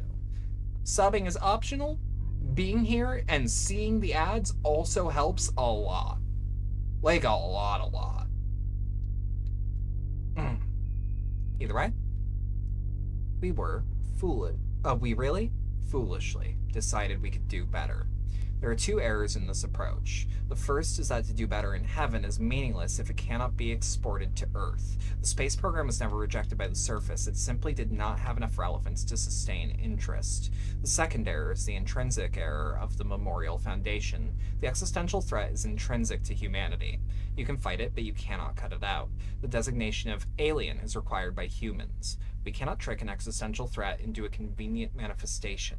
S1: Subbing is optional. Being here and seeing the ads also helps a lot. Like, a lot. Either way, we really foolishly decided we could do better. There are two errors in this approach. The first is that to do better in heaven is meaningless if it cannot be exported to Earth. The space program was never rejected by the surface. It simply did not have enough relevance to sustain interest. The second error is the intrinsic error of the Memorial Foundation. The existential threat is intrinsic to humanity. You can fight it, but you cannot cut it out. The designation of alien is required by humans. We cannot trick an existential threat into a convenient manifestation.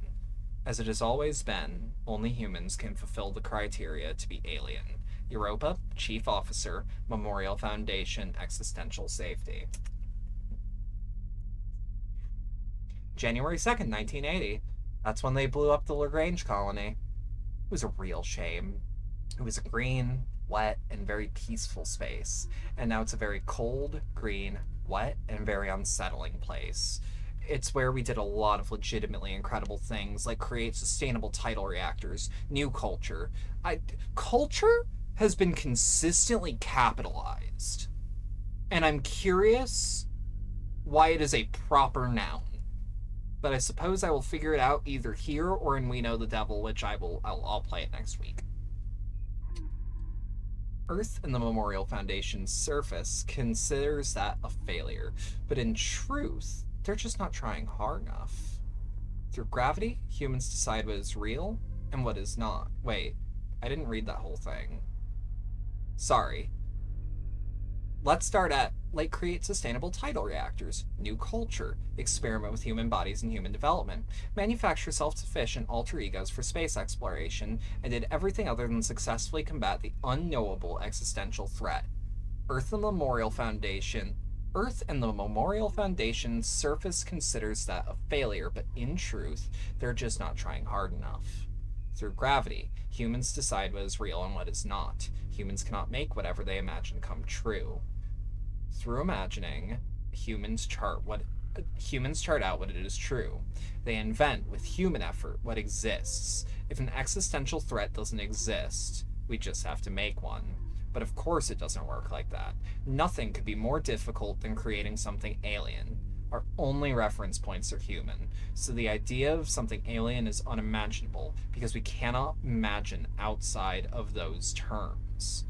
S1: As it has always been, only humans can fulfill the criteria to be alien. Europa, Chief Officer, Memorial Foundation, Existential Safety. January 2nd, 1980. That's when they blew up the Lagrange colony. It was a real shame. It was a green, wet, and very peaceful space. And now it's a very cold, green, wet, and very unsettling place. It's where we did a lot of legitimately incredible things, like create sustainable tidal reactors, new culture. Culture has been consistently capitalized. And I'm curious why it is a proper noun. But I suppose I will figure it out either here or in We Know the Devil, which I'll play it next week. Earth and the Memorial Foundation's surface considers that a failure, but in truth, they're just not trying hard enough. Through gravity, humans decide what is real and what is not. Wait, I didn't read that whole thing. Sorry. Let's start at, like, create sustainable tidal reactors, new culture, experiment with human bodies and human development, manufacture self-sufficient alter egos for space exploration, and did everything other than successfully combat the unknowable existential threat. Earth and Memorial Foundation Earth and the Memorial Foundation's surface considers that a failure, but in truth, they're just not trying hard enough. Through gravity, humans decide what is real and what is not. Humans cannot make whatever they imagine come true. Through imagining, humans chart out what it is true. They invent, with human effort, what exists. If an existential threat doesn't exist, we just have to make one. But of course it doesn't work like that. Nothing could be more difficult than creating something alien. Our only reference points are human, so the idea of something alien is unimaginable because we cannot imagine outside of those terms.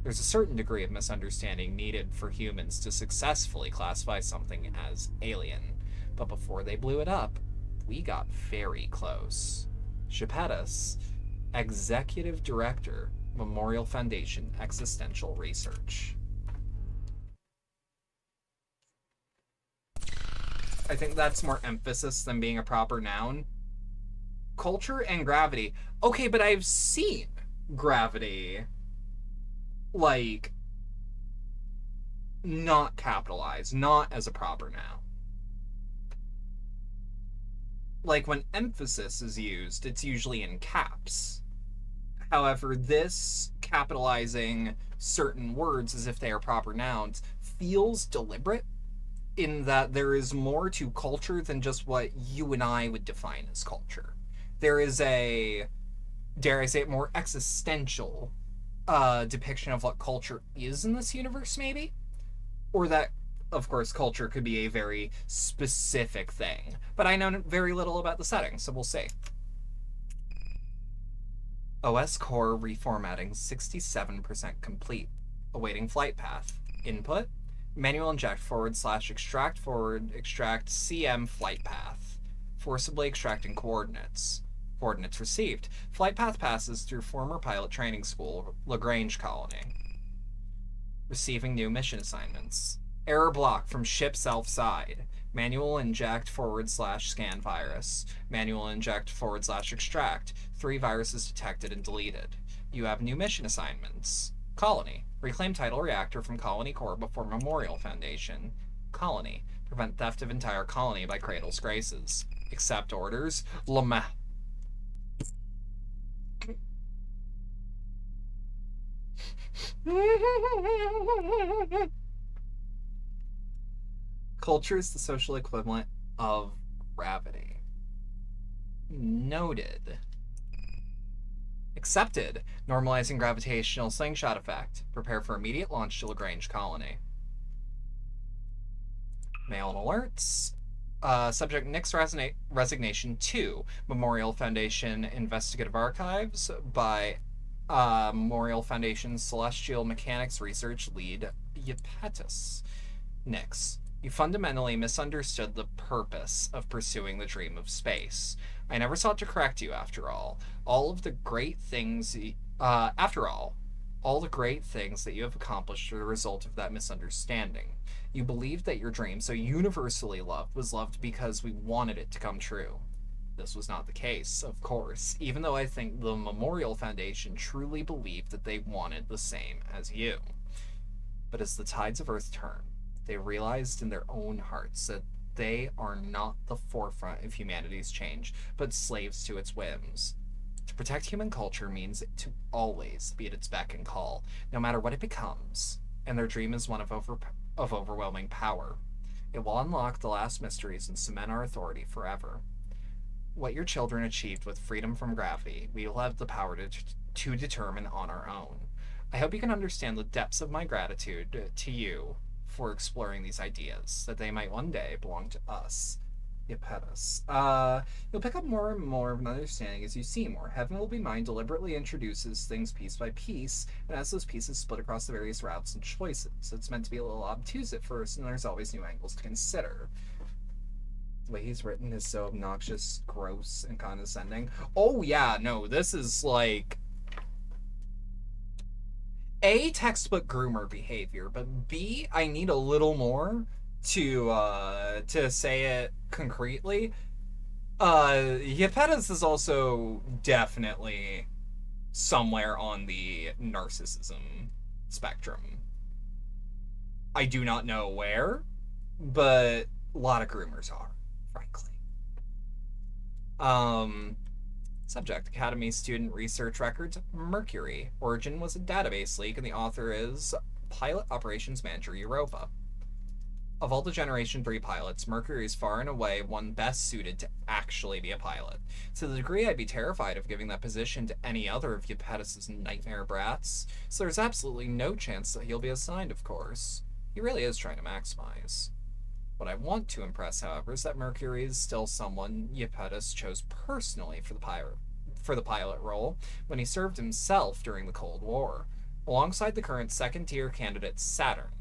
S1: There's a certain degree of misunderstanding needed for humans to successfully classify something as alien, but before they blew it up, we got very close. Shapetus, Executive Director, Memorial Foundation Existential Research. I think that's more emphasis than being a proper noun. Culture and gravity. Okay, but I've seen gravity, like, not capitalized, not as a proper noun. Like, when emphasis is used, it's usually in caps. However, this capitalizing certain words as if they are proper nouns feels deliberate, in that there is more to culture than just what you and I would define as culture. There is a, dare I say it, more existential depiction of what culture is in this universe, maybe? Or that, of course, culture could be a very specific thing. But I know very little about the setting, so we'll see. OS core reformatting 67% complete. Awaiting flight path. Input: manual inject /extract CM flight path. Forcibly extracting coordinates. Coordinates received. Flight path passes through former pilot training school, Lagrange Colony. Receiving new mission assignments. Error block from ship self side. Manual inject /scan virus. Manual inject /extract. 3 viruses detected and deleted. You have new mission assignments. Colony. Reclaim tidal reactor from Colony Core before Memorial Foundation. Colony. Prevent theft of entire colony by Cradle's Graces. Accept orders. Lama. Culture is the social equivalent of gravity. Noted. Accepted. Normalizing gravitational slingshot effect. Prepare for immediate launch to Lagrange Colony. Mail and alerts. Subject Nick's resignation to Memorial Foundation Investigative Archives by Memorial Foundation Celestial Mechanics Research Lead Yapetus. Nix. You fundamentally misunderstood the purpose of pursuing the dream of space. I never sought to correct you, after all. All the great things that you have accomplished are the result of that misunderstanding. You believed that your dream, so universally loved, was loved because we wanted it to come true. This was not the case, of course, even though I think the Memorial Foundation truly believed that they wanted the same as you. But as the tides of Earth turned, they realized in their own hearts that they are not the forefront of humanity's change, but slaves to its whims. To protect human culture means to always be at its beck and call, no matter what it becomes, and their dream is one of overwhelming power. It will unlock the last mysteries and cement our authority forever. What your children achieved with freedom from gravity, we will have the power to determine on our own. I hope you can understand the depths of my gratitude to you for exploring these ideas, that they might one day belong to us. Yapetus. You'll pick up more and more of an understanding as you see more. Heaven Will Be Mine deliberately introduces things piece by piece, and as those pieces split across the various routes and choices, it's meant to be a little obtuse at first, and there's always new angles to consider. The way he's written is so obnoxious, gross, and condescending. Oh yeah, no, this is like A, textbook groomer behavior, but B, I need a little more to say it concretely. Yapetus is also definitely – somewhere on the narcissism spectrum. I do not know where, but a lot of groomers are, frankly. Um, Subject: Academy student research records. Mercury. Origin was a database leak, and the author is Pilot Operations Manager Europa. Of all the Generation 3 pilots, Mercury is far and away one best suited to actually be a pilot. To the degree I'd be terrified of giving that position to any other of Eupetus' nightmare brats, so there's absolutely no chance that he'll be assigned, of course. He really is trying to maximize. What I want to impress, however, is that Mercury is still someone Eupetus chose personally for the pilot role when he served himself during the Cold War, alongside the current second-tier candidate SATURN.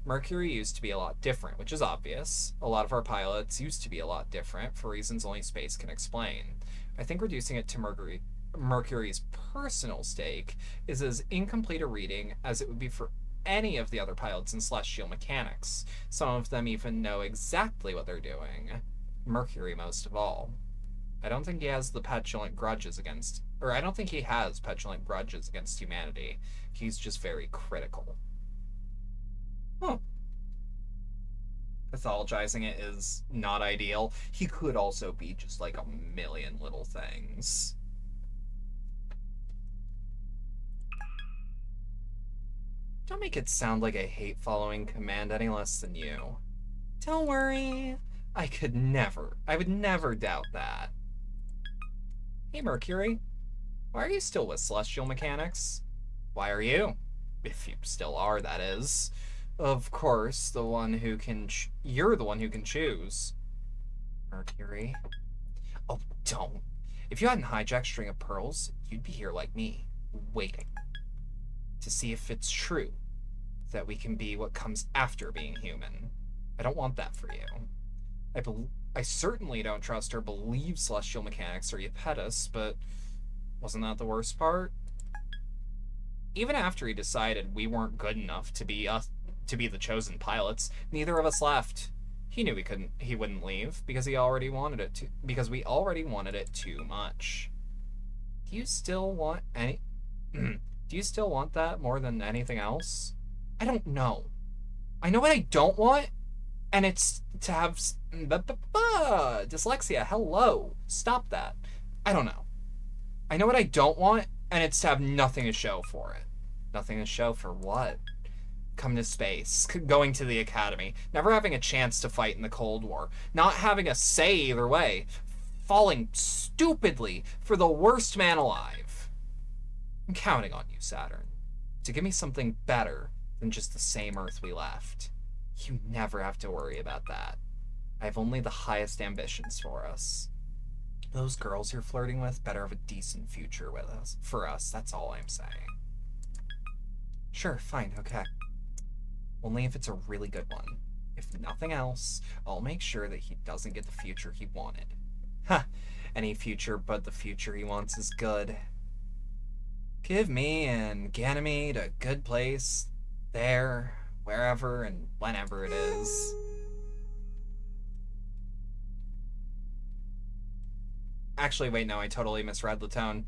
S1: Mercury used to be a lot different, which is obvious. A lot of our pilots used to be a lot different, for reasons only space can explain. I think reducing it to Mercury's personal stake is as incomplete a reading as it would be for any of the other pilots in celestial mechanics. Some of them even know exactly what they're doing. Mercury most of all. I don't think he has petulant grudges against humanity. He's just very critical. Huh. Pathologizing it is not ideal. He could also be just like a million little things. Don't make it sound like I hate following command any less than you. Don't worry. I would never doubt that. Hey, Mercury. Why are you still with Celestial Mechanics? Why are you? If you still are, that is. Of course, you're the one who can choose. Mercury. Oh, don't. If you hadn't hijacked String of Pearls, you'd be here like me, waiting. To see if it's true that we can be what comes after being human. I don't want that for you. I certainly don't trust or believe Celestial Mechanics or Eupetus, but wasn't that the worst part? Even after he decided we weren't good enough to be the chosen pilots, neither of us left. He knew he wouldn't leave because we already wanted it too much. Do you still want that more than anything else? I don't know. I know what I don't want, and it's to have dyslexia. Hello. Stop that. I don't know. I know what I don't want, and it's to have nothing to show for it. Nothing to show for what? Come to space, going to the academy, never having a chance to fight in the Cold War, not having a say either way, falling stupidly for the worst man alive. I'm counting on you, Saturn, to give me something better than just the same Earth we left. You never have to worry about that. I have only the highest ambitions for us. Those girls you're flirting with better have a decent future for us, that's all I'm saying. Sure, fine, okay. Only if it's a really good one. If nothing else, I'll make sure that he doesn't get the future he wanted. Ha! Any future but the future he wants is good. Give me and Ganymede a good place, there, wherever, and whenever it is. Actually, wait, no, I totally misread the tone.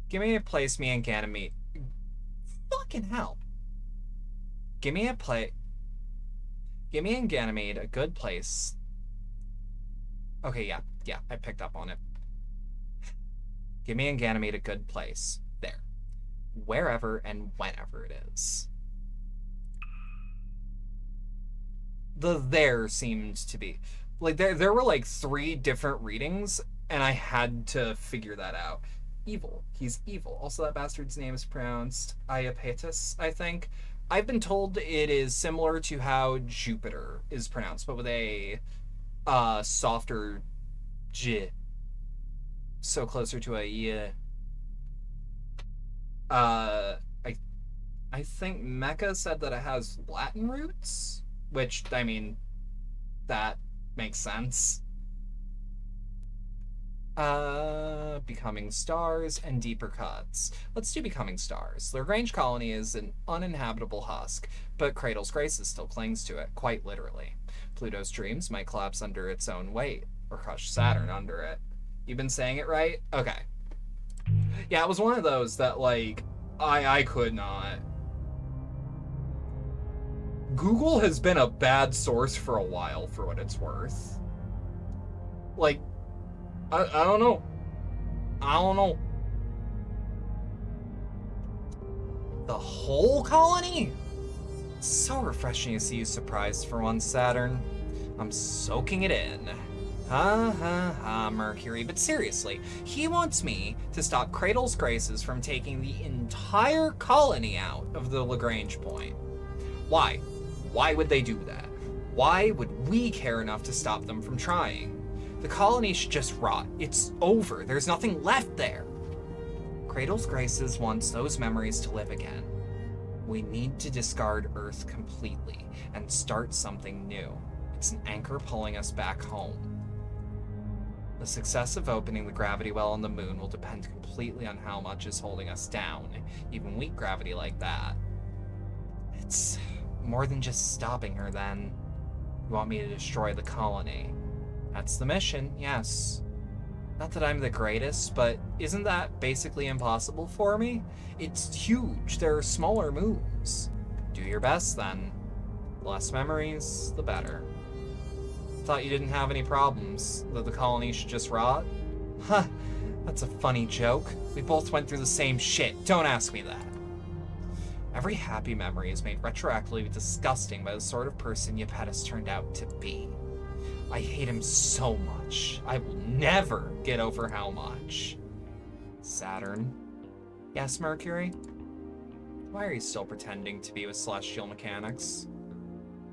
S1: Give me a place me and Ganymede... Fucking hell. Give me and Ganymede a good place. Okay, yeah, I picked up on it. Give me and Ganymede a good place. There. Wherever and whenever it is. The there seemed to be... Like, there were like 3 different readings, and I had to figure that out. Evil. He's evil. Also, that bastard's name is pronounced Iapetus, I think. I've been told it is similar to how Jupiter is pronounced, but with a softer J. So closer to a Y. I think Mecca said that it has Latin roots, which, I mean, that makes sense. Becoming Stars and Deeper Cuts. Let's do Becoming Stars. The Lagrange colony is an uninhabitable husk, but Cradle's Graces still clings to it, quite literally. Pluto's dreams might collapse under its own weight, or crush Saturn under it. You've been saying it right? Okay. Yeah, it was one of those that, like, I could not Google has been a bad source for a while, for what it's worth. Like, I don't know. I don't know. The whole colony? So refreshing to see you surprised for once, Saturn. I'm soaking it in. Ha, Mercury. But seriously, he wants me to stop Cradle's Graces from taking the entire colony out of the Lagrange point. Why? Why would they do that? Why would we care enough to stop them from trying? The colony should just rot. It's over. There's nothing left there. Cradle's Graces wants those memories to live again. We need to discard Earth completely and start something new. It's an anchor pulling us back home. The success of opening the gravity well on the moon will depend completely on how much is holding us down, even weak gravity like that. It's more than just stopping her, then. You want me to destroy the colony. That's the mission, yes. Not that I'm the greatest, but isn't that basically impossible for me? It's huge. There are smaller moons. Do your best, then. The less memories, the better. Thought you didn't have any problems, that the colony should just rot? Huh, that's a funny joke. We both went through the same shit. Don't ask me that. Every happy memory is made retroactively disgusting by the sort of person Yepet has turned out to be. I hate him so much. I will never get over how much. Saturn. Yes, Mercury? Why are you still pretending to be with celestial mechanics?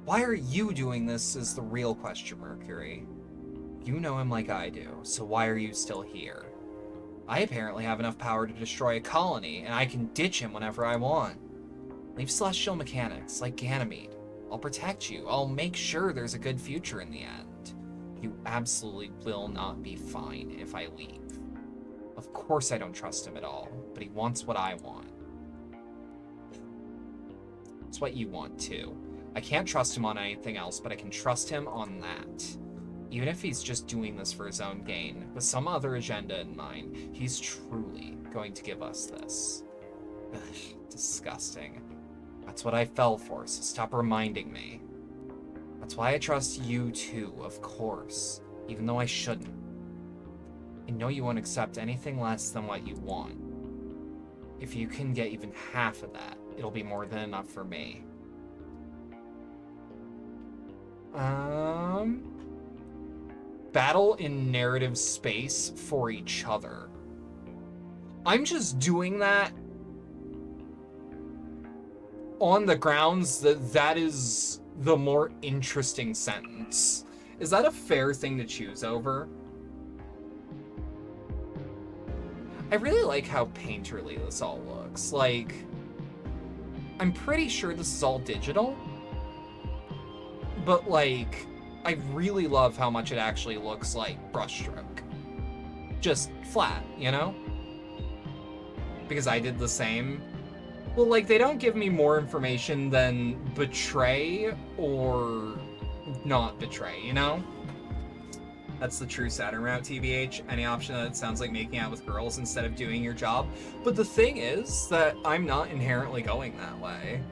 S1: Why are you doing this is the real question, Mercury. You know him like I do, so why are you still here? I apparently have enough power to destroy a colony, and I can ditch him whenever I want. Leave celestial mechanics, like Ganymede. I'll protect you. I'll make sure there's a good future in the end. You absolutely will not be fine if I leave. Of course I don't trust him at all, but he wants what I want. It's what you want, too. I can't trust him on anything else, but I can trust him on that. Even if he's just doing this for his own gain, with some other agenda in mind, he's truly going to give us this. Ugh, disgusting. That's what I fell for, so stop reminding me. That's why I trust you too, of course, even though I shouldn't. I know you won't accept anything less than what you want. If you can get even half of that, it'll be more than enough for me. Battle in narrative space for each other. I'm just doing that on the grounds that that is the more interesting sentence. Is that a fair thing to choose over? I really like how painterly this all looks. Like, I'm pretty sure this is all digital, but like, I really love how much it actually looks like brushstroke. Just flat, you know? Because I did the same. Well, like, they don't give me more information than betray or not betray, you know? That's the true Saturn route, TBH. Any option that sounds like making out with girls instead of doing your job. But the thing is that I'm not inherently going that way.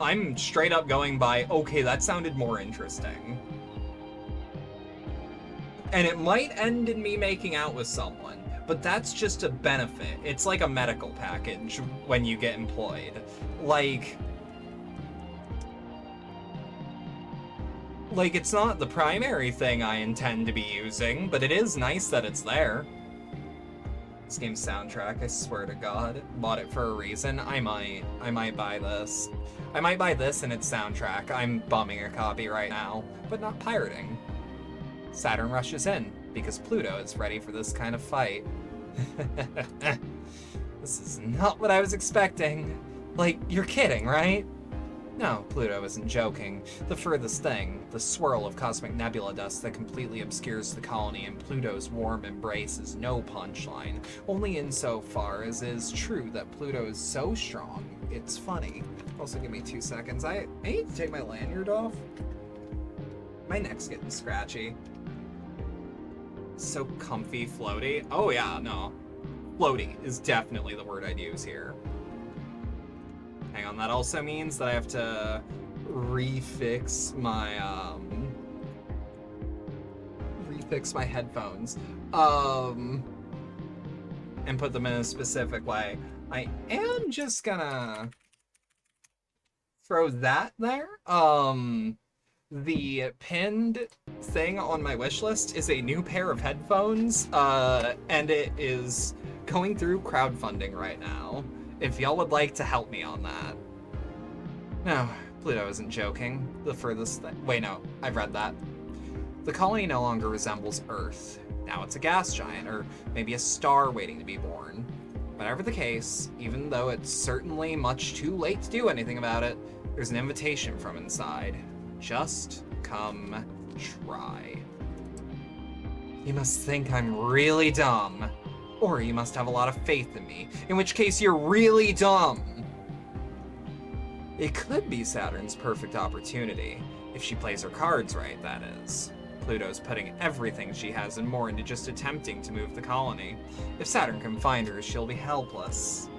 S1: I'm straight up going by, okay, that sounded more interesting. And it might end in me making out with someone, but that's just a benefit. It's like a medical package when you get employed. Like, it's not the primary thing I intend to be using, but it is nice that it's there. This game's soundtrack, I swear to God. Bought it for a reason. I might buy this. I might buy this and its soundtrack. I'm bumming a copy right now, but not pirating. Saturn rushes in, because Pluto is ready for this kind of fight. This is not what I was expecting. Like, you're kidding, right? No, Pluto isn't joking. The furthest thing, the swirl of cosmic nebula dust that completely obscures the colony in Pluto's warm embrace is no punchline, only insofar as it is true that Pluto is so strong, it's funny. Also, give me 2 seconds. I need to take my lanyard off. My neck's getting scratchy. So comfy, floaty. Oh yeah, no. Floaty is definitely the word I'd use here. Hang on, that also means that I have to refix my headphones. And put them in a specific way. I am just gonna throw that there. The pinned thing on my wish list is a new pair of headphones, and it is going through crowdfunding right now. If y'all would like to help me on that. No, Pluto isn't joking. The furthest thing. Wait, no, I've read that. The colony no longer resembles Earth. Now it's a gas giant, or maybe a star waiting to be born. Whatever the case, even though it's certainly much too late to do anything about it, there's an invitation from inside. Just come try. You must think I'm really dumb. Or you must have a lot of faith in me, in which case you're really dumb. It could be Saturn's perfect opportunity, if she plays her cards right, that is. Pluto's putting everything she has and more into just attempting to move the colony. If Saturn can find her, she'll be helpless.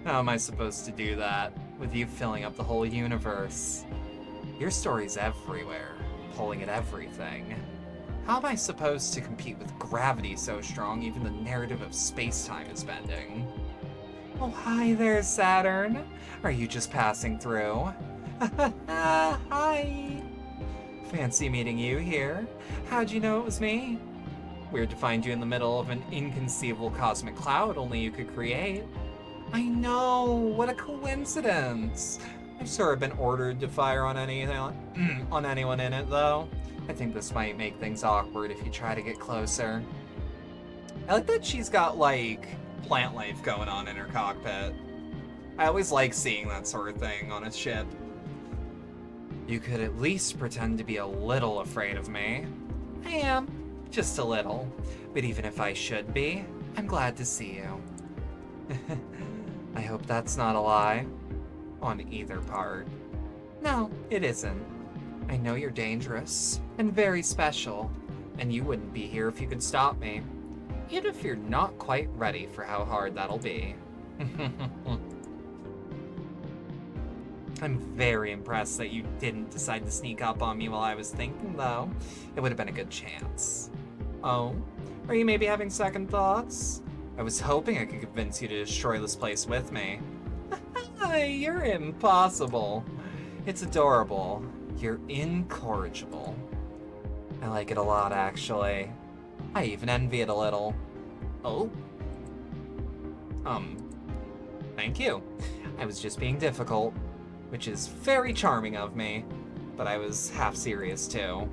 S1: How am I supposed to do that, with you filling up the whole universe? Your story's everywhere, pulling at everything. How am I supposed to compete with gravity so strong even the narrative of space-time is bending? Oh, hi there, Saturn. Are you just passing through? Hi. Fancy meeting you here. How'd you know it was me? Weird to find you in the middle of an inconceivable cosmic cloud only you could create. I know, what a coincidence. I've sort of been ordered to fire on anyone in it, though. I think this might make things awkward if you try to get closer. I like that she's got, like, plant life going on in her cockpit. I always like seeing that sort of thing on a ship. You could at least pretend to be a little afraid of me. I am, just a little. But even if I should be, I'm glad to see you. I hope that's not a lie. On either part. No, it isn't. I know you're dangerous, and very special, and you wouldn't be here if you could stop me. Even if you're not quite ready for how hard that'll be. I'm very impressed that you didn't decide to sneak up on me while I was thinking, though. It would have been a good chance. Oh? Are you maybe having second thoughts? I was hoping I could convince you to destroy this place with me. You're impossible. It's adorable. You're incorrigible. I like it a lot, actually. I even envy it a little. Oh? Thank you. I was just being difficult. Which is very charming of me, but I was half serious too.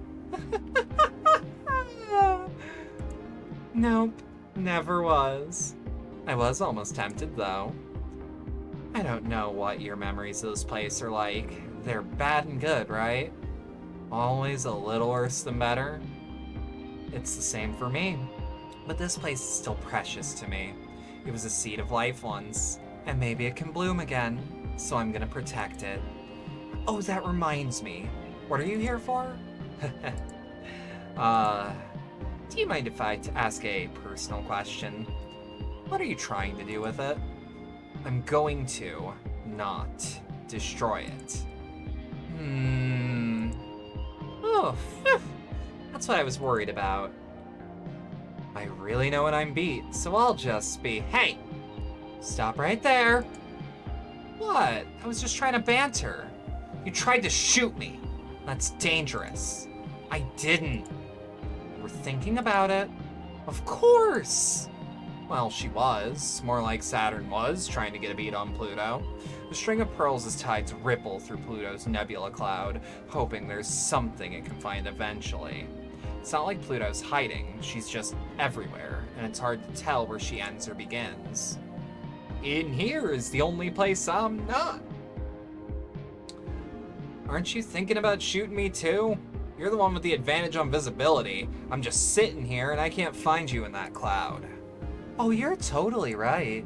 S1: Nope, never was. I was almost tempted though. I don't know what your memories of this place are like. They're bad and good, right? Always a little worse than better. It's the same for me. But this place is still precious to me. It was a seed of life once, and maybe it can bloom again. So I'm gonna protect it. Oh, that reminds me. What are you here for? Do you mind if I ask a personal question? What are you trying to do with it? I'm going to not destroy it. Oh, phew. That's what I was worried about. I really know when I'm beat, so I'll just be, hey, stop right there. What? I was just trying to banter. You tried to shoot me. That's dangerous. I didn't. You were thinking about it? Of course! Well, she was. More like Saturn was, trying to get a beat on Pluto. The string of pearls' tides ripple through Pluto's nebula cloud, hoping there's something it can find eventually. It's not like Pluto's hiding, she's just everywhere, and it's hard to tell where she ends or begins. In here is the only place I'm not. Aren't you thinking about shooting me too? You're the one with the advantage on visibility. I'm just sitting here and I can't find you in that cloud. Oh, you're totally right.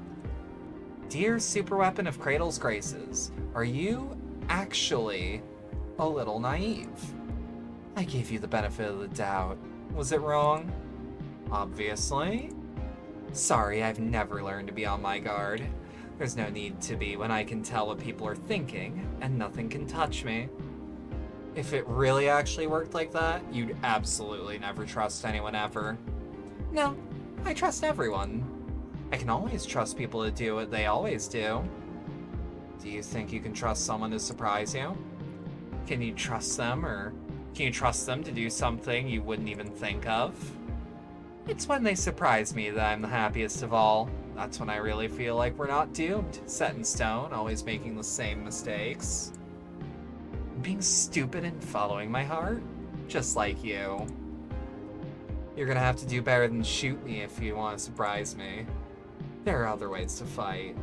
S1: Dear superweapon of Cradle's Graces, are you actually a little naive? I gave you the benefit of the doubt. Was it wrong? Obviously. Sorry, I've never learned to be on my guard. There's no need to be when I can tell what people are thinking, and nothing can touch me. If it really actually worked like that, you'd absolutely never trust anyone ever. No, I trust everyone. I can always trust people to do what they always do. Do you think you can trust someone to surprise you? Can you trust them, or can you trust them to do something you wouldn't even think of? It's when they surprise me that I'm the happiest of all. That's when I really feel like we're not doomed, set in stone, always making the same mistakes. Being stupid and following my heart? Just like you. You're gonna have to do better than shoot me if you want to surprise me. There are other ways to fight.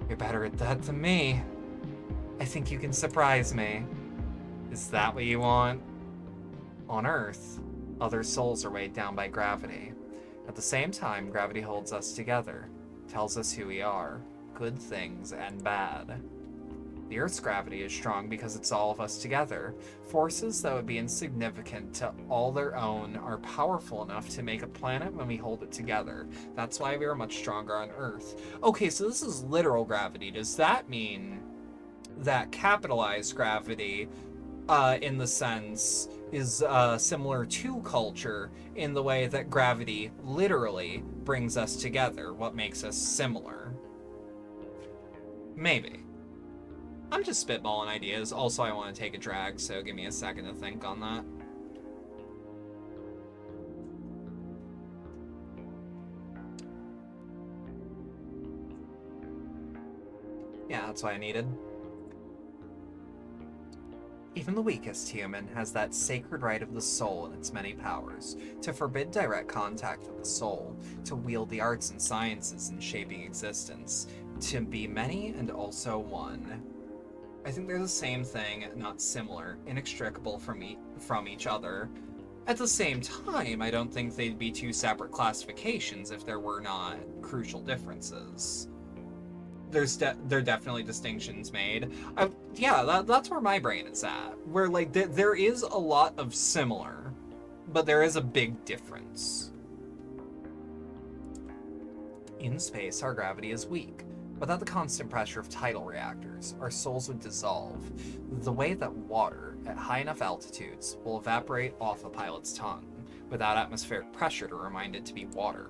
S1: You're better at that than me. I think you can surprise me. Is that what you want? On Earth, other souls are weighed down by gravity. At the same time, gravity holds us together, tells us who we are, good things and bad. The Earth's gravity is strong because it's all of us together. Forces that would be insignificant to all their own are powerful enough to make a planet when we hold it together. That's why we are much stronger on Earth. Okay, so this is literal gravity. Does that mean that capitalized gravity, in the sense, is similar to culture in the way that gravity literally brings us together, what makes us similar? Maybe. I'm just spitballing ideas. Also, I want to take a drag, so give me a second to think on that. Yeah, that's what I needed. Even the weakest human has that sacred right of the soul and its many powers, to forbid direct contact with the soul, to wield the arts and sciences in shaping existence, to be many and also one. I think they're the same thing, not similar, inextricable from each other. At the same time, I don't think they'd be two separate classifications if there were not crucial differences. There are definitely distinctions made. Yeah, that's where my brain is at. Where, like, there is a lot of similar, but there is a big difference. In space, our gravity is weak. Without the constant pressure of tidal reactors, our souls would dissolve, the way that water, at high enough altitudes, will evaporate off a pilot's tongue, without atmospheric pressure to remind it to be water.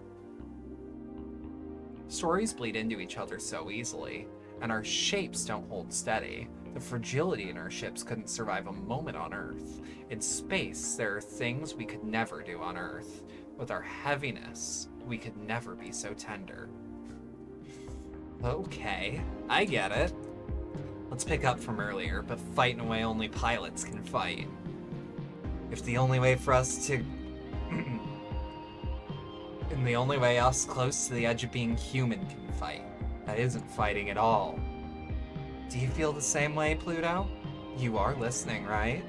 S1: Stories bleed into each other so easily, and our shapes don't hold steady. The fragility in our ships couldn't survive a moment on Earth. In space, there are things we could never do on Earth. With our heaviness, we could never be so tender. Okay, I get it. Let's pick up from earlier, but fight in a way only pilots can fight. If the only way for us to... And the only way us close to the edge of being human can fight. That isn't fighting at all. Do you feel the same way, Pluto? You are listening, right?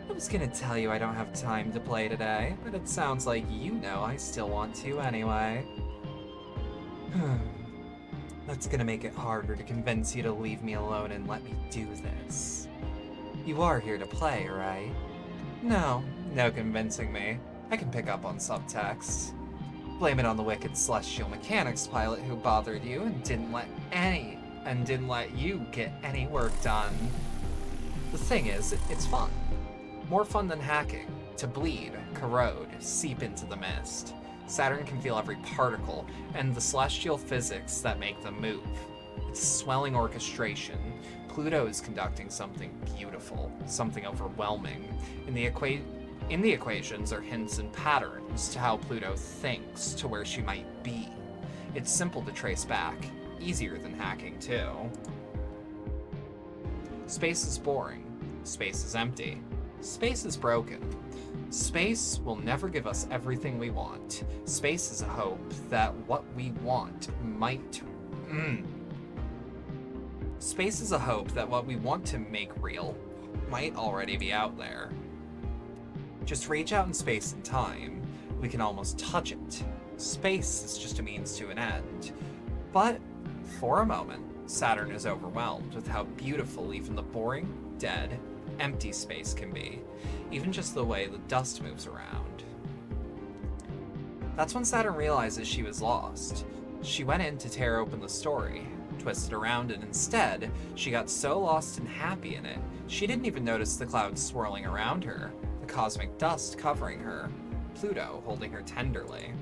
S1: I was gonna tell you I don't have time to play today, but it sounds like you know I still want to anyway. That's gonna make it harder to convince you to leave me alone and let me do this. You are here to play, right? No convincing me. I can pick up on subtext. Blame it on the wicked celestial mechanics pilot who bothered you and didn't let you get any work done. The thing is, it's fun. More fun than hacking. To bleed, corrode, seep into the mist. Saturn can feel every particle, and the celestial physics that make them move. It's swelling orchestration. Pluto is conducting something beautiful, something overwhelming. In the equations are hints and patterns to how Pluto thinks, to where she might be. It's simple to trace back, easier than hacking too. Space is boring. Space is empty. Space is broken. Space will never give us everything we want. Space is a hope that what we want might... Space is a hope that what we want to make real might already be out there. Just reach out in space and time. We can almost touch it. Space is just a means to an end. But, for a moment, Saturn is overwhelmed with how beautiful even the boring, dead, empty space can be. Even just the way the dust moves around. That's when Saturn realizes she was lost. She went in to tear open the story, to twisted around, and instead, she got so lost and happy in it, she didn't even notice the clouds swirling around her, the cosmic dust covering her, Pluto holding her tenderly.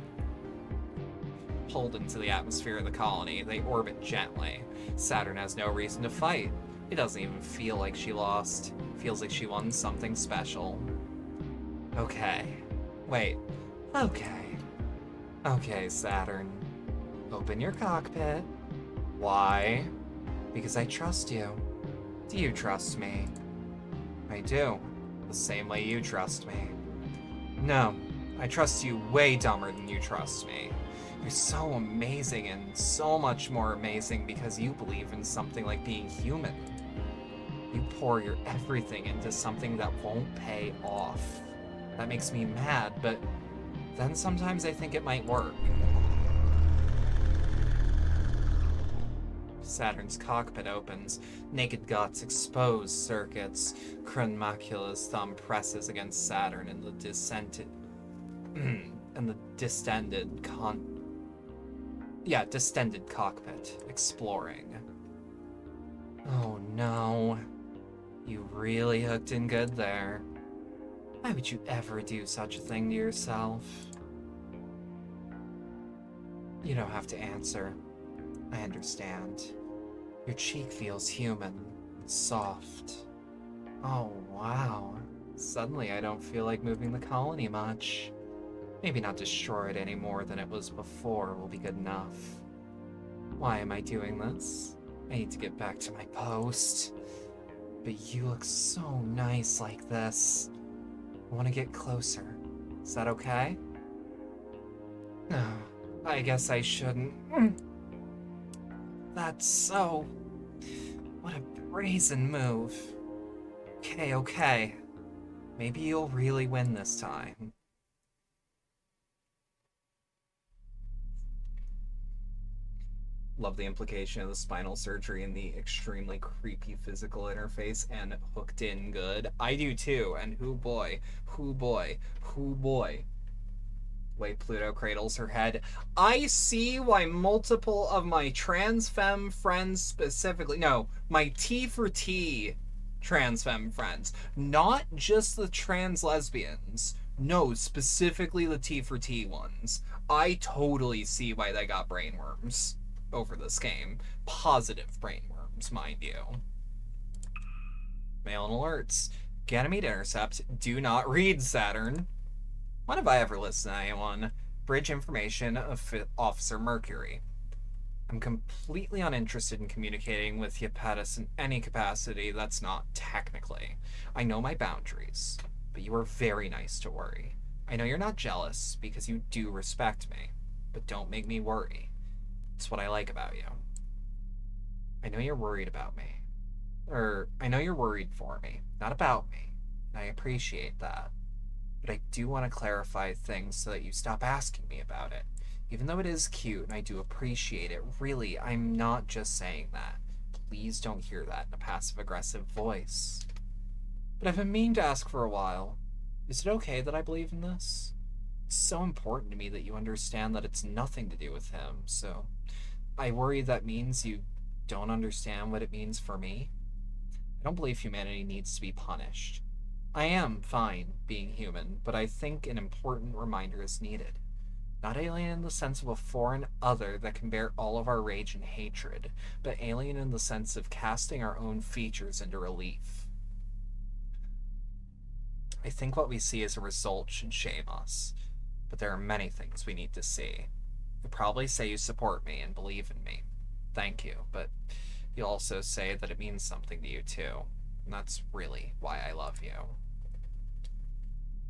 S1: Pulled into the atmosphere of the colony, they orbit gently. Saturn has no reason to fight. It doesn't even feel like she lost. It feels like she won something special. Okay. Wait. Okay. Okay, Saturn. Open your cockpit. Why? Because I trust you. Do you trust me? I do. The same way you trust me. No. I trust you way dumber than you trust me. You're so amazing, and so much more amazing because you believe in something like being human. You pour your everything into something that won't pay off. That makes me mad, but then sometimes I think it might work. Saturn's cockpit opens. Naked guts, exposed circuits. Cronmacula's thumb presses against Saturn, and the distended cockpit, exploring. Oh no. You really hooked in good there. Why would you ever do such a thing to yourself? You don't have to answer. I understand. Your cheek feels human, soft. Oh wow. Suddenly I don't feel like moving the colony much. Maybe not destroy it any more than it was before will be good enough. Why am I doing this? I need to get back to my post. But you look so nice like this. I want to get closer. Is that okay? No, I guess I shouldn't. That's so... What a brazen move. Okay. Maybe you'll really win this time. Love the implication of the spinal surgery and the extremely creepy physical interface and hooked in good. I do too, and hoo boy. Way Pluto cradles her head. I see why multiple of my trans femme friends specifically, no, my T for T trans femme friends, not just the trans lesbians, no, specifically the T for T ones. I totally see why they got brainworms over this game. Positive brainworms, mind you. Mail and alerts. Ganymede intercept. Do not read, Saturn. When have I ever listened to anyone? Bridge information of Officer Mercury. I'm completely uninterested in communicating with Iapetus in any capacity that's not technically. I know my boundaries, but you are very nice to worry. I know you're not jealous because you do respect me, but don't make me worry. It's what I like about you. I know you're worried about me. I know you're worried for me, not about me. And I appreciate that. But I do want to clarify things so that you stop asking me about it. Even though it is cute and I do appreciate it, really, I'm not just saying that. Please don't hear that in a passive-aggressive voice. But I've been meaning to ask for a while. Is it okay that I believe in this? It's so important to me that you understand that it's nothing to do with him, so I worry that means you don't understand what it means for me. I don't believe humanity needs to be punished. I am fine being human, but I think an important reminder is needed. Not alien in the sense of a foreign other that can bear all of our rage and hatred, but alien in the sense of casting our own features into relief. I think what we see as a result should shame us, but there are many things we need to see. You probably say you support me and believe in me. Thank you, but you also say that it means something to you too, and that's really why I love you.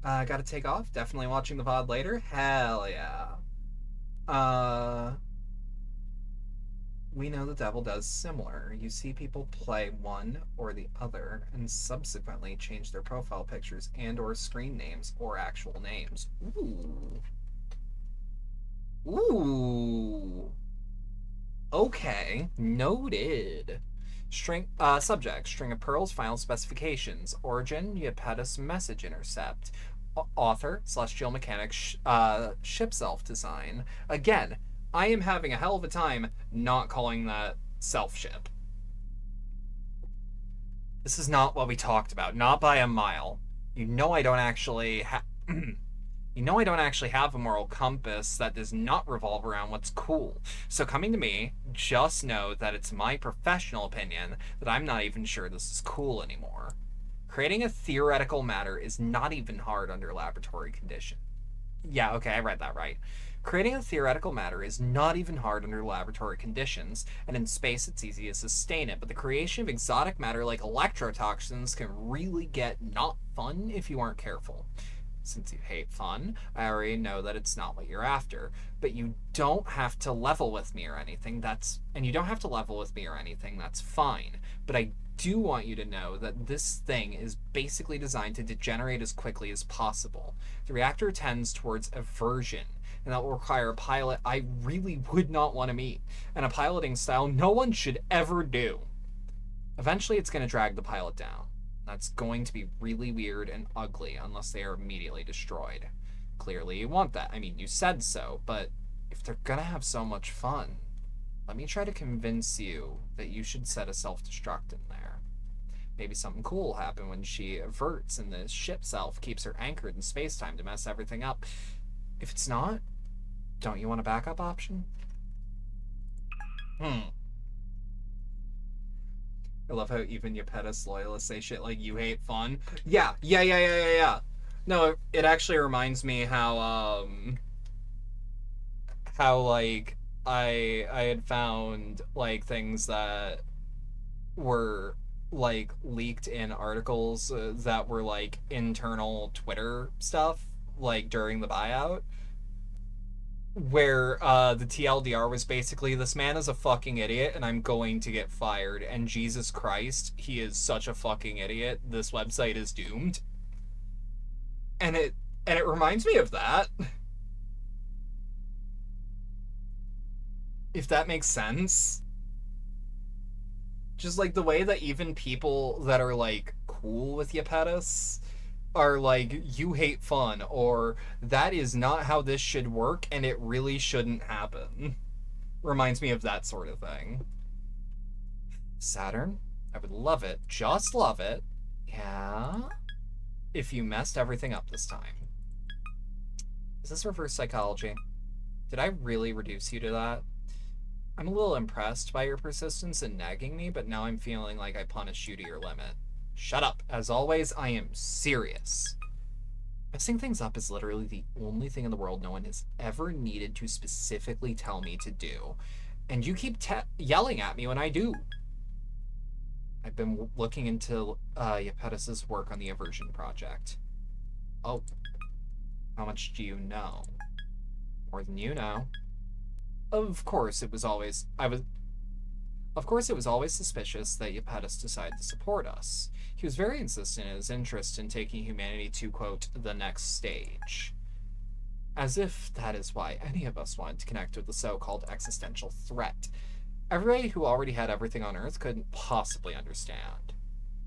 S1: Gotta take off. Definitely watching the VOD later. Hell yeah. We know the devil does similar. You see people play one or the other and subsequently change their profile pictures and or screen names or actual names. Ooh. Ooh. Okay. Noted. Subject, string of pearls, final specifications. Origin, Iapetus message intercept. Author, Celestial Mechanic, ship self design. Again, I am having a hell of a time not calling that self-ship. This is not what we talked about, not by a mile. You know I don't actually You know I don't actually have a moral compass that does not revolve around what's cool. So coming to me, just know that it's my professional opinion that I'm not even sure this is cool anymore. Creating a theoretical matter is not even hard under laboratory conditions. Yeah, okay, I read that right. Creating a theoretical matter is not even hard under laboratory conditions, and in space it's easy to sustain it, but the creation of exotic matter like electrotoxins can really get not fun if you aren't careful. Since you hate fun, I already know that it's not what you're after, but you don't have to level with me or anything, that's fine. But I do want you to know that this thing is basically designed to degenerate as quickly as possible. The reactor tends towards aversion, and that will require a pilot I really would not want to meet, and a piloting style no one should ever do. Eventually it's going to drag the pilot down. That's going to be really weird and ugly unless they are immediately destroyed. Clearly you want that. I mean, you said so, but if they're gonna have so much fun, let me try to convince you that you should set a self-destruct in there. Maybe something cool will happen when she averts and the ship self keeps her anchored in space-time to mess everything up. If it's not, don't you want a backup option? I love how even Yapetus loyalists say shit like you hate fun. Yeah. No, it actually reminds me how like I had found like things that were like leaked in articles that were like internal Twitter stuff like during the buyout, where the TLDR was basically, this man is a fucking idiot and I'm going to get fired, and Jesus Christ, he is such a fucking idiot, this website is doomed. And it reminds me of that. If that makes sense. Just like the way that even people that are like cool with Yapetus are like, you hate fun, or that is not how this should work and it really shouldn't happen. Reminds me of that sort of thing. Saturn, I would love it, just love it, yeah, if you messed everything up this time. Is this reverse psychology? Did I really reduce you to that? I'm a little impressed by your persistence in nagging me, but now I'm feeling like I punished you to your limit. Shut up. As always, I am serious. Messing things up is literally the only thing in the world no one has ever needed to specifically tell me to do. And you keep yelling at me when I do. I've been looking into Yapetus's work on the Aversion Project. Oh. How much do you know? More than you know. Of course, it was always suspicious that Yapetus decided to support us. He was very insistent in his interest in taking humanity to, quote, the next stage. As if that is why any of us wanted to connect with the so-called existential threat. Everybody who already had everything on Earth couldn't possibly understand.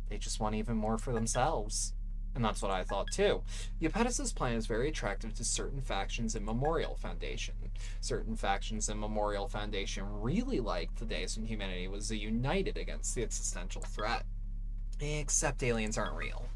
S1: They just want even more for themselves. And that's what I thought too. Yapetus's plan is very attractive to certain factions in Memorial Foundation. Certain factions in Memorial Foundation really liked the days when humanity was united against the existential threat. Except aliens aren't real.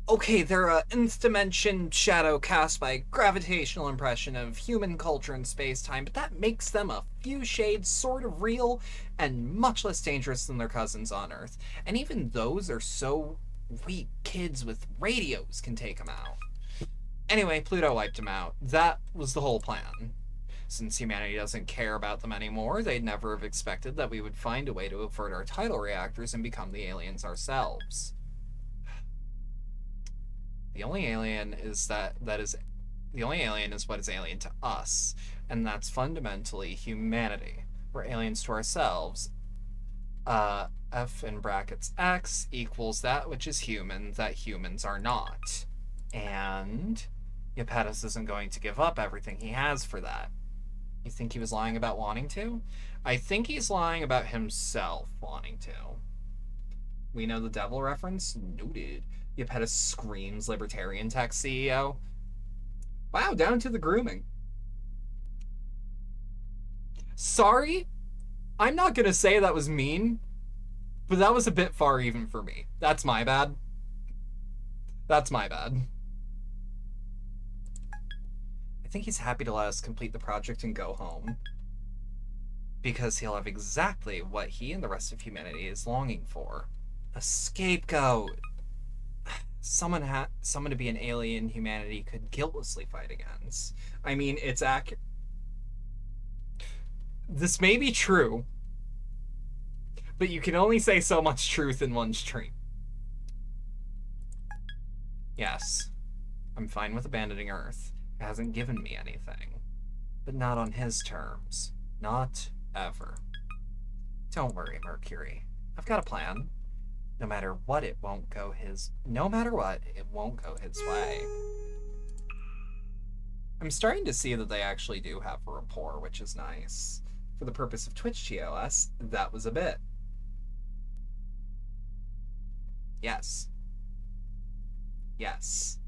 S1: Okay, they're a nth dimension shadow cast by gravitational impression of human culture and space-time, but that makes them a few shades sort of real and much less dangerous than their cousins on Earth. And even those are so weak, kids with radios can take them out. Anyway, Pluto wiped them out. That was the whole plan. Since humanity doesn't care about them anymore, they'd never have expected that we would find a way to avert our tidal reactors and become the aliens ourselves. The only alien is what is alien to us, and that's fundamentally humanity. We're aliens to ourselves. F in brackets X equals that which is human that humans are not. And Yapetus isn't going to give up everything he has for that. You think he was lying about wanting to? I think he's lying about himself wanting to. We know the devil reference? Noted. Yapetus screams libertarian tech CEO. Wow, down to the grooming. Sorry? I'm not gonna say that was mean, but that was a bit far even for me. That's my bad. That's my bad. I think he's happy to let us complete the project and go home. Because he'll have exactly what he and the rest of humanity is longing for. A scapegoat. Someone to be an alien humanity could guiltlessly fight against. I mean, it's accurate. This may be true, but you can only say so much truth in one stream. Yes, I'm fine with abandoning Earth. It hasn't given me anything. But not on his terms. Not ever. Don't worry, Mercury. I've got a plan. No matter what, it won't go his way. I'm starting to see that they actually do have a rapport, which is nice. For the purpose of Twitch TOS, that was a bit. Yes. Yes.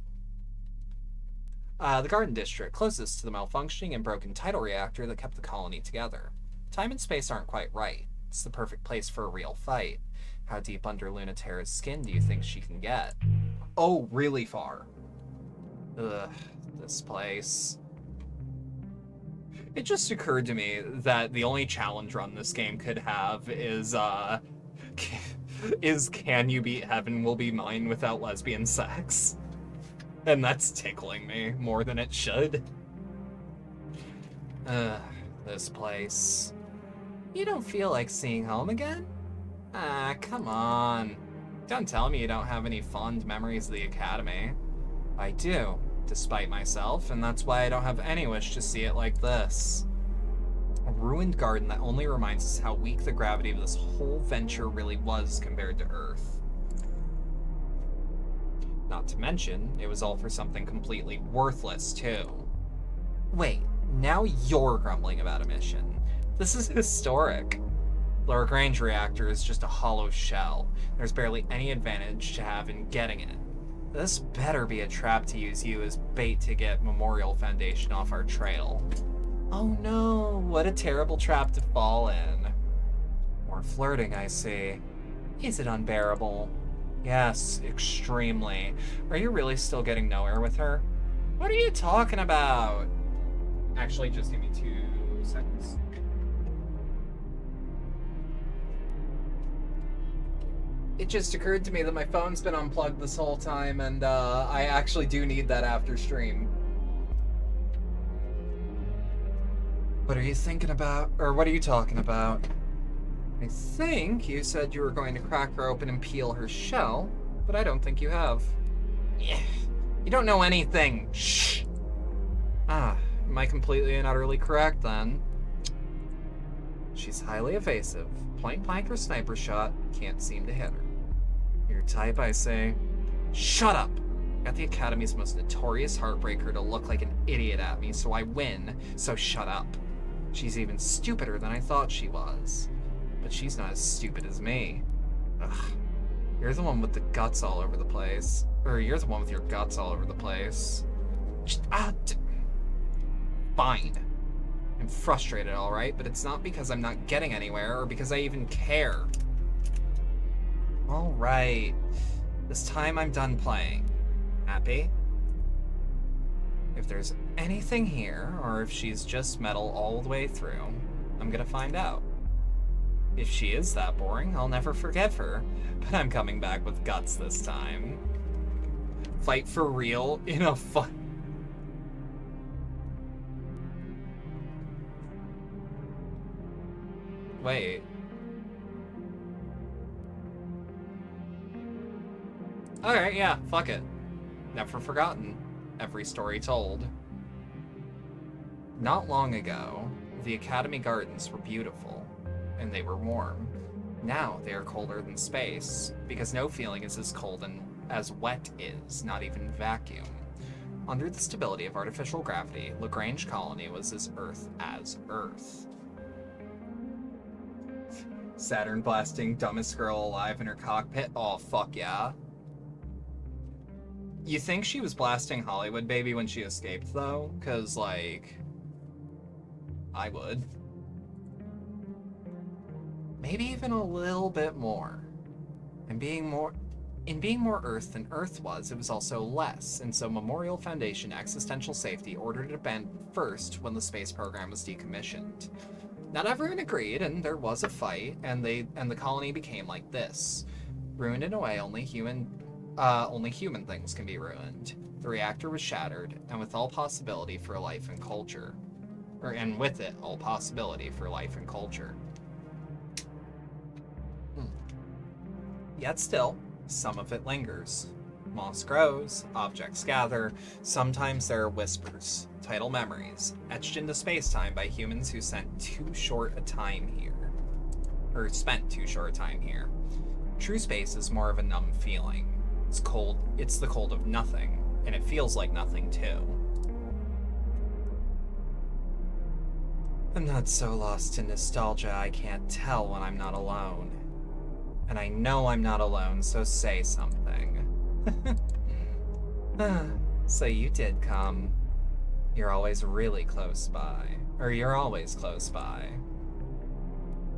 S1: The Garden District, closest to the malfunctioning and broken tidal reactor that kept the colony together. Time and space aren't quite right. It's the perfect place for a real fight. How deep under Luna Terra's skin do you think she can get? Oh, really far. Ugh, this place. It just occurred to me that the only challenge run this game could have is can you beat Heaven Will Be Mine without lesbian sex? And that's tickling me more than it should. This place. You don't feel like seeing home again? Ah, come on. Don't tell me you don't have any fond memories of the Academy. I do, despite myself, and that's why I don't have any wish to see it like this. A ruined garden that only reminds us how weak the gravity of this whole venture really was compared to Earth. Not to mention, it was all for something completely worthless, too. Wait, now you're grumbling about a mission. This is historic. The Lagrange reactor is just a hollow shell. There's barely any advantage to have in getting it. This better be a trap to use you as bait to get Memorial Foundation off our trail. Oh no, what a terrible trap to fall in. More flirting, I see. Is it unbearable? Yes, extremely. Are you really still getting nowhere with her? What are you talking about? Actually, just give me 2 seconds. It just occurred to me that my phone's been unplugged this whole time, and I actually do need that after stream. What are you thinking about? Or what are you talking about? I think you said you were going to crack her open and peel her shell, but I don't think you have. Yeah, you don't know anything. Shh. Ah, am I completely and utterly correct then? She's highly evasive. Point blank or sniper shot, can't seem to hit her. Your type, I say. Shut up! Got the Academy's most notorious heartbreaker to look like an idiot at me, so I win, so shut up. She's even stupider than I thought she was. But she's not as stupid as me. Ugh. You're the one with the guts all over the place. Or you're the one with your guts all over the place. Fine. I'm frustrated, alright, but it's not because I'm not getting anywhere or because I even care. Alright. This time I'm done playing. Happy? If there's anything here, or if she's just metal all the way through, I'm gonna find out. If she is that boring, I'll never forgive her, but I'm coming back with guts this time. Fight for real in a fun... Wait. Alright, yeah, fuck it. Never forgotten. Every story told. Not long ago, the Academy Gardens were beautiful, and they were warm. Now they are colder than space, because no feeling is as cold and as wet is, not even vacuum. Under the stability of artificial gravity, Lagrange Colony was as Earth. Saturn blasting dumbest girl alive in her cockpit? Oh, fuck yeah. You think she was blasting Hollywood Baby when she escaped, though? Because, like... I would. Maybe even a little bit more. And being more Earth than Earth was, it was also less, and so Memorial Foundation Existential Safety ordered it banned first when the space program was decommissioned. Not everyone agreed, and there was a fight, and the colony became like this. Ruined in a way only human things can be ruined. The reactor was shattered, and with all possibility for life and culture. And with it, all possibility for life and culture. Yet still, some of it lingers. Moss grows, objects gather, sometimes there are whispers, tidal memories, etched into space-time by humans who spent too short a time here. True space is more of a numb feeling. It's cold, it's the cold of nothing, and it feels like nothing too. I'm not so lost in nostalgia I can't tell when I'm not alone. And I know I'm not alone, so say something. So you did come. You're always really close by. Or you're always close by.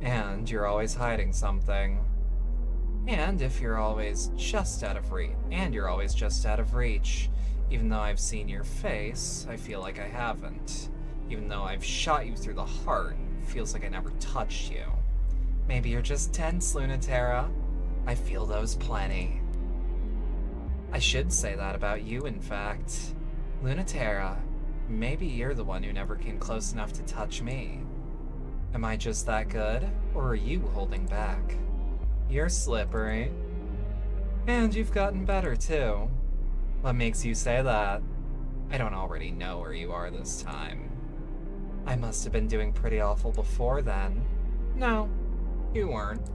S1: And you're always hiding something. And if you're always just out of reach. And you're always just out of reach. Even though I've seen your face, I feel like I haven't. Even though I've shot you through the heart, it feels like I never touched you. Maybe you're just tense, Lunatera. I feel those plenty. I should say that about you, in fact. Lunatera, maybe you're the one who never came close enough to touch me. Am I just that good, or are you holding back? You're slippery. And you've gotten better, too. What makes you say that? I don't already know where you are this time. I must have been doing pretty awful before then. No, you weren't.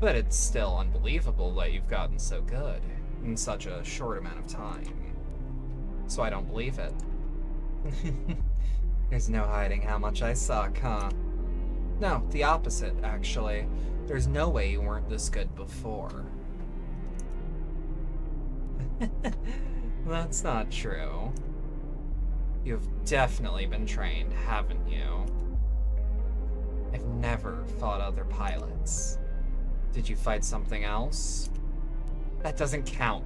S1: But it's still unbelievable that you've gotten so good in such a short amount of time. So I don't believe it. There's no hiding how much I suck, huh? No, the opposite, actually. There's no way you weren't this good before. That's not true. You've definitely been trained, haven't you? I've never fought other pilots. Did you fight something else? That doesn't count.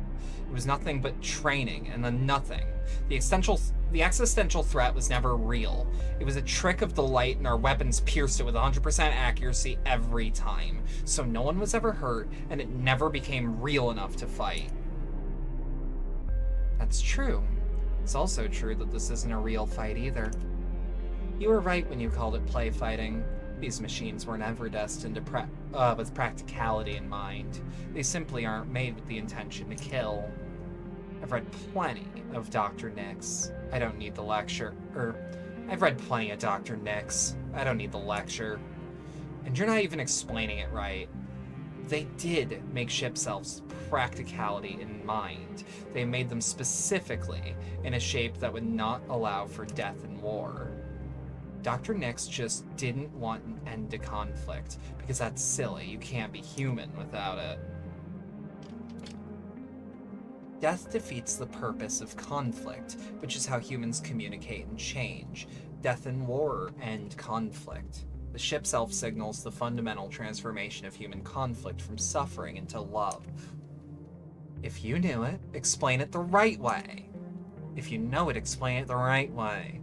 S1: It was nothing but training, and then nothing. The existential threat was never real. It was a trick of the light, and our weapons pierced it with 100% accuracy every time. So no one was ever hurt, and it never became real enough to fight. That's true. It's also true that this isn't a real fight either. You were right when you called it play fighting. These machines were never destined to with practicality in mind. They simply aren't made with the intention to kill. I've read plenty of Dr. Nix. I don't need the lecture. I've read plenty of Dr. Nix. I don't need the lecture. And you're not even explaining it right. They did make ship selves practicality in mind. They made them specifically in a shape that would not allow for death and war. Dr. Nix just didn't want an end to conflict, because that's silly. You can't be human without it. Death defeats the purpose of conflict, which is how humans communicate and change. Death and war end conflict. The ship's self signals the fundamental transformation of human conflict from suffering into love. If you knew it, explain it the right way. If you know it, explain it the right way.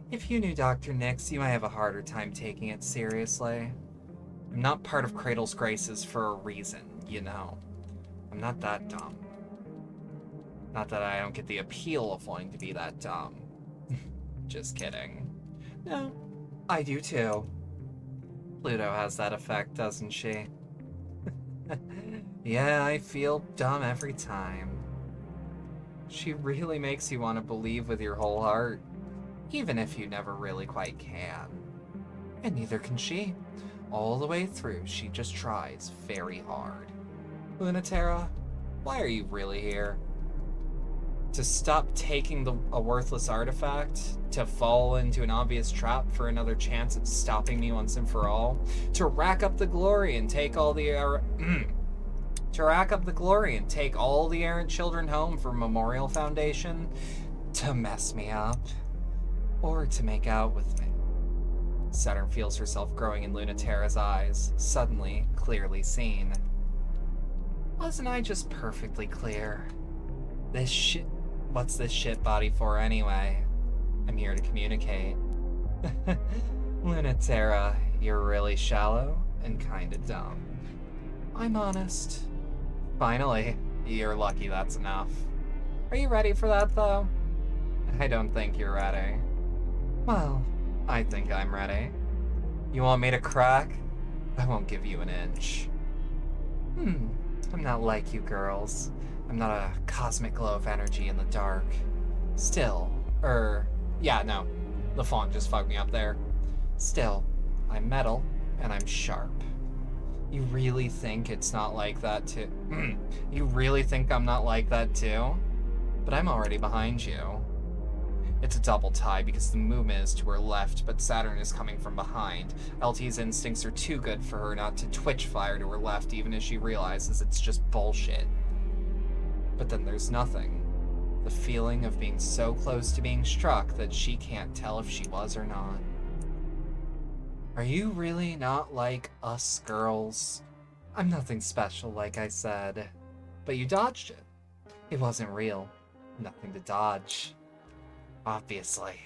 S1: If you knew Dr. Nix, you might have a harder time taking it seriously. I'm not part of Cradle's Graces for a reason, you know. I'm not that dumb. Not that I don't get the appeal of wanting to be that dumb. Just kidding. No, I do too. Pluto has that effect, doesn't she? Yeah, I feel dumb every time. She really makes you want to believe with your whole heart, even if you never really quite can. And neither can she. All the way through, she just tries very hard. Lunatera, why are you really here? To stop taking a worthless artifact? To fall into an obvious trap for another chance at stopping me once and for all? To rack up the glory and take all the errant children home for Memorial Foundation? To mess me up? Or to make out with me? Saturn feels herself growing in Lunaterra's eyes, suddenly clearly seen. Wasn't I just perfectly clear? This shit. What's this shit body for anyway? I'm here to communicate. Lunaterra, you're really shallow and kinda dumb. I'm honest. Finally, you're lucky that's enough. Are you ready for that, though? I don't think you're ready. Well, I think I'm ready. You want me to crack? I won't give you an inch. I'm not like you girls. I'm not a cosmic glow of energy in the dark. Still, yeah, no. The font just fucked me up there. Still, I'm metal, and I'm sharp. You really think it's not like that too? You really think I'm not like that too? But I'm already behind you. It's a double tie because the movement is to her left, but Saturn is coming from behind. LT's instincts are too good for her not to twitch fire to her left even as she realizes it's just bullshit. But then there's nothing. The feeling of being so close to being struck that she can't tell if she was or not. Are you really not like us girls? I'm nothing special, like I said. But you dodged it. It wasn't real. Nothing to dodge. Obviously.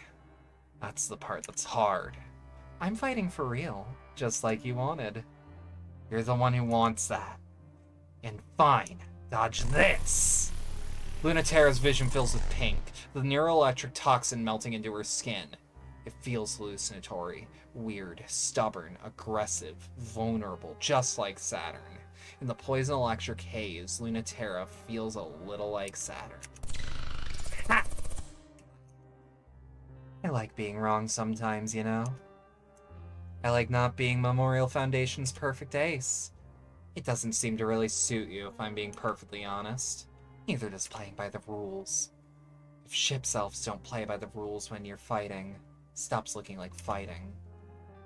S1: That's the part that's hard. I'm fighting for real, just like you wanted. You're the one who wants that. And fine, dodge this! Lunaterra's vision fills with pink, the neuroelectric toxin melting into her skin. It feels hallucinatory, weird, stubborn, aggressive, vulnerable, just like Saturn. In the poison electric haze, Lunaterra feels a little like Saturn. Ha! I like being wrong sometimes, you know? I like not being Memorial Foundation's perfect ace. It doesn't seem to really suit you, if I'm being perfectly honest. Neither does playing by the rules. If ship's elves don't play by the rules when you're fighting, it stops looking like fighting.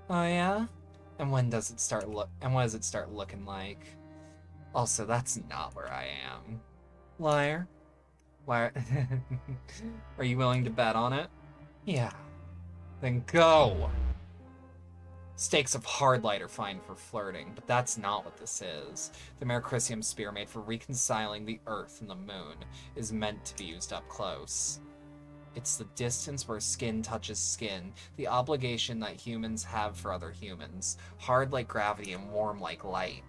S1: Oh yeah? And when does it start what does it start looking like? Also, that's not where I am. Liar. Why are you willing to bet on it? Yeah. Then go! Stakes of hard light are fine for flirting, but that's not what this is. The Mercurium spear made for reconciling the Earth and the Moon is meant to be used up close. It's the distance where skin touches skin, the obligation that humans have for other humans, hard like gravity and warm like light.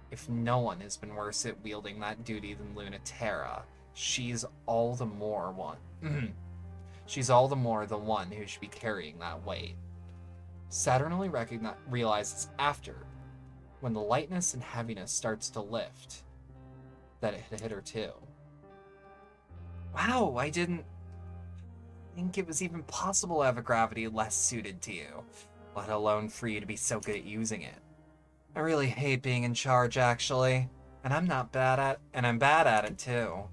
S1: If no one has been worse at wielding that duty than Lunaterra, she's all the more She's all the more the one who should be carrying that weight. Saturn only realizes after, when the lightness and heaviness starts to lift, that it had hit her too. Wow, I didn't think it was even possible to have a gravity less suited to you, let alone for you to be so good at using it. I really hate being in charge, actually, and I'm bad at it too.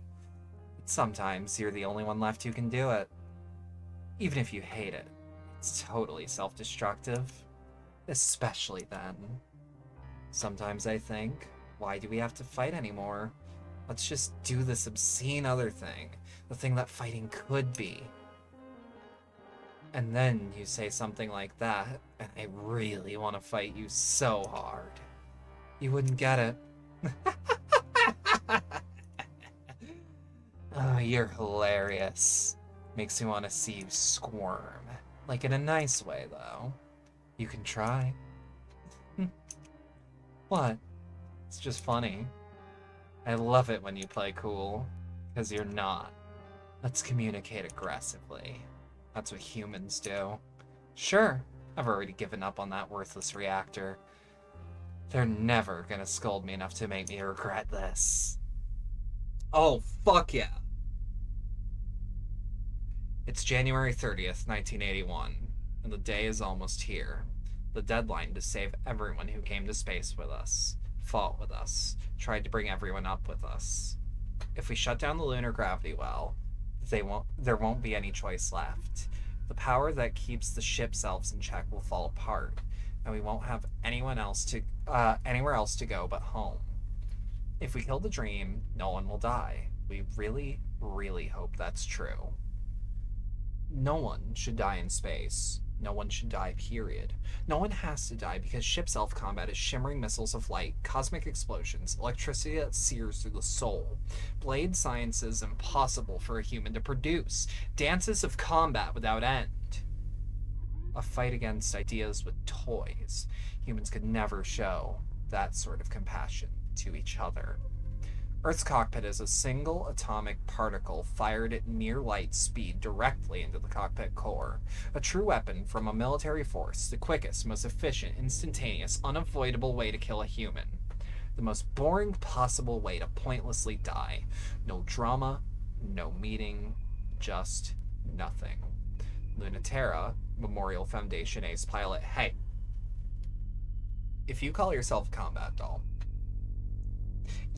S1: But sometimes you're the only one left who can do it. Even if you hate it, it's totally self-destructive. Especially then. Sometimes I think, why do we have to fight anymore? Let's just do this obscene other thing. The thing that fighting could be. And then you say something like that, and I really want to fight you so hard. You wouldn't get it. Oh, you're hilarious. Makes me want to see you squirm. Like in a nice way, though. You can try. What? It's just funny. I love it when you play cool, because you're not. Let's communicate aggressively. That's what humans do. Sure, I've already given up on that worthless reactor. They're never gonna scold me enough to make me regret this. Oh, fuck yeah. It's January 30th, 1981, and the day is almost here. The deadline to save everyone who came to space with us, fought with us, tried to bring everyone up with us. If we shut down the lunar gravity well, there won't be any choice left. The power that keeps the ship's elves in check will fall apart, and we won't have anywhere else to go but home. If we kill the dream, no one will die. We really, really hope that's true. No one should die in space, No one should die, period. No one has to die because ship self-combat is shimmering missiles of light, cosmic explosions, electricity that sears through the soul. Blade science is impossible for a human to produce. Dances of combat without end. A fight against ideas with toys. Humans could never show that sort of compassion to each other. Earth's cockpit is a single atomic particle fired at near light speed directly into the cockpit core. A true weapon from a military force, the quickest, most efficient, instantaneous, unavoidable way to kill a human. The most boring possible way to pointlessly die. No drama, no meeting, just nothing. Lunaterra, Memorial Foundation ace pilot. Hey, if you call yourself a combat doll,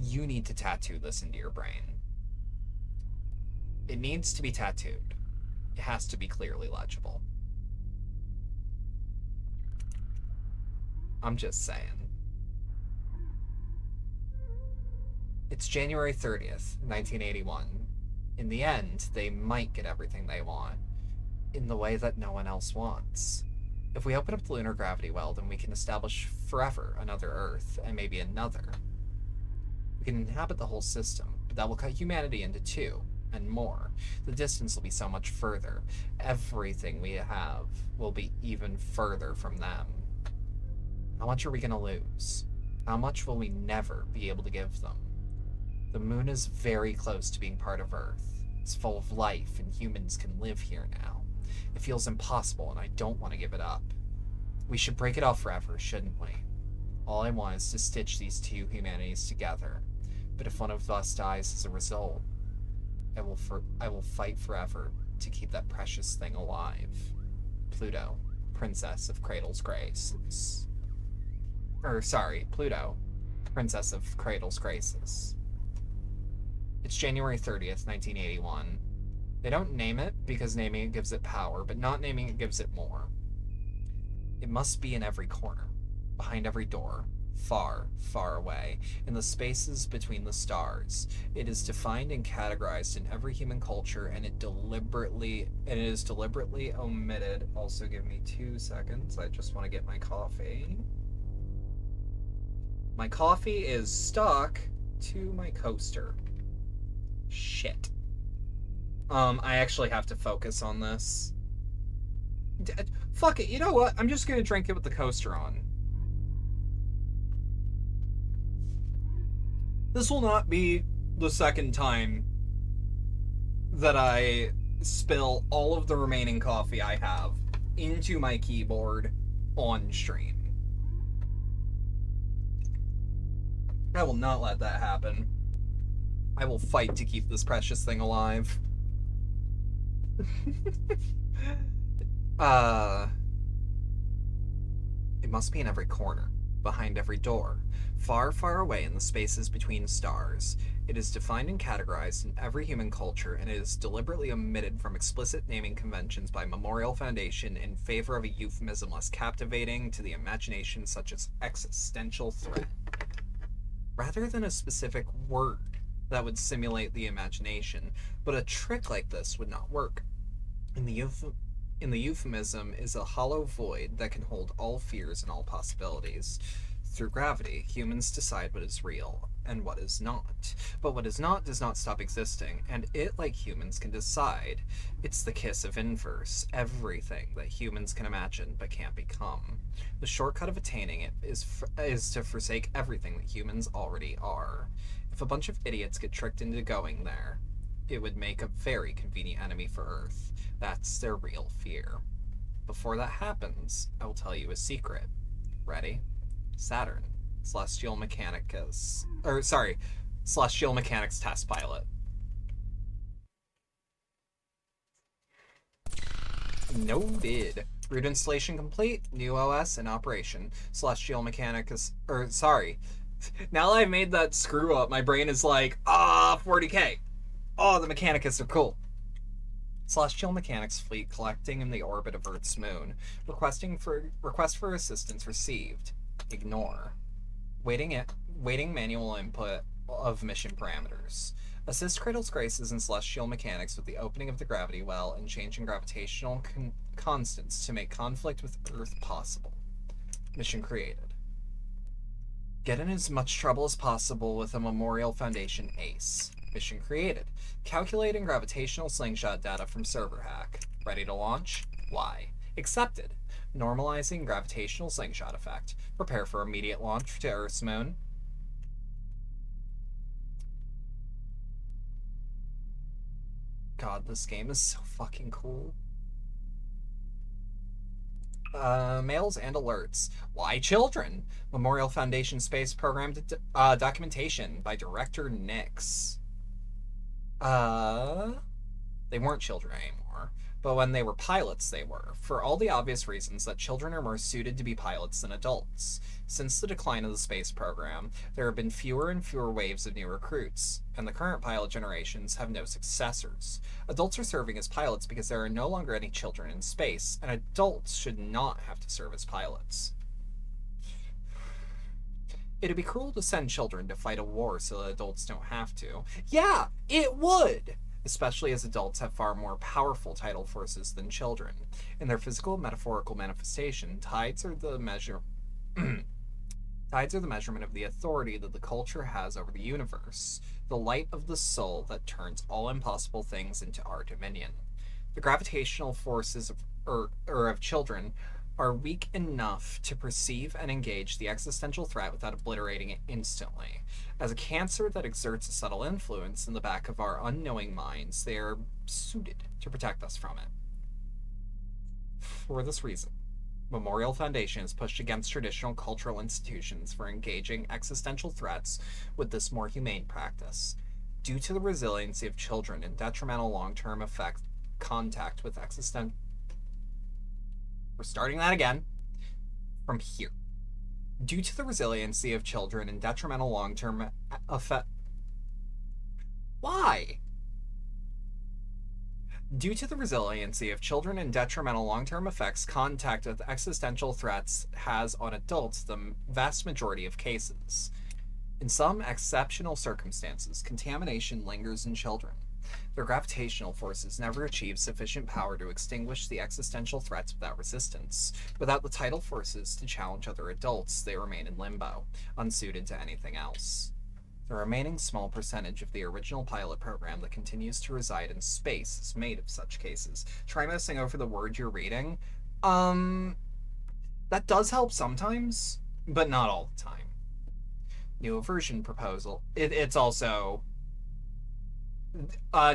S1: you need to tattoo this into your brain. It needs to be tattooed. It has to be clearly legible. I'm just saying. It's January 30th, 1981. In the end, they might get everything they want, in the way that no one else wants. If we open up the lunar gravity well, then we can establish forever another Earth, and maybe another. We can inhabit the whole system, but that will cut humanity into two, and more. The distance will be so much further. Everything we have will be even further from them. How much are we going to lose? How much will we never be able to give them? The moon is very close to being part of Earth. It's full of life, and humans can live here now. It feels impossible, and I don't want to give it up. We should break it off forever, shouldn't we? All I want is to stitch these two humanities together. But if one of us dies as a result, I will fight forever to keep that precious thing alive. Pluto, Princess of Cradle's Graces. Pluto, Princess of Cradle's Graces. It's January 30th, 1981. They don't name it because naming it gives it power, but not naming it gives it more. It must be in every corner, behind every door, far, far away, in the spaces between the stars. It is defined and categorized in every human culture, and it is deliberately omitted. Also, give me 2 seconds. I just want to get my coffee. My coffee is stuck to my coaster. Shit. I actually have to focus on this. Fuck it, you know what? I'm just gonna drink it with the coaster on. This will not be the second time that I spill all of the remaining coffee I have into my keyboard on stream. I will not let that happen. I will fight to keep this precious thing alive. It must be in every corner, behind every door, far, far away in the spaces between stars. It is defined and categorized in every human culture, and it is deliberately omitted from explicit naming conventions by Memorial Foundation in favor of a euphemism less captivating to the imagination, such as existential threat. Rather than a specific word that would simulate the imagination, but a trick like this would not work. In the euphemism is a hollow void that can hold all fears and all possibilities. Through gravity, humans decide what is real and what is not. But what is not does not stop existing, and it, like humans, can decide. It's the kiss of inverse, everything that humans can imagine but can't become. The shortcut of attaining it is to forsake everything that humans already are. If a bunch of idiots get tricked into going there, it would make a very convenient enemy for Earth. That's their real fear. Before that happens, I will tell you a secret. Ready? SATURN, Celestial Mechanics test pilot. Noted. Root installation complete. New OS in operation. Celestial Mechanics, now that I've made that screw up, my brain is like, 40k. Oh, the Mechanicus are cool. Celestial Mechanics fleet collecting in the orbit of Earth's moon. Request for assistance received. Ignore. Waiting manual input of mission parameters. Assist Cradle's Graces and Celestial Mechanics with the opening of the gravity well and changing gravitational constants to make conflict with Earth possible. Mission created. Get in as much trouble as possible with a Memorial Foundation ace. Mission created. Calculating gravitational slingshot data from server hack. Ready to launch? Y. Accepted. Normalizing gravitational slingshot effect. Prepare for immediate launch to Earth's moon. God, this game is so fucking cool. Mails and alerts. Why children? Memorial Foundation Space Program documentation by Director Nix. They weren't children anymore, but when they were pilots, they were, for all the obvious reasons that children are more suited to be pilots than adults. Since the decline of the space program, there have been fewer and fewer waves of new recruits, and the current pilot generations have no successors. Adults are serving as pilots because there are no longer any children in space, and adults should not have to serve as pilots. It'd be cruel to send children to fight a war so that adults don't have to. Yeah, it would! Especially as adults have far more powerful tidal forces than children. In their physical and metaphorical manifestation, tides are the measurement of the authority that the culture has over the universe, the light of the soul that turns all impossible things into our dominion. The gravitational forces of children are weak enough to perceive and engage the existential threat without obliterating it instantly. As a cancer that exerts a subtle influence in the back of our unknowing minds, they are suited to protect us from it. For this reason, Memorial Foundation is pushed against traditional cultural institutions for engaging existential threats with this more humane practice. Due to the resiliency of children and detrimental long-term effect contact with existential... We're starting that again from here. Due to the resiliency of children and detrimental long-term effect... Why? Due to the resiliency of children and detrimental long-term effects contact with existential threats has on adults the vast majority of cases. In some exceptional circumstances, contamination lingers in children. Their gravitational forces never achieve sufficient power to extinguish the existential threats without resistance. Without the tidal forces to challenge other adults, they remain in limbo, unsuited to anything else. The remaining small percentage of the original pilot program that continues to reside in space is made of such cases. Try messing over the word you're reading. That does help sometimes, but not all the time. New version proposal. It's also...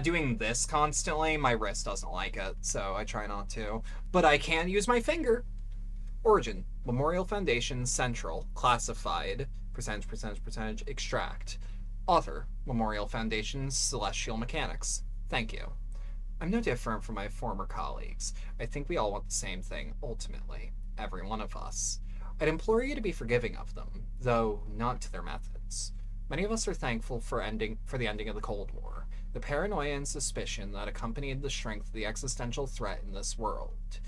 S1: doing this constantly, my wrist doesn't like it, so I try not to. But I can use my finger. Origin. Memorial Foundation Central. Classified. Percentage. Extract. Author. Memorial Foundation Celestial Mechanics. Thank you. I'm no different from my former colleagues. I think we all want the same thing, ultimately. Every one of us. I'd implore you to be forgiving of them, though not to their methods. Many of us are thankful for the ending of the Cold War. The paranoia and suspicion that accompanied the strength of the existential threat in this world.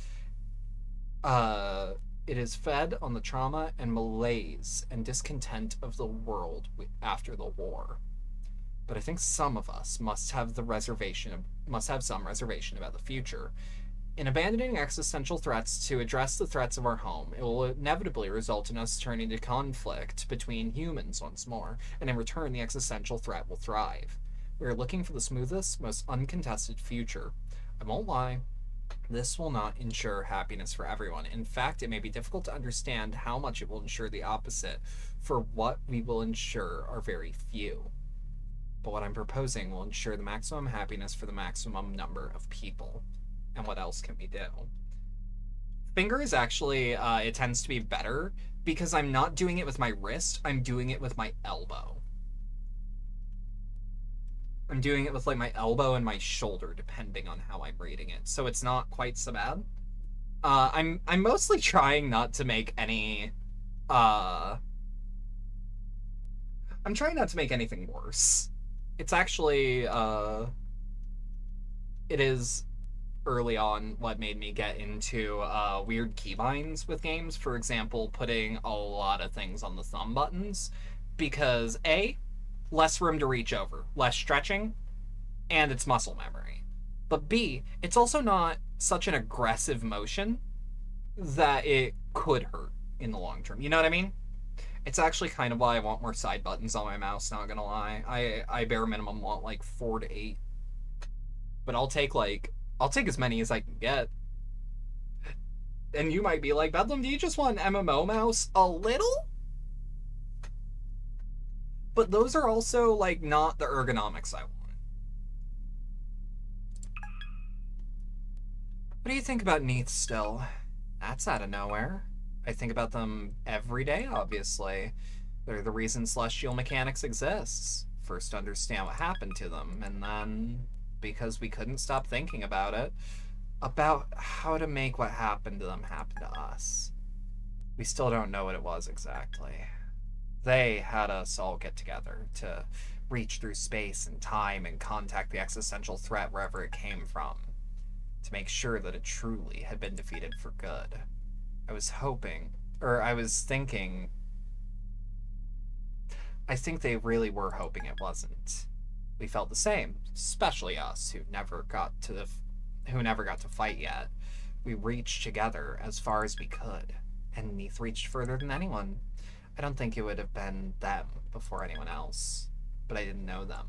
S1: It is fed on the trauma and malaise and discontent of the world after the war. But I think some of us must have some reservation about the future. In abandoning existential threats to address the threats of our home, it will inevitably result in us turning to conflict between humans once more, and in return the existential threat will thrive. We are looking for the smoothest, most uncontested future. I won't lie, this will not ensure happiness for everyone. In fact, it may be difficult to understand how much it will ensure the opposite, for what we will ensure are very few. But what I'm proposing will ensure the maximum happiness for the maximum number of people. And what else can we do? Finger is actually, it tends to be better, because I'm not doing it with my wrist, I'm doing it with my elbow. I'm doing it with like my elbow and my shoulder, depending on how I'm reading it. So it's not quite so bad. I'm mostly trying not to make any, I'm trying not to make anything worse. It's actually, it is early on what made me get into weird keybinds with games. For example, putting a lot of things on the thumb buttons. Because A, less room to reach over, less stretching, and it's muscle memory. But B, it's also not such an aggressive motion that it could hurt in the long term. You know what I mean? It's actually kind of why I want more side buttons on my mouse, not gonna lie. I bare minimum want like 4 to 8. But I'll take as many as I can get. And you might be like, Bedlam, do you just want an MMO mouse? A little? But those are also like not the ergonomics I want. What do you think about Neath still? That's out of nowhere. I think about them every day, obviously. They're the reason celestial mechanics exists. First, understand what happened to them, and then, because we couldn't stop thinking about it, about how to make what happened to them happen to us. We still don't know what it was exactly. They had us all get together to reach through space and time and contact the existential threat wherever it came from, to make sure that it truly had been defeated for good. I was thinking, I think they really were hoping it wasn't. We felt the same, especially us, who never got to fight yet. We reached together as far as we could, and Neath reached further than anyone. I don't think it would have been them before anyone else, but I didn't know them.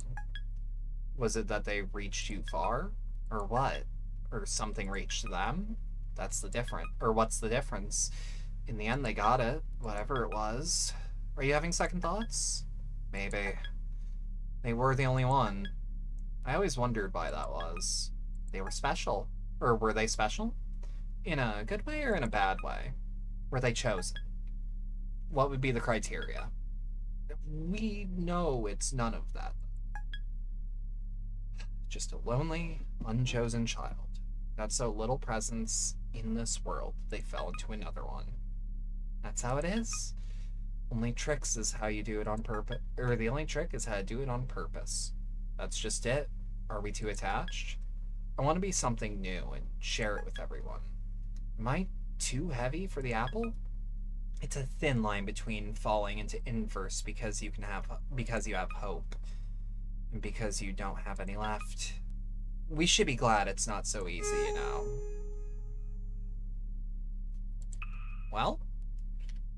S1: Was it that they reached too far? Or what? Or something reached them? That's the difference. Or what's the difference? In the end, they got it, whatever it was. Are you having second thoughts? Maybe. They were the only one. I always wondered why that was. They were special. Or were they special? In a good way or in a bad way? Were they chosen? What would be the criteria? We know it's none of that. Just a lonely, unchosen child. Got so little presence in this world, they fell into another one. That's how it is. Only tricks is how you do it on purpose. Or the only trick is how to do it on purpose. That's just it. Are we too attached? I want to be something new and share it with everyone. Am I too heavy for the apple? It's a thin line between falling into inverse because you have hope, and because you don't have any left. We should be glad it's not so easy, you know. Well,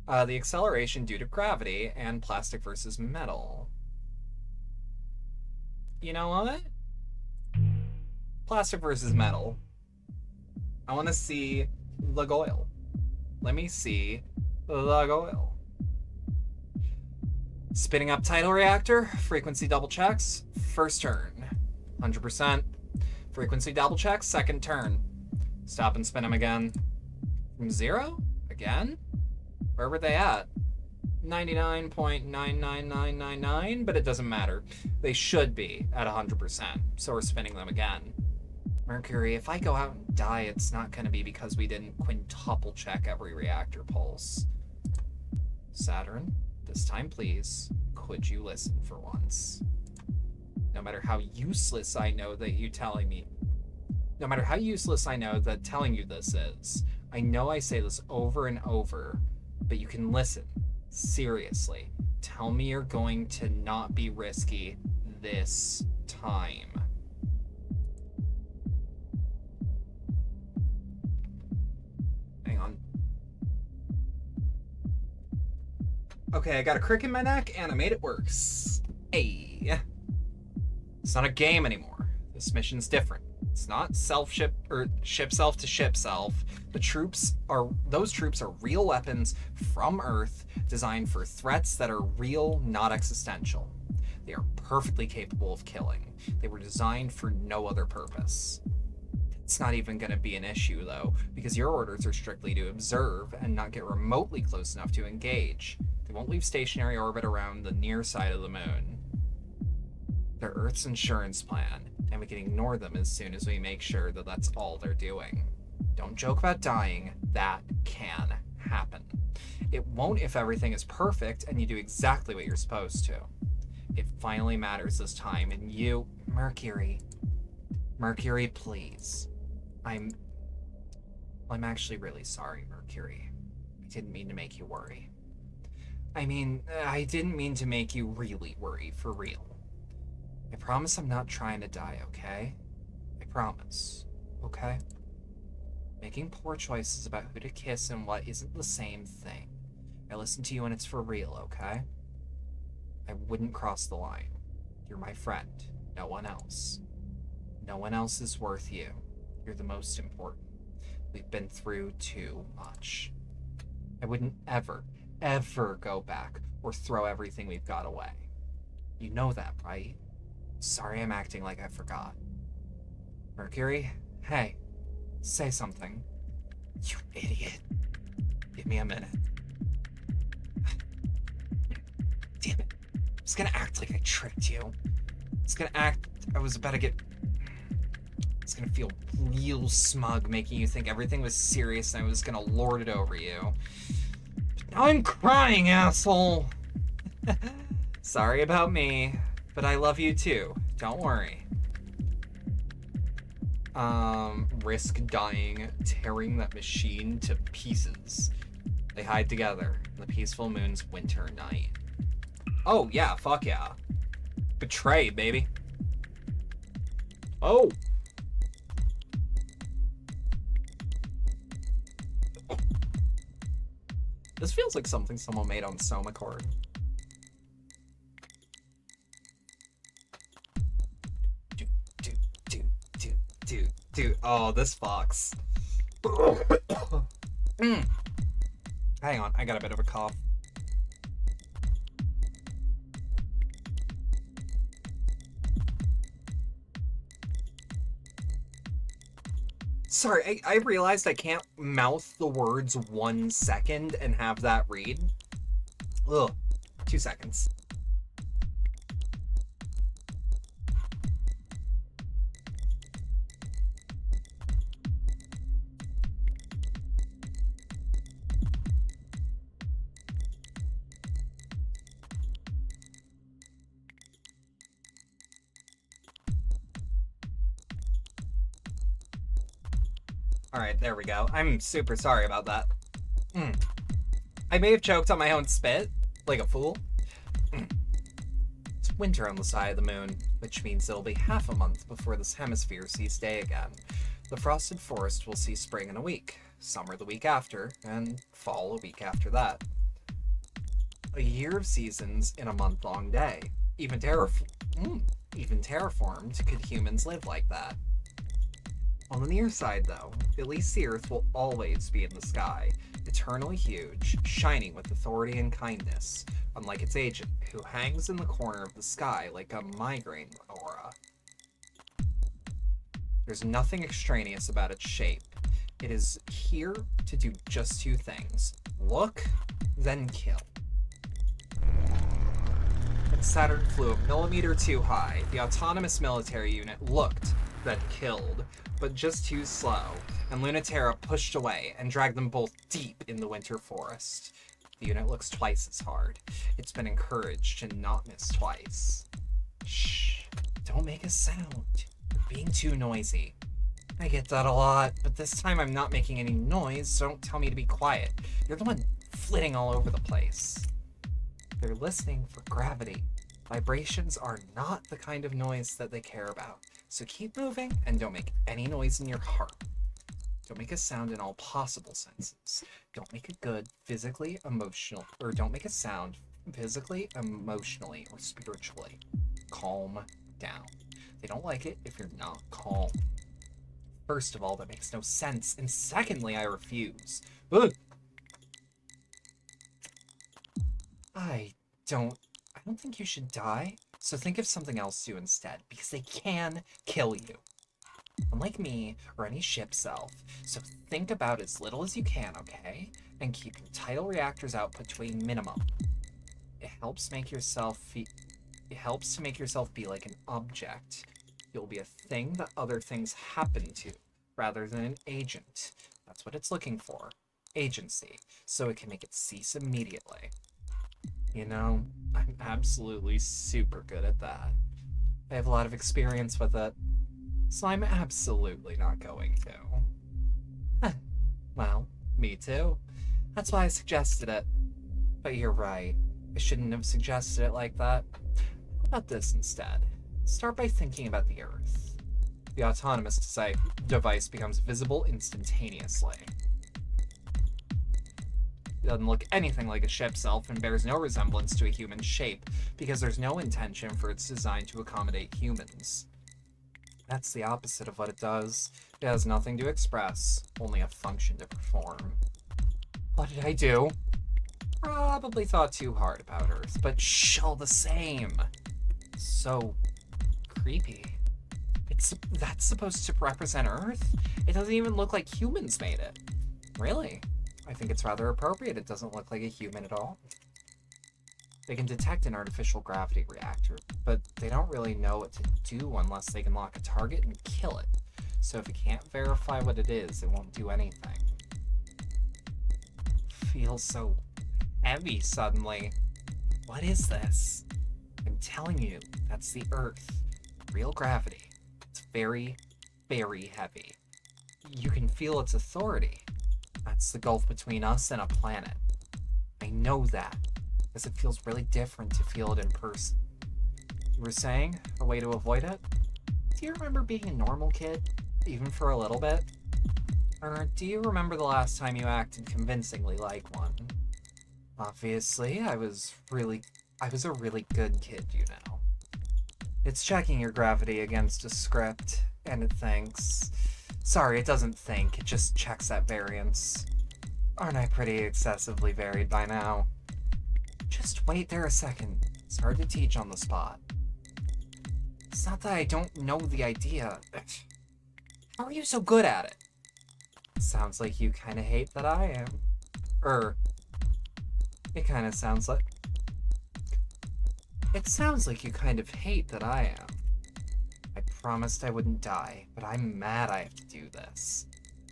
S1: the acceleration due to gravity and plastic versus metal. You know what? Plastic versus metal. I want to see the goil. Let me see the goil. Spinning up tidal reactor, frequency double checks, first turn. 100%. Frequency double checks, second turn. Stop and spin them again. From 0? Again? Where were they at? 99.99999, but it doesn't matter. They should be at 100%, so we're spinning them again. Mercury, if I go out and die, it's not going to be because we didn't quintuple check every reactor pulse. Saturn, this time please, could you listen for once? No matter how useless I know that telling you this is, I know I say this over and over, but you can listen. Seriously. Tell me you're going to not be risky this time. Hang on. Okay, I got a crick in my neck and I made it worse. Hey. It's not a game anymore. This mission's different. It's not ship self to ship self. Those troops are real weapons from Earth designed for threats that are real, not existential. They are perfectly capable of killing. They were designed for no other purpose. It's not even going to be an issue, though, because your orders are strictly to observe and not get remotely close enough to engage. They won't leave stationary orbit around the near side of the moon. They're Earth's insurance plan, and we can ignore them as soon as we make sure that that's all they're doing. Don't joke about dying. That can happen. It won't if everything is perfect and you do exactly what you're supposed to. It finally matters this time, and you... Mercury, please. I'm actually really sorry, Mercury. I didn't mean to make you worry. I mean, I didn't mean to make you really worry, for real. I promise I'm not trying to die, okay? I promise. Okay? Making poor choices about who to kiss and what isn't the same thing. I listen to you and it's for real, okay? I wouldn't cross the line. You're my friend. No one else. No one else is worth you. You're the most important. We've been through too much. I wouldn't ever, ever go back or throw everything we've got away. You know that, right? Sorry I'm acting like I forgot. Mercury, hey, say something. You idiot. Give me a minute. Damn it. I was gonna act like I tricked you. I was gonna act I was about to get... It's gonna feel real smug, making you think everything was serious and I was gonna lord it over you. But now I'm crying, asshole! Sorry about me, but I love you too. Don't worry. Risk dying, tearing that machine to pieces. They hide together in the peaceful moon's winter night. Oh, yeah, fuck yeah. Betray, baby. Oh! This feels like something someone made on Soma Chord. Dude. Oh, this fox. Hang on, I got a bit of a cough. Sorry, I realized I can't mouth the words 1 second and have that read. Ugh, 2 seconds. Alright, there we go. I'm super sorry about that. I may have choked on my own spit, like a fool. It's winter on the side of the moon, which means it'll be half a month before this hemisphere sees day again. The frosted forest will see spring in a week, summer the week after, and fall a week after that. A year of seasons in a month-long day. Even terraformed, could humans live like that? On the near side, though, at least the Earth will always be in the sky, eternally huge, shining with authority and kindness, unlike its agent, who hangs in the corner of the sky like a migraine aura. There's nothing extraneous about its shape. It is here to do just 2 things. Look, then kill. And Saturn flew a millimeter too high. The autonomous military unit looked, then killed, but just too slow, and Lunaterra pushed away and dragged them both deep in the winter forest. The unit looks twice as hard. It's been encouraged to not miss twice. Shh, don't make a sound. You're being too noisy. I get that a lot, but this time I'm not making any noise, so don't tell me to be quiet. You're the one flitting all over the place. They're listening for gravity. Vibrations are not the kind of noise that they care about. So keep moving and don't make any noise in your heart. Don't make a sound in all possible senses. Don't make it good physically, emotional, or don't make a sound physically, emotionally, or spiritually. Calm down. They don't like it if you're not calm. First of all, that makes no sense. And secondly, I refuse. Ugh. I don't think you should die. So think of something else to do instead, because they can kill you. Unlike me, or any ship's elf. So think about as little as you can, okay? And keep your tidal reactor's output to a minimum. It helps to make yourself be like an object. You'll be a thing that other things happen to, rather than an agent. That's what it's looking for. Agency. So it can make it cease immediately. You know, I'm absolutely super good at that. I have a lot of experience with it, so I'm absolutely not going to. Well, me too. That's why I suggested it. But you're right. I shouldn't have suggested it like that. How about this instead? Start by thinking about the Earth. The autonomous device becomes visible instantaneously. It doesn't look anything like a ship's elf and bears no resemblance to a human shape, because there's no intention for its design to accommodate humans. That's the opposite of what it does. It has nothing to express, only a function to perform. What did I do? Probably thought too hard about Earth, but all the same. So creepy. That's supposed to represent Earth? It doesn't even look like humans made it. Really? I think it's rather appropriate it doesn't look like a human at all. They can detect an artificial gravity reactor, but they don't really know what to do unless they can lock a target and kill it. So if you can't verify what it is, it won't do anything. Feels so heavy suddenly. What is this? I'm telling you, that's the Earth. Real gravity. It's very, very heavy. You can feel its authority. That's the gulf between us and a planet. I know that, because it feels really different to feel it in person. You were saying, a way to avoid it? Do you remember being a normal kid, even for a little bit? Or do you remember the last time you acted convincingly like one? Obviously, I was a really good kid, you know. It's checking your gravity against a script, and it thinks. Sorry, it doesn't think, it just checks that variance. Aren't I pretty excessively varied by now? Just wait there a second. It's hard to teach on the spot. It's not that I don't know the idea. How are you so good at it? Sounds like you kind of hate that I am. It kind of sounds like... It sounds like you kind of hate that I am. I promised I wouldn't die, but I'm mad I have to do this.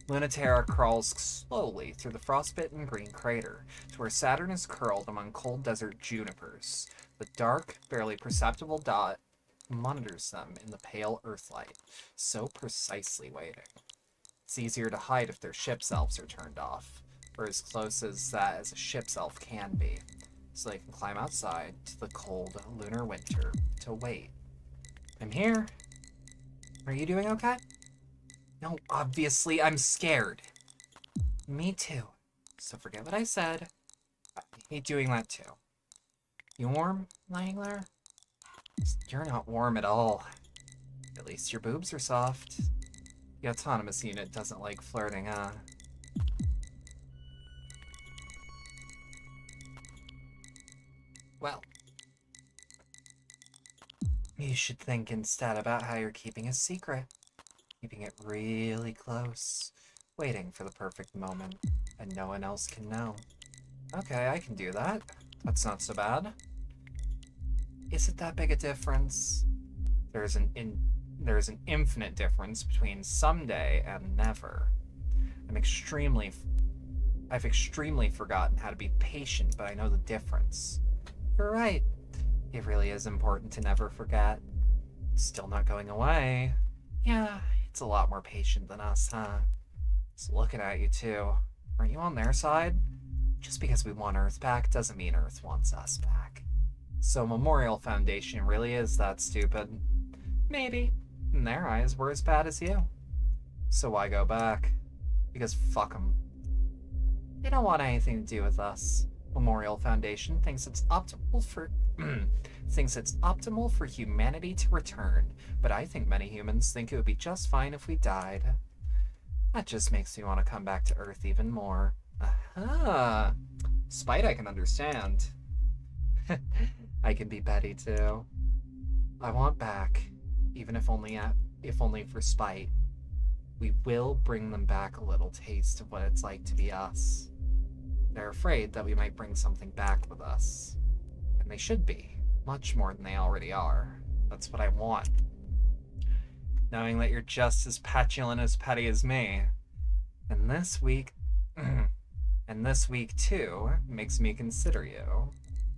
S1: Lunaterra crawls slowly through the frostbitten green crater to where Saturn is curled among cold desert junipers. The dark, barely perceptible dot monitors them in the pale earthlight, so precisely waiting. It's easier to hide if their ship's elves are turned off, or as close as that as a ship's elf can be, so they can climb outside to the cold lunar winter to wait. I'm here. Are you doing okay? No, obviously I'm scared. Me too. So forget what I said. I hate doing that too. You warm, lying there? You're not warm at all. At least your boobs are soft. The autonomous unit doesn't like flirting, huh? Well, you should think instead about how you're keeping a secret. Keeping it really close. Waiting for the perfect moment, and no one else can know. Okay, I can do that. That's not so bad. Is it that big a difference? There's an infinite difference between someday and never. I've extremely forgotten how to be patient, but I know the difference. You're right. It really is important to never forget. It's still not going away. Yeah, it's a lot more patient than us, huh? It's looking at you too. Aren't you on their side? Just because we want Earth back doesn't mean Earth wants us back. So Memorial Foundation really is that stupid. Maybe. In their eyes, we're as bad as you. So why go back? Because fuck them. They don't want anything to do with us. Memorial Foundation thinks it's optimal for humanity to return, but I think many humans think it would be just fine if we died. That just makes me want to come back to Earth even more. Aha! Spite I can understand. I can be petty too. I want back, even if only for spite. We will bring them back a little taste of what it's like to be us. They're afraid that we might bring something back with us. And they should be, much more than they already are. That's what I want. Knowing that you're just as petulant as petty as me. And this week too, makes me consider you.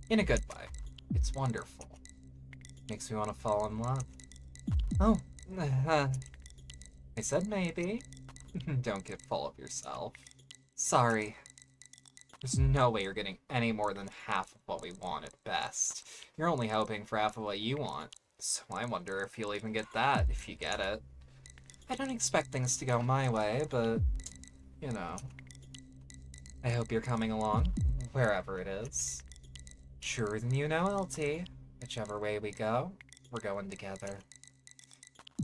S1: In a good way. It's wonderful. Makes me want to fall in love. Oh, I said maybe. Don't get full of yourself. Sorry. There's no way you're getting any more than half of what we want at best. You're only hoping for half of what you want. So I wonder if you'll even get that, if you get it. I don't expect things to go my way, but, you know. I hope you're coming along, wherever it is. Truer than you know, LT. Whichever way we go, we're going together.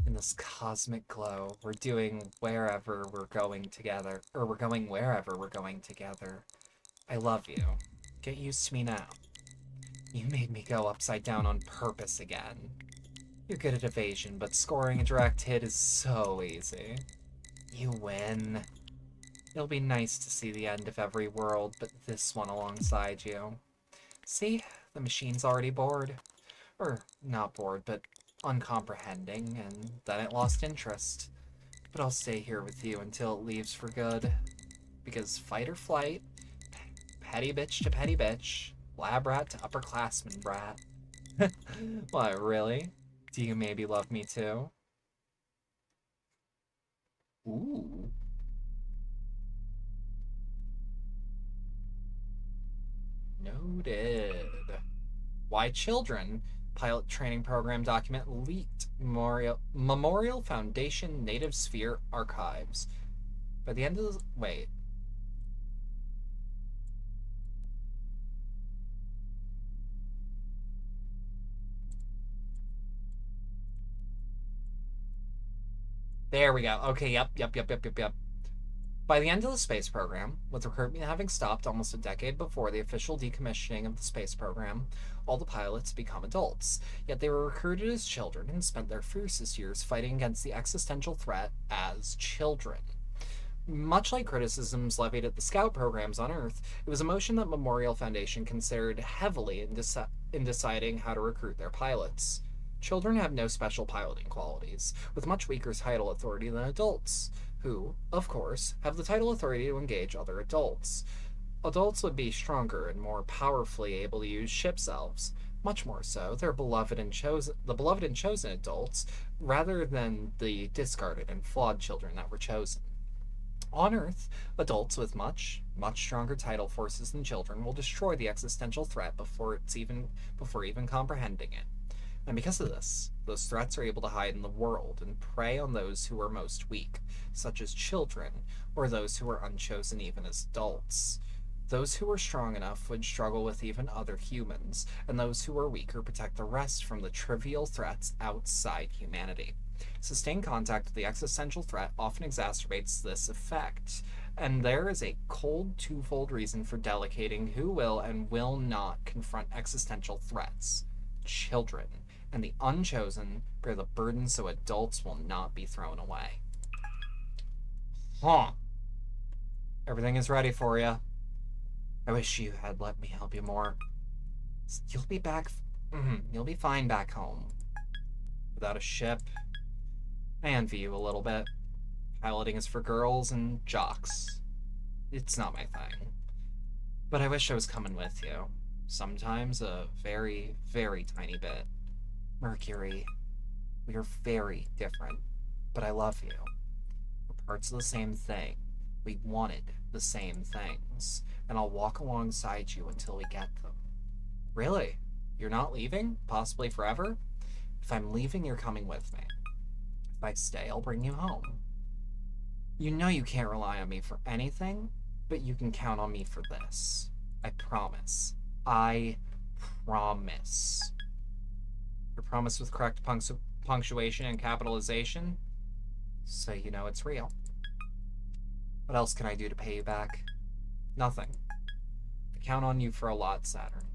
S1: In this cosmic glow, we're doing wherever we're going together. Or we're going wherever we're going together. I love you. Get used to me now. You made me go upside down on purpose again. You're good at evasion, but scoring a direct hit is so easy. You win. It'll be nice to see the end of every world, but this one alongside you. See? The machine's already bored. Or, not bored, but uncomprehending, and then it lost interest. But I'll stay here with you until it leaves for good. Because fight or flight, petty bitch to petty bitch, lab rat to upperclassman brat. What, really? Do you maybe love me too? Ooh. Noted. Why children? Pilot training program document leaked. Memorial Foundation Native Sphere Archives. By the end of the... Wait. There we go. Okay, yep. By the end of the space program, with recruitment having stopped almost a decade before the official decommissioning of the space program, all the pilots become adults. Yet they were recruited as children and spent their fiercest years fighting against the existential threat as children. Much like criticisms levied at the Scout programs on Earth, it was a motion that Memorial Foundation considered heavily in deciding how to recruit their pilots. Children have no special piloting qualities, with much weaker tidal authority than adults, who, of course, have the tidal authority to engage other adults. Adults would be stronger and more powerfully able to use ship's elves, much more so the beloved and chosen adults, rather than the discarded and flawed children that were chosen. On Earth, adults with much stronger tidal forces than children will destroy the existential threat before even comprehending it. And because of this, those threats are able to hide in the world and prey on those who are most weak, such as children, or those who are unchosen even as adults. Those who are strong enough would struggle with even other humans, and those who are weaker protect the rest from the trivial threats outside humanity. Sustained contact with the existential threat often exacerbates this effect, and there is a cold twofold reason for delegating who will and will not confront existential threats. Children and the unchosen bear the burden so adults will not be thrown away. Huh. Everything is ready for you. I wish you had let me help you more. You'll be back... You'll be fine back home. Without a ship. I envy you a little bit. Piloting is for girls and jocks. It's not my thing. But I wish I was coming with you. Sometimes a very, very tiny bit. Mercury, we are very different, but I love you. We're parts of the same thing. We wanted the same things, and I'll walk alongside you until we get them. Really? You're not leaving? Possibly forever? If I'm leaving, you're coming with me. If I stay, I'll bring you home. You know you can't rely on me for anything, but you can count on me for this. I promise. I promise. Your promise with correct punctuation and capitalization, so you know it's real. What else can I do to pay you back? Nothing. I count on you for a lot, Saturn.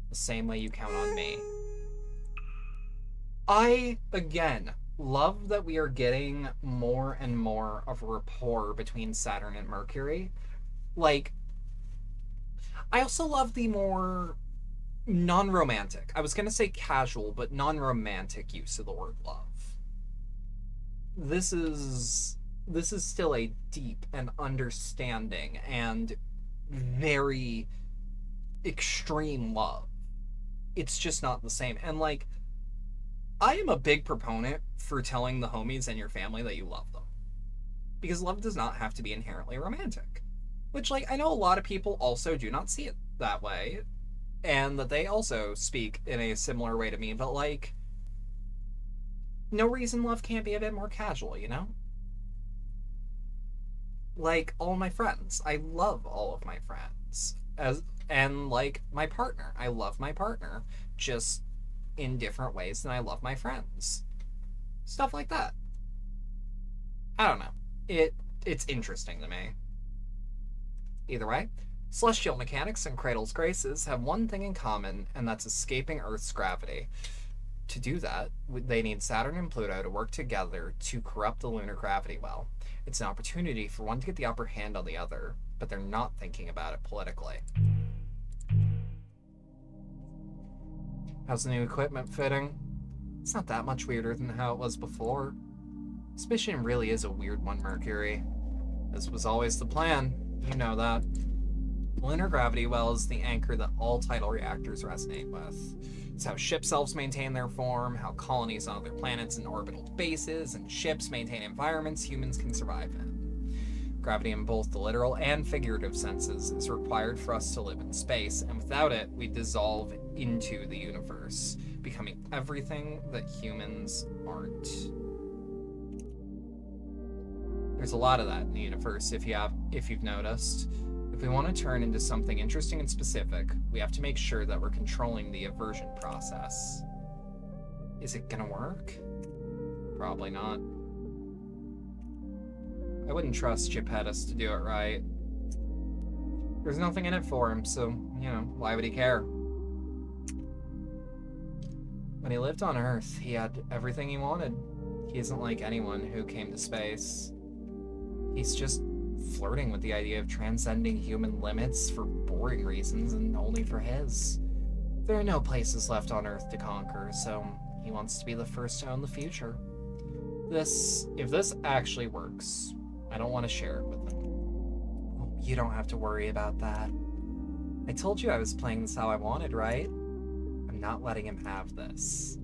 S1: The same way you count on me. I, again, love that we are getting more and more of a rapport between Saturn and Mercury. Like, I also love the more non-romantic, I was gonna say casual, but non-romantic use of the word love. This is still a deep and understanding and very extreme love. It's just not the same. And like, I am a big proponent for telling the homies and your family that you love them. Because love does not have to be inherently romantic. Which, like, I know a lot of people also do not see it that way, and that they also speak in a similar way to me, but, like, no reason love can't be a bit more casual, you know? Like, all my friends. I love all of my friends. And, like, my partner. I love my partner. Just in different ways than I love my friends. Stuff like that. I don't know. It's interesting to me. Either way, celestial mechanics and Cradle's Graces have one thing in common, and that's escaping Earth's gravity. To do that, they need Saturn and Pluto to work together to corrupt the lunar gravity well. It's an opportunity for one to get the upper hand on the other, but they're not thinking about it politically. How's the new equipment fitting? It's not that much weirder than how it was before. This mission really is a weird one, Mercury. This was always the plan. You know that. The lunar gravity well is the anchor that all tidal reactors resonate with. It's how ship elves maintain their form, how colonies on other planets and orbital bases and ships maintain environments humans can survive in. Gravity in both the literal and figurative senses is required for us to live in space, and without it, we dissolve into the universe, becoming everything that humans aren't. There's a lot of that in the universe, if you've noticed. If we want to turn into something interesting and specific, we have to make sure that we're controlling the aversion process. Is it gonna work? Probably not. I wouldn't trust Geppettus to do it right. There's nothing in it for him, so, you know, why would he care? When he lived on Earth, he had everything he wanted. He isn't like anyone who came to space. He's just flirting with the idea of transcending human limits for boring reasons and only for his. There are no places left on Earth to conquer, so he wants to be the first to own the future. If this actually works, I don't want to share it with him. Oh, you don't have to worry about that. I told you I was playing this how I wanted, right? I'm not letting him have this.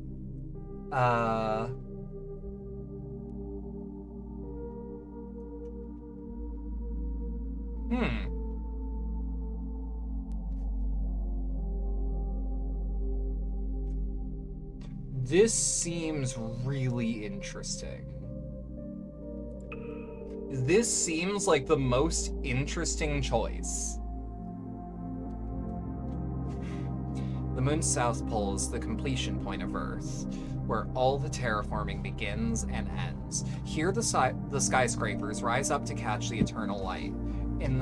S1: This seems really interesting. This seems like the most interesting choice. The moon's south pole is the completion point of Earth, where all the terraforming begins and ends. Here the skyscrapers rise up to catch the eternal light, in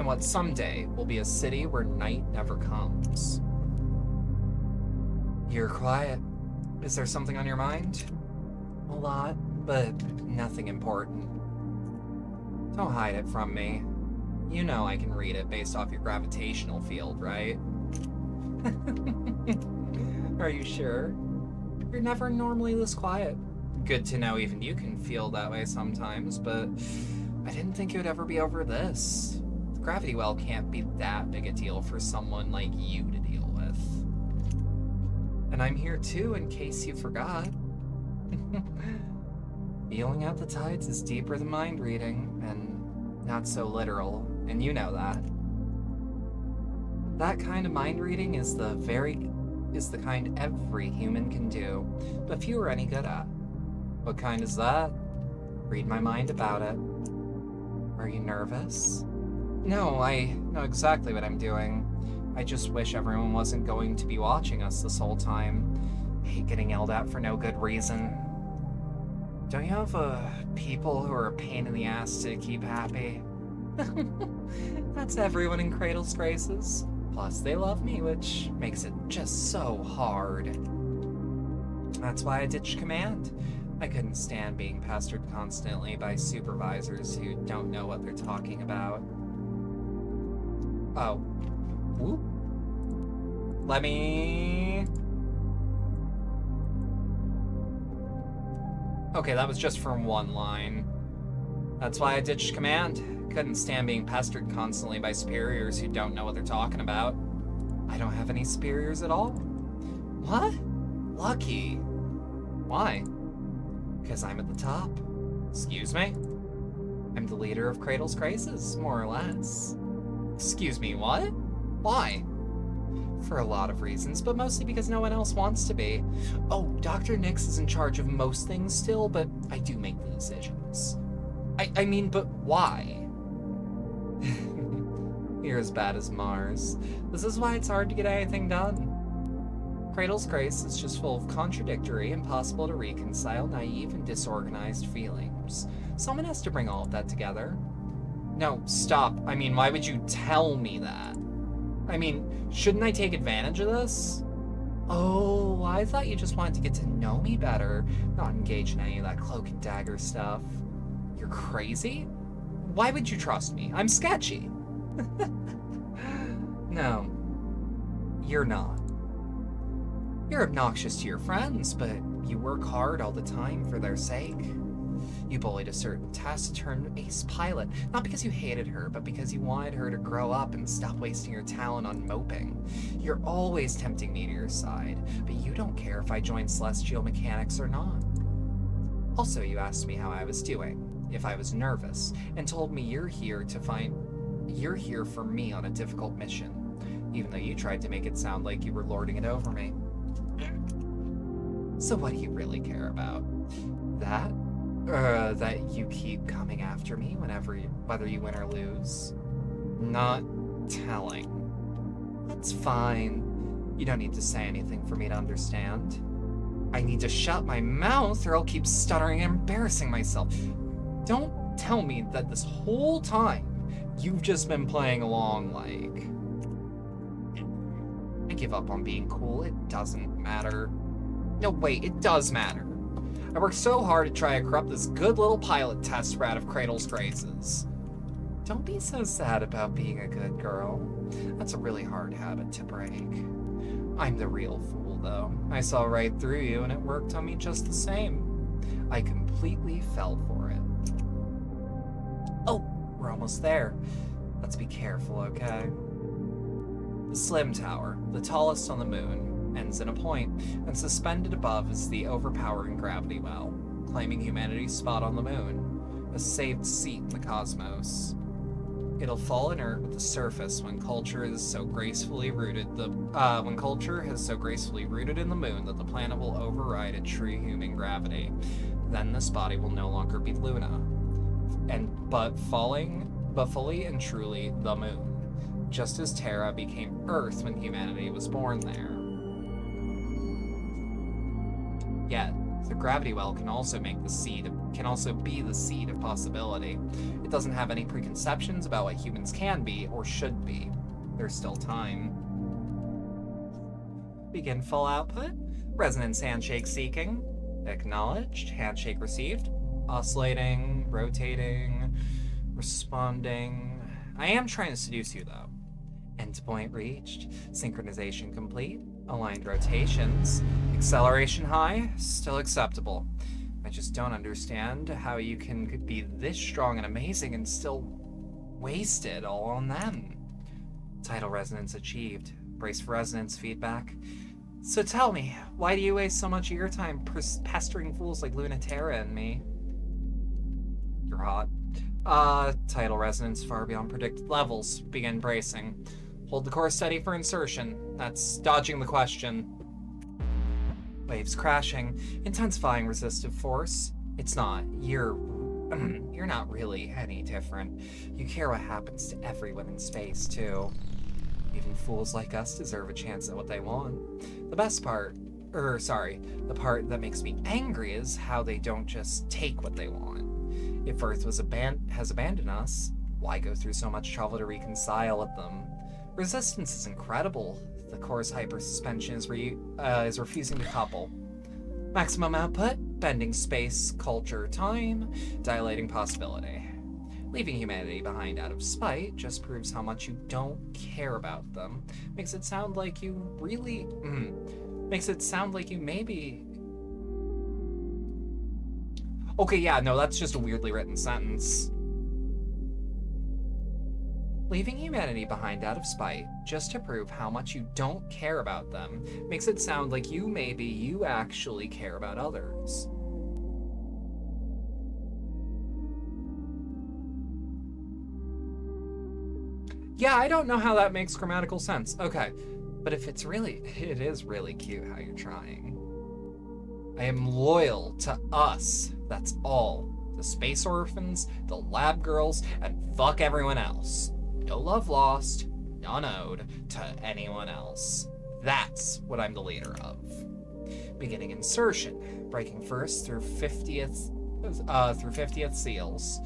S1: what someday will be a city where night never comes. You're quiet. Is there something on your mind? A lot, but nothing important. Don't hide it from me. You know I can read it based off your gravitational field, right? Are you sure? You're never normally this quiet. Good to know even you can feel that way sometimes, but I didn't think it would ever be over this. The gravity well can't be that big a deal for someone like you to deal with. And I'm here too, in case you forgot. Feeling out the tides is deeper than mind reading, and not so literal, and you know that. That kind of mind reading is the kind every human can do, but few are any good at. What kind is that? Read my mind about it. Are you nervous? No, I know exactly what I'm doing. I just wish everyone wasn't going to be watching us this whole time. I hate getting yelled at for no good reason. Don't you have people who are a pain in the ass to keep happy? That's everyone in Cradle's Graces. Plus, they love me, which makes it just so hard. That's why I ditched command. I couldn't stand being pestered constantly by supervisors who don't know what they're talking about. Oh. Whoop. Let me... Okay, that was just from one line. That's why I ditched command. Couldn't stand being pestered constantly by superiors who don't know what they're talking about. I don't have any superiors at all? What? Lucky. Why? Because I'm at the top. Excuse me?
S2: I'm the leader of Cradle's Crisis, more or less. Excuse me, what? Why? For a lot of reasons, but mostly because no one else wants to be. Oh, Dr. Nix is in charge of most things still, but I do make the decisions. I mean, but why? You're as bad as Mars. This is why it's hard to get anything done. Cradle's Grace is just full of contradictory, impossible to reconcile, naive, and disorganized feelings. Someone has to bring all of that together. No, stop. I mean, why would you tell me that? I mean, shouldn't I take advantage of this? Oh, I thought you just wanted to get to know me better, not engage in any of that cloak and dagger stuff. You're crazy? Why would you trust me? I'm sketchy. No, you're not. You're obnoxious to your friends, but you work hard all the time for their sake. You bullied a certain taciturn ace pilot, not because you hated her, but because you wanted her to grow up and stop wasting your talent on moping. You're always tempting me to your side, but you don't care if I join Celestial Mechanics or not. Also, you asked me how I was doing, if I was nervous, and told me you're here for me on a difficult mission, even though you tried to make it sound like you were lording it over me. So what do you really care about? That? That you keep coming after me whether you win or lose? Not telling. That's fine. You don't need to say anything for me to understand. I need to shut my mouth or I'll keep stuttering and embarrassing myself. Don't tell me that this whole time you've just been playing along like... I give up on being cool. It doesn't matter. No, wait, it does matter. I worked so hard to try to corrupt this good little pilot test rat of Cradle's Graces. Don't be so sad about being a good girl. That's a really hard habit to break. I'm the real fool, though. I saw right through you, and it worked on me just the same. I completely fell for it. Oh, we're almost there. Let's be careful, okay? The Slim Tower, the tallest on the moon, ends in a point, and suspended above is the overpowering gravity well, claiming humanity's spot on the moon, a saved seat in the cosmos. It'll fall inert with the surface when culture has so gracefully rooted in the moon that the planet will override its true human gravity. Then this body will no longer be Luna, but fully and truly the moon, just as Terra became Earth when humanity was born there. Yet, the gravity well can also be the seed of possibility. It doesn't have any preconceptions about what humans can be or should be. There's still time. Begin full output. Resonance handshake seeking. Acknowledged. Handshake received. Oscillating. Rotating. Responding. I am trying to seduce you, though. Endpoint reached. Synchronization complete. Aligned rotations. Acceleration high. Still acceptable. I just don't understand how you can be this strong and amazing and still waste it all on them. Tidal resonance achieved. Brace for resonance feedback. So tell me, why do you waste so much of your time pestering fools like Luna, Terra, and me? You're hot. Tidal resonance far beyond predicted levels. Begin bracing. Hold the course steady for insertion. That's dodging the question. Waves crashing, intensifying resistive force. It's not. You're not really any different. You care what happens to everyone in space, too. Even fools like us deserve a chance at what they want. The part that makes me angry is how they don't just take what they want. If Earth has abandoned us, why go through so much trouble to reconcile with them? Resistance is incredible. The core's hypersuspension is refusing to couple. Maximum output, bending space, culture, time, dilating possibility. Leaving humanity behind out of spite just proves how much you don't care about them. Makes it sound like you maybe... Okay, yeah, no, that's just a weirdly written sentence. Leaving humanity behind out of spite, just to prove how much you don't care about them, makes it sound like you actually care about others. Yeah, I don't know how that makes grammatical sense. Okay. But if it is really cute how you're trying. I am loyal to us. That's all. The space orphans, the lab girls, and fuck everyone else. No love lost, none owed to anyone else. That's what I'm the leader of. Beginning insertion, breaking first through 50th seals.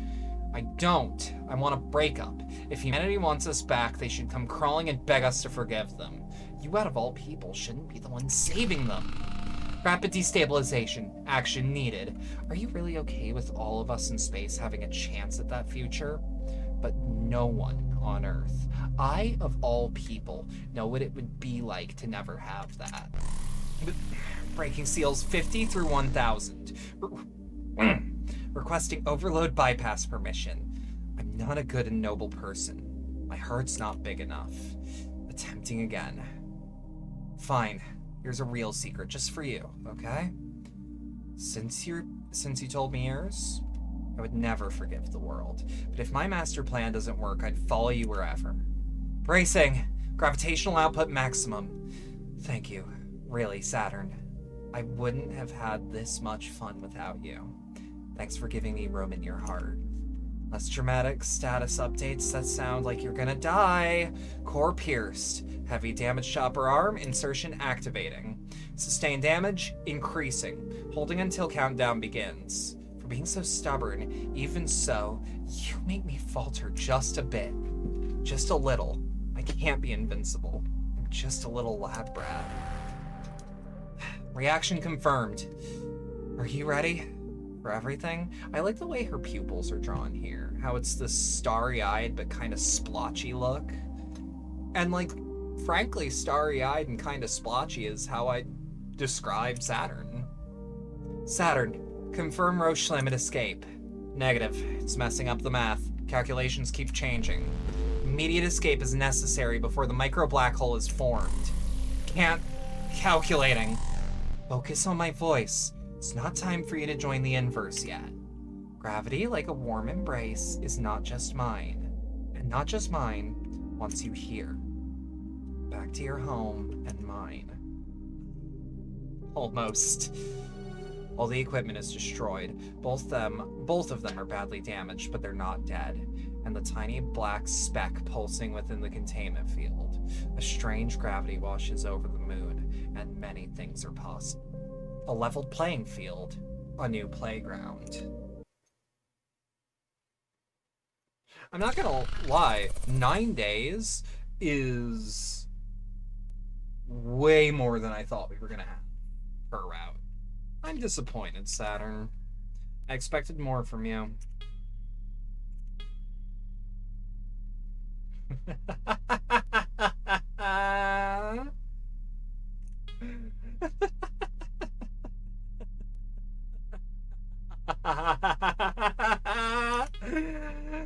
S2: I don't. I want a breakup. If humanity wants us back, they should come crawling and beg us to forgive them. You, out of all people, shouldn't be the one saving them. Rapid destabilization. Action needed. Are you really okay with all of us in space having a chance at that future? But no one on Earth, I, of all people, know what it would be like to never have that. Breaking seals 50 through 1000. Requesting overload bypass permission. I'm not a good and noble person. My heart's not big enough. Attempting again. Fine. Here's a real secret just for you, okay? Since you told me yours, I would never forgive the world. But if my master plan doesn't work, I'd follow you wherever. Bracing! Gravitational output maximum. Thank you. Really, Saturn. I wouldn't have had this much fun without you. Thanks for giving me room in your heart. Less dramatic status updates that sound like you're gonna die. Core pierced. Heavy damage to upper arm, insertion activating. Sustained damage, increasing. Holding until countdown begins. For being so stubborn, even so, you make me falter just a bit. Just a little. I can't be invincible. I'm just a little lab brat. Reaction confirmed. Are you ready? For everything? I like the way her pupils are drawn here. How it's this starry-eyed but kind of splotchy look. And like, frankly, starry-eyed and kind of splotchy is how I describe Saturn. Saturn, confirm Roche limit escape. Negative. It's messing up the math. Calculations keep changing. Immediate escape is necessary before the micro black hole is formed. Can't. Calculating. Focus on my voice. It's not time for you to join the inverse yet. Gravity, like a warm embrace, is not just mine. And not just mine, once you here. Back to your home and mine. Almost. All the equipment is destroyed. Both of them are badly damaged, but they're not dead. And the tiny black speck pulsing within the containment field. A strange gravity washes over the moon, and many things are possible. A leveled playing field, a new playground. I'm not gonna lie, 9 days is way more than I thought we were gonna have per route. I'm disappointed, Saturn. I expected more from you.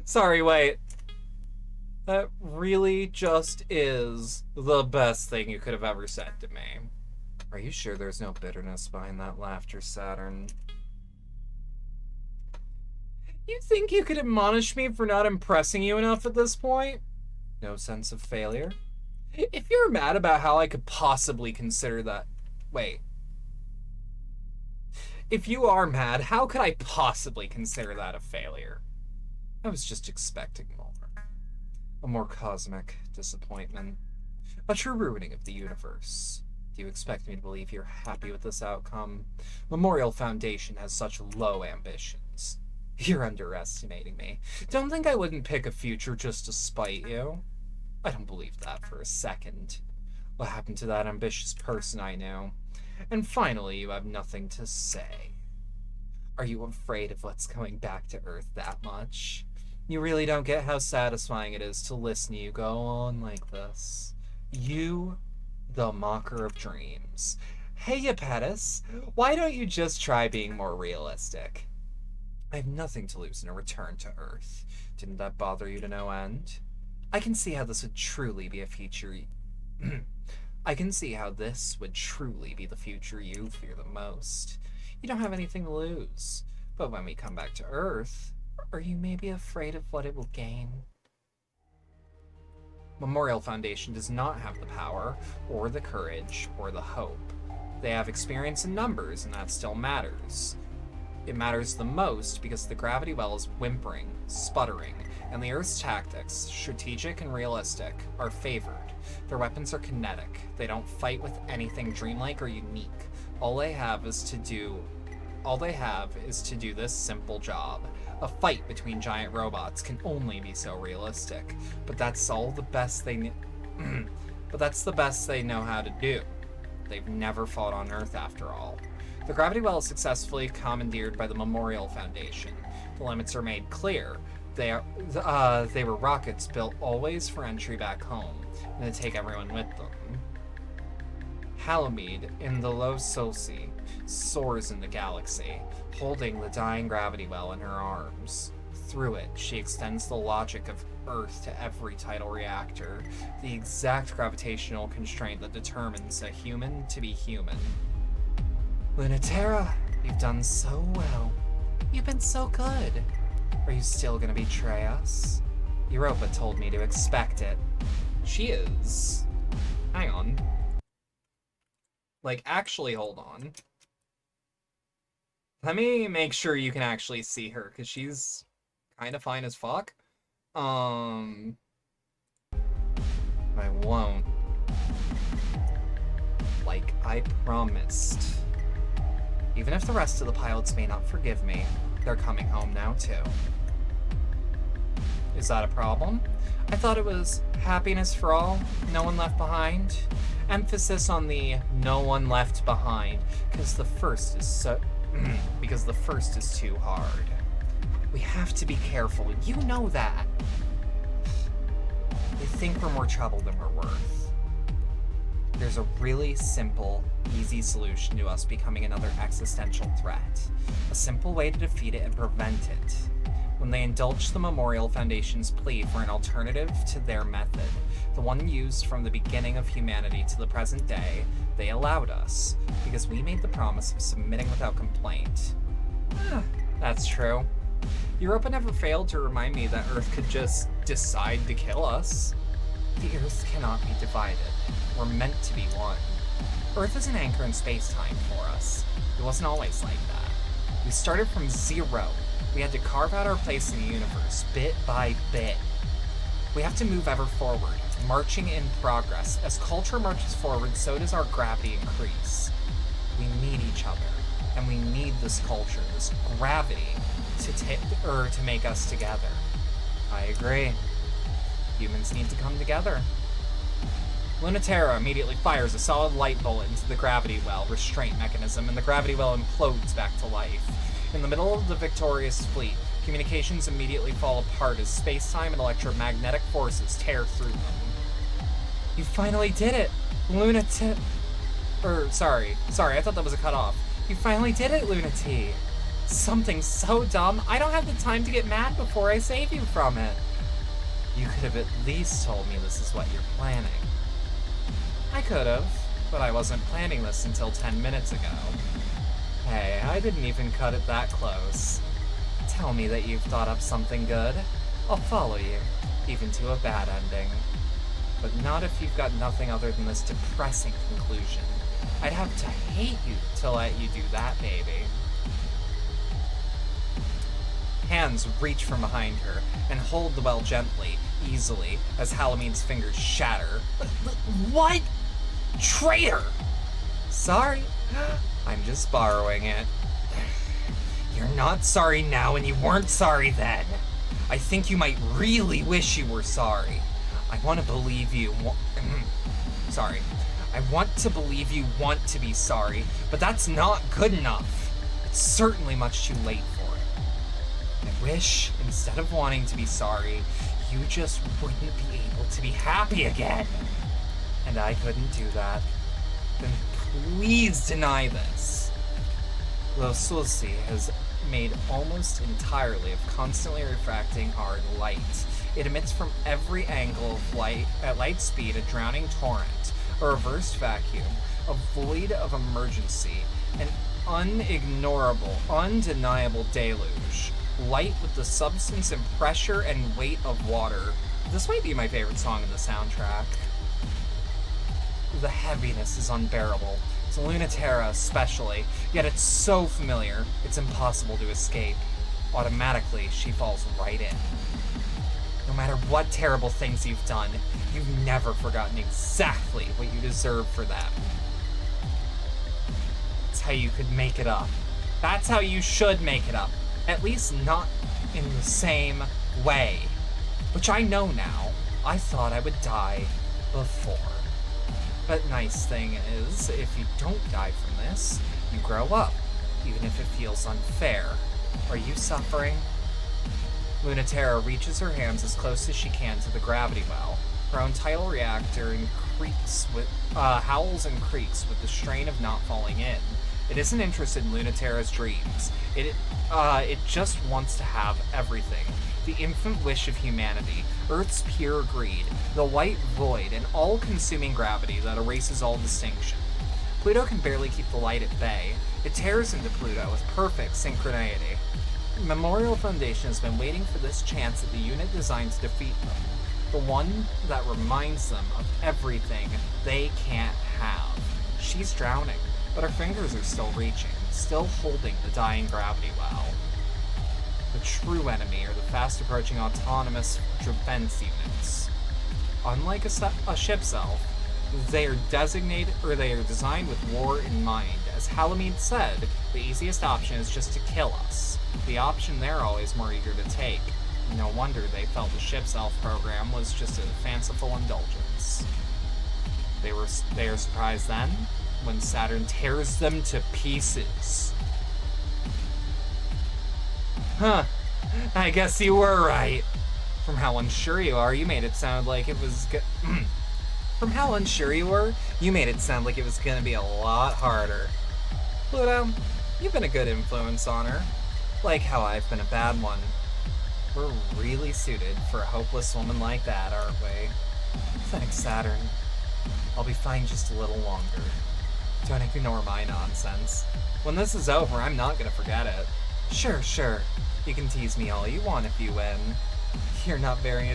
S2: Sorry, wait. That really just is the best thing you could have ever said to me. Are you sure there's no bitterness behind that laughter, Saturn? You think you could admonish me for not impressing you enough at this point? No sense of failure? If you're mad about how I could possibly consider that... Wait. If you are mad, how could I possibly consider that a failure? I was just expecting more. A more cosmic disappointment. A true ruining of the universe. Do you expect me to believe you're happy with this outcome? Memorial Foundation has such low ambitions. You're underestimating me. Don't think I wouldn't pick a future just to spite you. I don't believe that for a second. What happened to that ambitious person I knew? And finally, you have nothing to say. Are you afraid of what's going back to Earth that much? You really don't get how satisfying it is to listen to you go on like this. You, the mocker of dreams. Hey, Pettis, why don't you just try being more realistic? I have nothing to lose in a return to Earth. Didn't that bother you to no end? I can see how this would truly be a future... I can see how this would truly be the future you fear the most. You don't have anything to lose. But when we come back to Earth, are you maybe afraid of what it will gain? Memorial Foundation does not have the power, or the courage, or the hope. They have experience in numbers, and that still matters. It matters the most because the gravity well is whimpering, sputtering, and the Earth's tactics, strategic and realistic, are favored. Their weapons are kinetic. They don't fight with anything dreamlike or unique. All they have is to do this simple job. A fight between giant robots can only be so realistic, but that's the best they know how to do. They've never fought on Earth after all. The gravity well is successfully commandeered by the Memorial Foundation. The limits are made clear. They were rockets built always for entry back home, and to take everyone with them. Halamede, in the low Solsi, soars in the galaxy, holding the dying gravity well in her arms. Through it, she extends the logic of Earth to every tidal reactor, the exact gravitational constraint that determines a human to be human. Lunatera, you've done so well. You've been so good. Are you still gonna betray us? Europa told me to expect it.
S1: She is. Hang on. Like, actually, hold on. Let me make sure you can actually see her, because she's kind of fine as fuck. I won't. Like I promised. Even if the rest of the pilots may not forgive me, they're coming home now too. Is that a problem? I thought it was happiness for all, no one left behind. Emphasis on the no one left behind, because the first is too hard. We have to be careful, you know that. They think we're more trouble than we're worth. There's a really simple, easy solution to us becoming another existential threat. A simple way to defeat it and prevent it. When they indulged the Memorial Foundation's plea for an alternative to their method, the one used from the beginning of humanity to the present day, they allowed us, because we made the promise of submitting without complaint. That's true. Europa never failed to remind me that Earth could just decide to kill us. The Earth cannot be divided. We're meant to be one. Earth is an anchor in space-time for us. It wasn't always like that. We started from zero. We had to carve out our place in the universe, bit by bit. We have to move ever forward, marching in progress. As culture marches forward, so does our gravity increase. We need each other, and we need this culture, this gravity, to make us together. I agree. Humans need to come together. Lunatera immediately fires a solid light bullet into the gravity well restraint mechanism, and the gravity well implodes back to life. In the middle of the victorious fleet, communications immediately fall apart as space-time and electromagnetic forces tear through them. You finally did it! Sorry, I thought that was a cutoff. You finally did it, Lunati! Something so dumb, I don't have the time to get mad before I save you from it. You could have at least told me this is what you're planning. I could have, but I wasn't planning this until 10 minutes ago. Hey, I didn't even cut it that close. Tell me that you've thought up something good. I'll follow you, even to a bad ending. But not if you've got nothing other than this depressing conclusion. I'd have to hate you to let you do that, baby. Hands reach from behind her and hold the well gently, easily, as Halamede's fingers shatter. What? Traitor! Sorry. I'm just borrowing it. You're not sorry now and you weren't sorry then. I think you might really wish you were sorry. I want to believe you sorry. I want to believe you want to be sorry, but that's not good enough. It's certainly much too late for it. I wish, instead of wanting to be sorry, you just wouldn't be able to be happy again. And I couldn't do that. Then please deny this. Lo Sulci has made almost entirely of constantly refracting hard light. It emits from every angle of light at light speed a drowning torrent, a reversed vacuum, a void of emergency, an unignorable, undeniable deluge. Light with the substance and pressure and weight of water.
S2: This might be my favorite song in the soundtrack. The heaviness is unbearable. To Lunaterra especially, yet it's so familiar, it's impossible to escape. Automatically, she falls right in. No matter what terrible things you've done, you've never forgotten exactly what you deserve for them. That's how you could make it up. That's how you should make it up. At least not in the same way. Which I know now. I thought I would die before. But nice thing is, if you don't die from this, you grow up, even if it feels unfair. Are you suffering? Lunaterra reaches her hands as close as she can to the gravity well. Her own tidal reactor howls and creaks with the strain of not falling in. It isn't interested in Lunaterra's dreams. It just wants to have everything. The infinite wish of humanity, Earth's pure greed, the white void, and all-consuming gravity that erases all distinction. Pluto can barely keep the light at bay. It tears into Pluto with perfect synchronicity. Memorial Foundation has been waiting for this chance at the unit designed to defeat them. The one that reminds them of everything they can't have. She's drowning, but her fingers are still reaching, still holding the dying gravity well. The true enemy are the fast-approaching autonomous defense units. Unlike a ship's elf, they are designed with war in mind. As Halamede said, the easiest option is just to kill us. The option they're always more eager to take. No wonder they felt the ship's elf program was just a fanciful indulgence. They are surprised then, when Saturn tears them to pieces. Huh. I guess you were right. From how unsure you are, you made it sound like it was From how unsure you were, you made it sound like it was gonna be a lot harder. Pluto, you've been a good influence on her. Like how I've been a bad one. We're really suited for a hopeless woman like that, aren't we? Thanks, Saturn. I'll be fine just a little longer. Don't ignore my nonsense. When this is over, I'm not gonna forget it. Sure. You can tease me all you want if you win. You're not very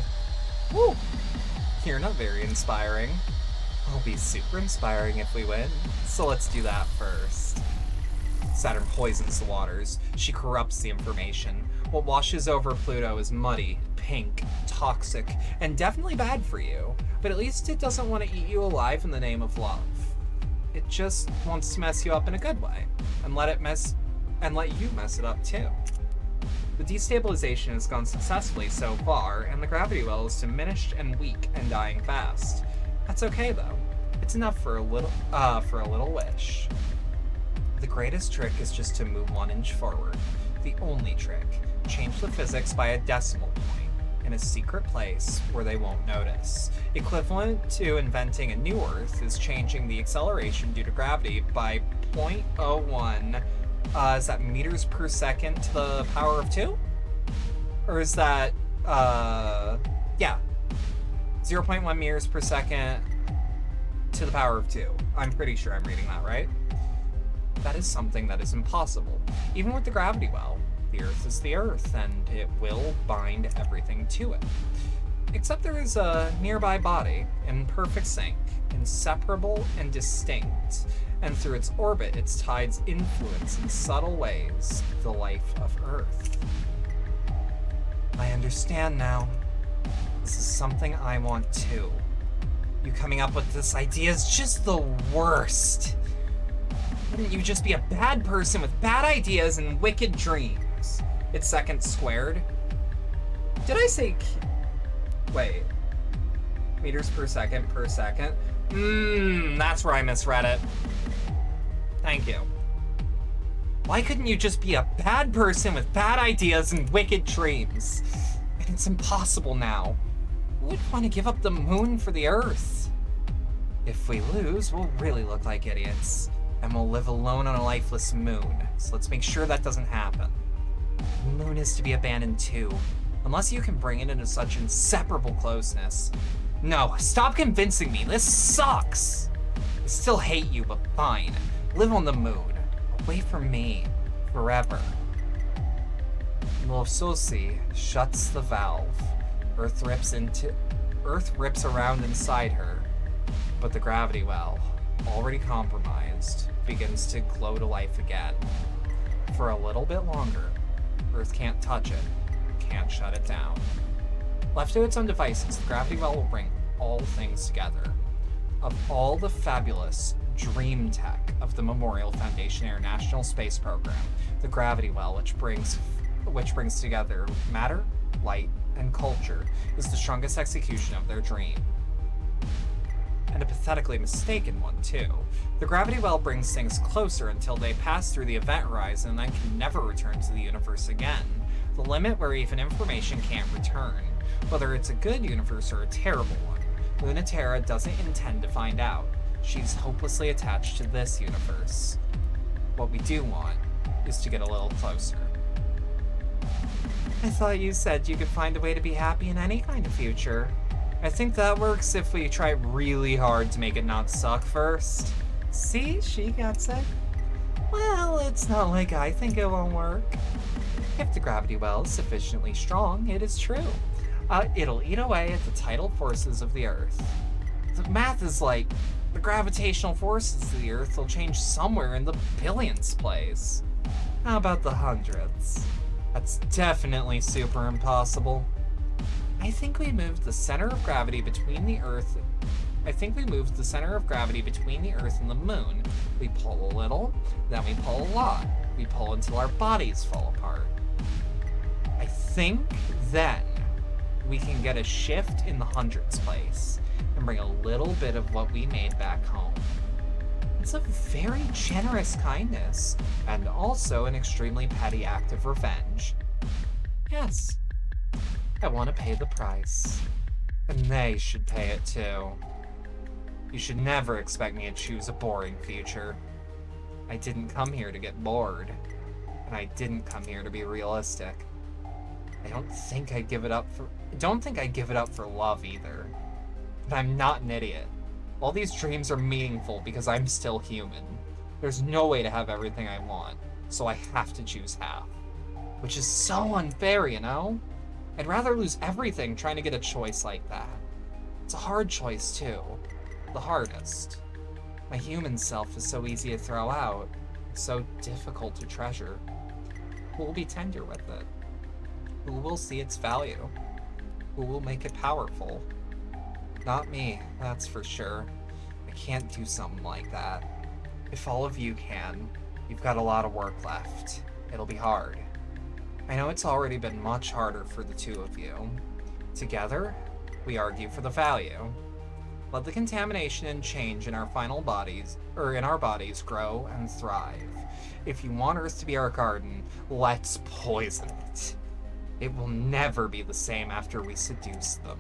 S2: inspiring. I'll be super inspiring if we win. So let's do that first. Saturn poisons the waters. She corrupts the information. What washes over Pluto is muddy, pink, toxic, and definitely bad for you. But at least it doesn't want to eat you alive in the name of love. It just wants to mess you up in a good way, and let you mess it up too. The destabilization has gone successfully so far, and the gravity well is diminished and weak and dying fast. That's okay though. It's enough for a little wish. The greatest trick is just to move 1 inch forward. The only trick. Change the physics by a decimal point in a secret place where they won't notice. Equivalent to inventing a new Earth is changing the acceleration due to gravity by 0.01. Is that meters per second to the power of 2? Or is that, yeah. 0.1 meters per second to the power of 2. I'm pretty sure I'm reading that right. That is something that is impossible. Even with the gravity well, the Earth is the Earth, and it will bind everything to it. Except there is a nearby body, in perfect sync, inseparable and distinct, and through its orbit, its tides influence in subtle ways the life of Earth. I understand now. This is something I want too. You coming up with this idea is just the worst. Wouldn't you just be a bad person with bad ideas and wicked dreams? It's second squared. Did I say... Wait. Meters per second per second? That's where I misread it. Thank you. Why couldn't you just be a bad person with bad ideas and wicked dreams? And it's impossible now. Who would want to give up the moon for the Earth? If we lose, we'll really look like idiots. And we'll live alone on a lifeless moon. So let's make sure that doesn't happen. The moon is to be abandoned too. Unless you can bring it into such inseparable closeness. No, stop convincing me. This sucks. I still hate you, but fine. Live on the moon. Away from me. Forever. Lososi shuts the valve. Earth rips around inside her, but the gravity well, already compromised, begins to glow to life again. For a little bit longer, Earth can't touch it, can't shut it down. Left to its own devices, the gravity well will bring all things together. Of all the fabulous dream tech of the Memorial Foundation International Space Program, the gravity well, which brings together matter, light, and culture, is the strongest execution of their dream. And a pathetically mistaken one, too. The gravity well brings things closer until they pass through the event horizon and then can never return to the universe again. The limit where even information can't return. Whether it's a good universe or a terrible one, Lunaterra doesn't intend to find out. She's hopelessly attached to this universe. What we do want is to get a little closer. I thought you said you could find a way to be happy in any kind of future. I think that works if we try really hard to make it not suck first. See, she gets it. Well, it's not like I think it won't work. If the gravity well is sufficiently strong, it is true. It'll eat away at the tidal forces of the Earth. The math is like, the gravitational forces of the Earth will change somewhere in the billionths place. How about the hundredths? That's definitely super impossible. I think we moved the center of gravity between the Earth and the moon. We pull a little, then we pull a lot. We pull until our bodies fall apart. I think then we can get a shift in the hundredths place and bring a little bit of what we made back home. It's a very generous kindness, and also an extremely petty act of revenge. Yes, I want to pay the price. And they should pay it too. You should never expect me to choose a boring future. I didn't come here to get bored, and I didn't come here to be realistic. I don't think I'd give it up for love either. But I'm not an idiot. All these dreams are meaningful because I'm still human. There's no way to have everything I want, so I have to choose half. Which is so unfair, you know? I'd rather lose everything trying to get a choice like that. It's a hard choice, too. The hardest. My human self is so easy to throw out, so difficult to treasure. Who will be tender with it? Who will see its value? Who will make it powerful? Not me, that's for sure. I can't do something like that. If all of you can, you've got a lot of work left. It'll be hard. I know it's already been much harder for the two of you. Together, we argue for the value. Let the contamination and change in our bodies grow and thrive. If you want Earth to be our garden, let's poison it. It will never be the same after we seduce them.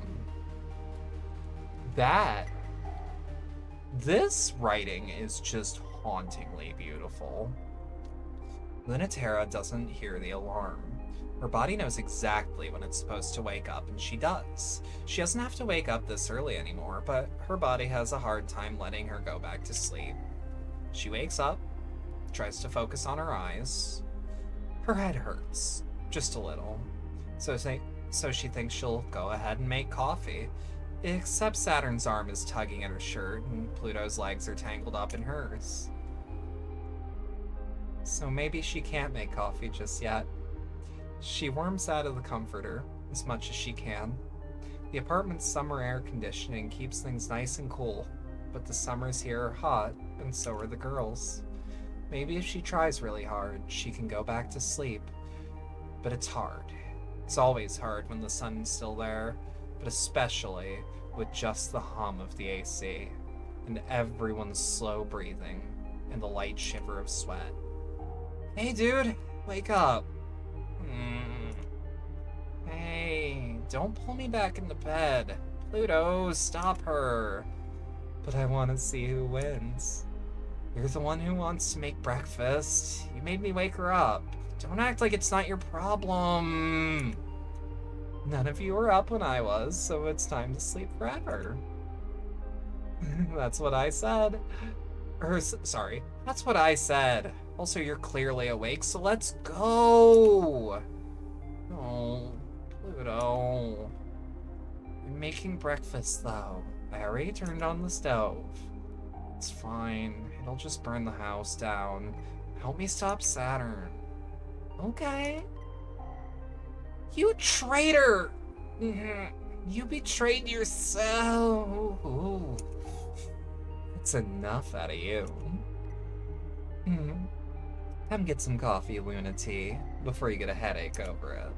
S2: This writing is just hauntingly beautiful. Lunaterra doesn't hear the alarm. Her body knows exactly when it's supposed to wake up, and she does. She doesn't have to wake up this early anymore, but her body has a hard time letting her go back to sleep. She wakes up, tries to focus on her eyes. Her head hurts, just a little. So she thinks she'll go ahead and make coffee. Except Saturn's arm is tugging at her shirt, and Pluto's legs are tangled up in hers. So maybe she can't make coffee just yet. She worms out of the comforter as much as she can. The apartment's summer air conditioning keeps things nice and cool, but the summers here are hot, and so are the girls. Maybe if she tries really hard, she can go back to sleep. But it's hard. It's always hard when the sun's still there, but especially with just the hum of the AC, and everyone's slow breathing, and the light shiver of sweat. Hey dude, wake up. Hey, don't pull me back into bed. Pluto, stop her. But I want to see who wins. You're the one who wants to make breakfast. You made me wake her up. Don't act like it's not your problem. None of you were up when I was, so it's time to sleep forever. That's what I said. Sorry, that's what I said. Also, you're clearly awake, so let's go. Oh, Pluto. making breakfast, though. I already turned on the stove. It's fine. It'll just burn the house down. Help me stop Saturn. Okay. You traitor! You betrayed yourself. That's enough out of you. Come get some coffee, Lunaty, before you get a headache over it.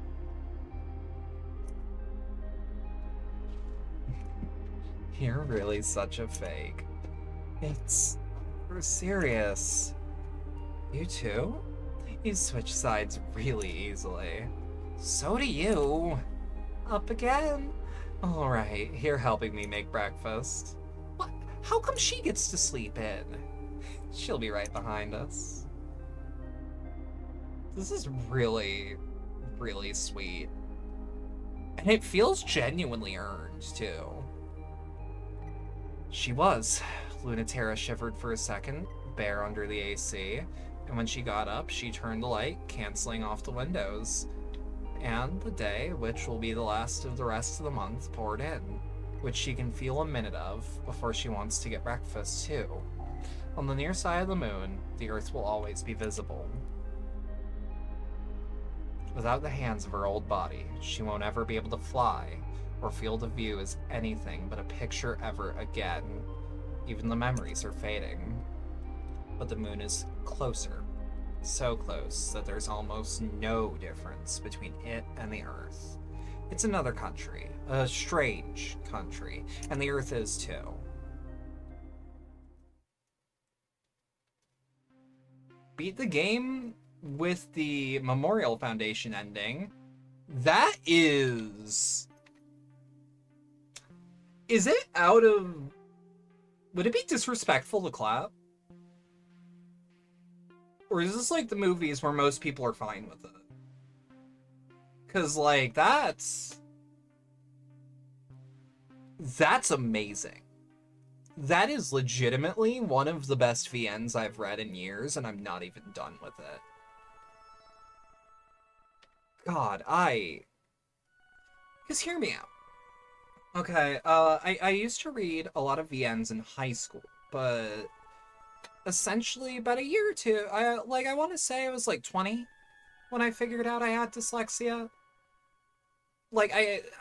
S2: You're really such a fake. We're serious. You too? You switch sides really easily. So do you. Up again? Alright, you're helping me make breakfast. What? How come she gets to sleep in? She'll be right behind us. This is really, really sweet. And it feels genuinely earned, too. She was. Lunatera shivered for a second, bare under the AC, and when she got up, she turned the light, canceling off the windows. And the day, which will be the last of the rest of the month, poured in, which she can feel a minute of before she wants to get breakfast, too. On the near side of the moon, the Earth will always be visible. Without the hands of her old body, she won't ever be able to fly, or feel the view as anything but a picture ever again. Even the memories are fading. But the moon is closer. So close that there's almost no difference between it and the Earth. It's another country, a strange country, and the Earth is too. Beat the game with the Memorial Foundation ending. That is... Is it out of... Would it be disrespectful to clap? Or is this like the movies where most people are fine with it? Because, like, that's amazing. That is legitimately one of the best VNs I've read in years, and I'm not even done with it. God, Because hear me out. Okay, I used to read a lot of VNs in high school, but essentially about a year or two, I want to say I was like 20 when I figured out I had dyslexia. Like,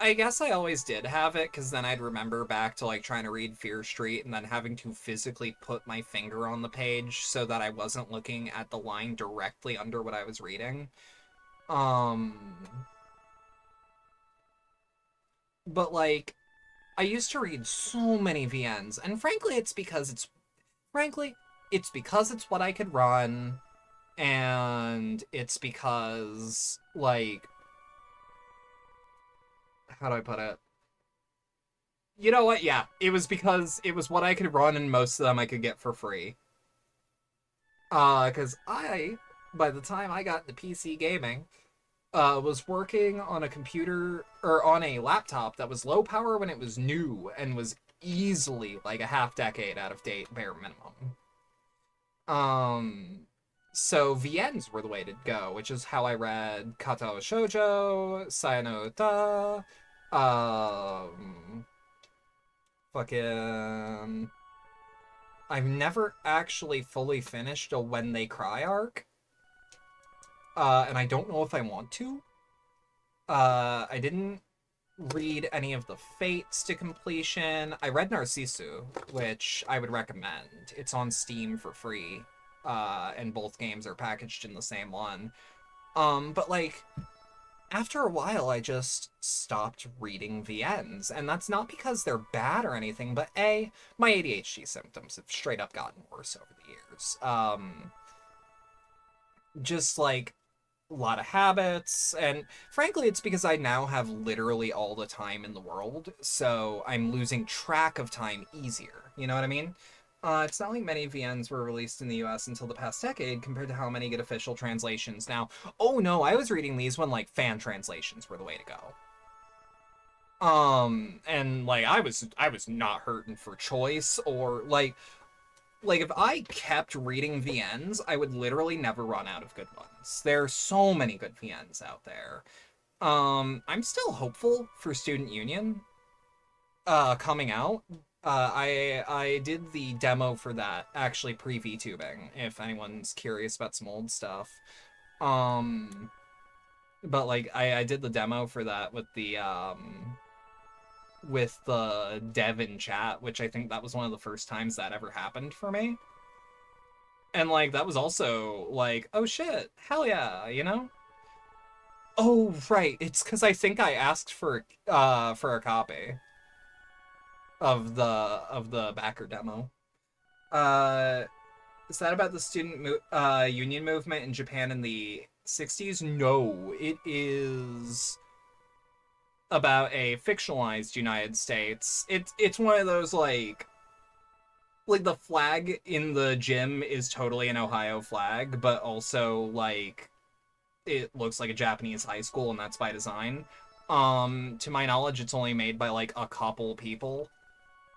S2: I guess I always did have it, because then I'd remember back to, like, trying to read Fear Street and then having to physically put my finger on the page so that I wasn't looking at the line directly under what I was reading. But, like, I used to read so many VNs, and frankly, it's because it's what I could run, and it's because, like, how do I put it? You know what? Yeah, it was because it was what I could run, and most of them I could get for free. Because by the time I got into PC gaming, was working on a computer, or on a laptop that was low power when it was new, and was easily like a half decade out of date, bare minimum. So VNs were the way to go, which is how I read Kato Shoujo, Sayano Uta, fucking... I've never actually fully finished a When They Cry arc. And I don't know if I want to. I didn't read any of the Fates to completion. I read Narcissu, which I would recommend. It's on Steam for free. And both games are packaged in the same one. But like, after a while, I just stopped reading VNs, and that's not because they're bad or anything, but A, my ADHD symptoms have straight up gotten worse over the years. Just like a lot of habits, and frankly, it's because I now have literally all the time in the world, so I'm losing track of time easier. You know what I mean? It's not like many VNs were released in the US until the past decade compared to how many get official translations now. Oh no, I was reading these when, like, fan translations were the way to go. And, like, I was not hurting for choice, or, like, if I kept reading VNs, I would literally never run out of good ones. There are so many good VNs out there. I'm still hopeful for Student Union. coming out. I did the demo for that, actually pre-VTubing, if anyone's curious about some old stuff. Um, but like I did the demo for that with the dev in chat, which I think that was one of the first times that ever happened for me. And like that was also like, oh shit, hell yeah, you know? Oh right, it's because I think I asked for a copy of the backer demo. Uh, is that about the union movement in Japan in the 60s? No, it is about a fictionalized United States. It's one of those like the flag in the gym is totally an Ohio flag, but also like it looks like a Japanese high school, and that's by design. To my knowledge, it's only made by like a couple people.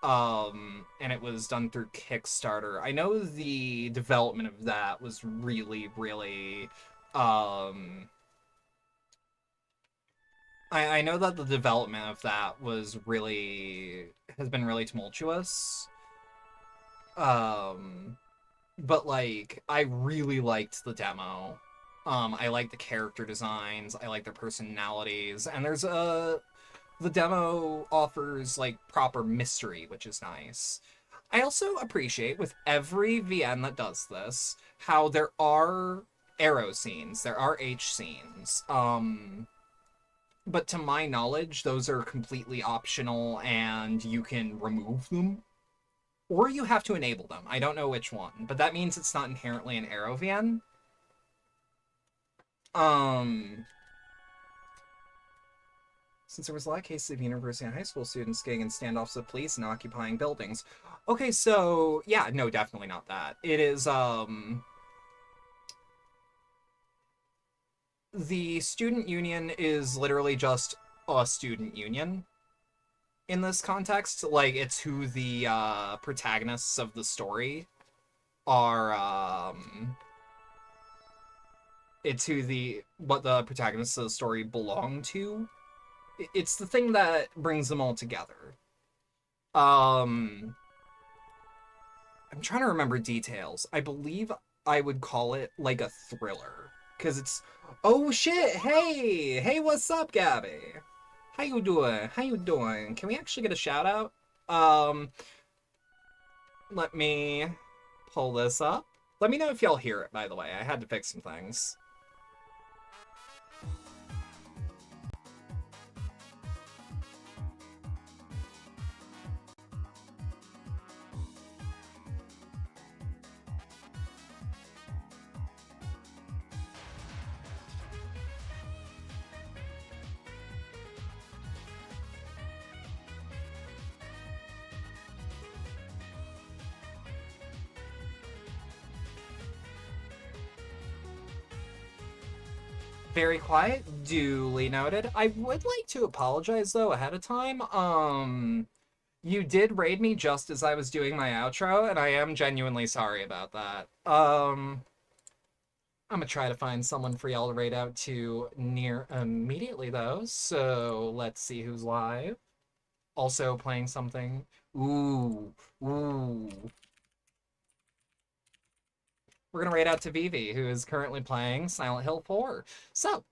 S2: And it was done through Kickstarter. I know the development of that was really, really um I know that the development of that was really has been really tumultuous. Um but like I really liked the demo. I like the character designs, I like their personalities, and the demo offers like proper mystery, which is nice. I also appreciate with every VN that does this how there are arrow scenes, there are H scenes. But to my knowledge, those are completely optional and you can remove them or you have to enable them. I don't know which one, but that means it's not inherently an arrow VN. Um, since there was a lot of cases of university and high school students getting in standoffs with police and occupying buildings. Okay, so yeah, no, definitely not that. It is the student union is literally just a student union in this context. Like it's who the protagonists of the story are it's who the what the protagonists of the story belong to. It's the thing that brings them all together. Um, I'm trying to remember details. I believe I would call it like a thriller because it's oh shit, hey, what's up, Gabby? How you doing? How you doing? Can we actually get a shout out? Um, let me pull this up. Let me know if y'all hear it, by the way. I had to fix some things. Very quiet, duly noted. I would like to apologize though ahead of time. You did raid me just as I was doing my outro, and I am genuinely sorry about that. I'm gonna try to find someone for y'all to raid out to near immediately though. So let's see who's live. Also playing something. Ooh, ooh. We're gonna raid out to Vivi, who is currently playing Silent Hill 4. So,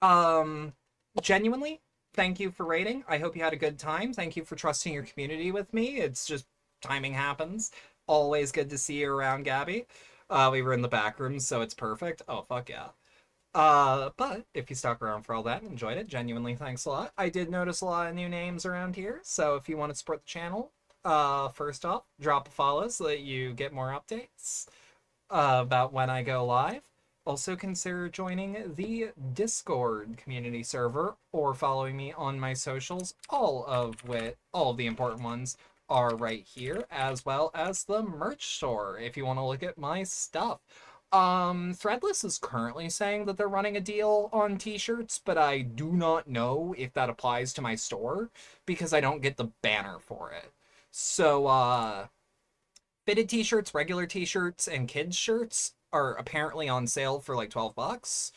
S2: um, genuinely, thank you for rating. I hope you had a good time. Thank you for trusting your community with me. It's just timing happens. Always good to see you around, Gabby. We were in the back room, so it's perfect. Oh, fuck yeah. But if you stuck around for all that and enjoyed it, genuinely thanks a lot. I did notice a lot of new names around here, so if you want to support the channel, first off, drop a follow so that you get more updates about when I go live. Also consider joining the Discord community server or following me on my socials, all of the important ones are right here, as well as the merch store if you want to look at my stuff. Threadless is currently saying that they're running a deal on t-shirts, but I do not know if that applies to my store because I don't get the banner for it. So, fitted t-shirts, regular t-shirts, and kids shirts are apparently on sale for like $12.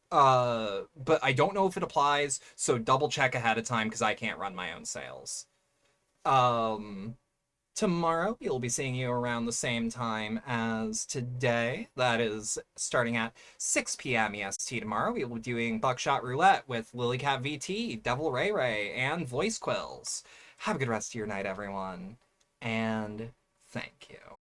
S2: But I don't know if it applies, so double check ahead of time because I can't run my own sales.
S1: Um, Tomorrow, we'll be seeing you around the same time as today. That is starting at 6 p.m. EST tomorrow. We will be doing Buckshot Roulette with Lilycat VT, Devil Ray Ray, and Voice Quills. Have a good rest of your night, everyone. And thank you.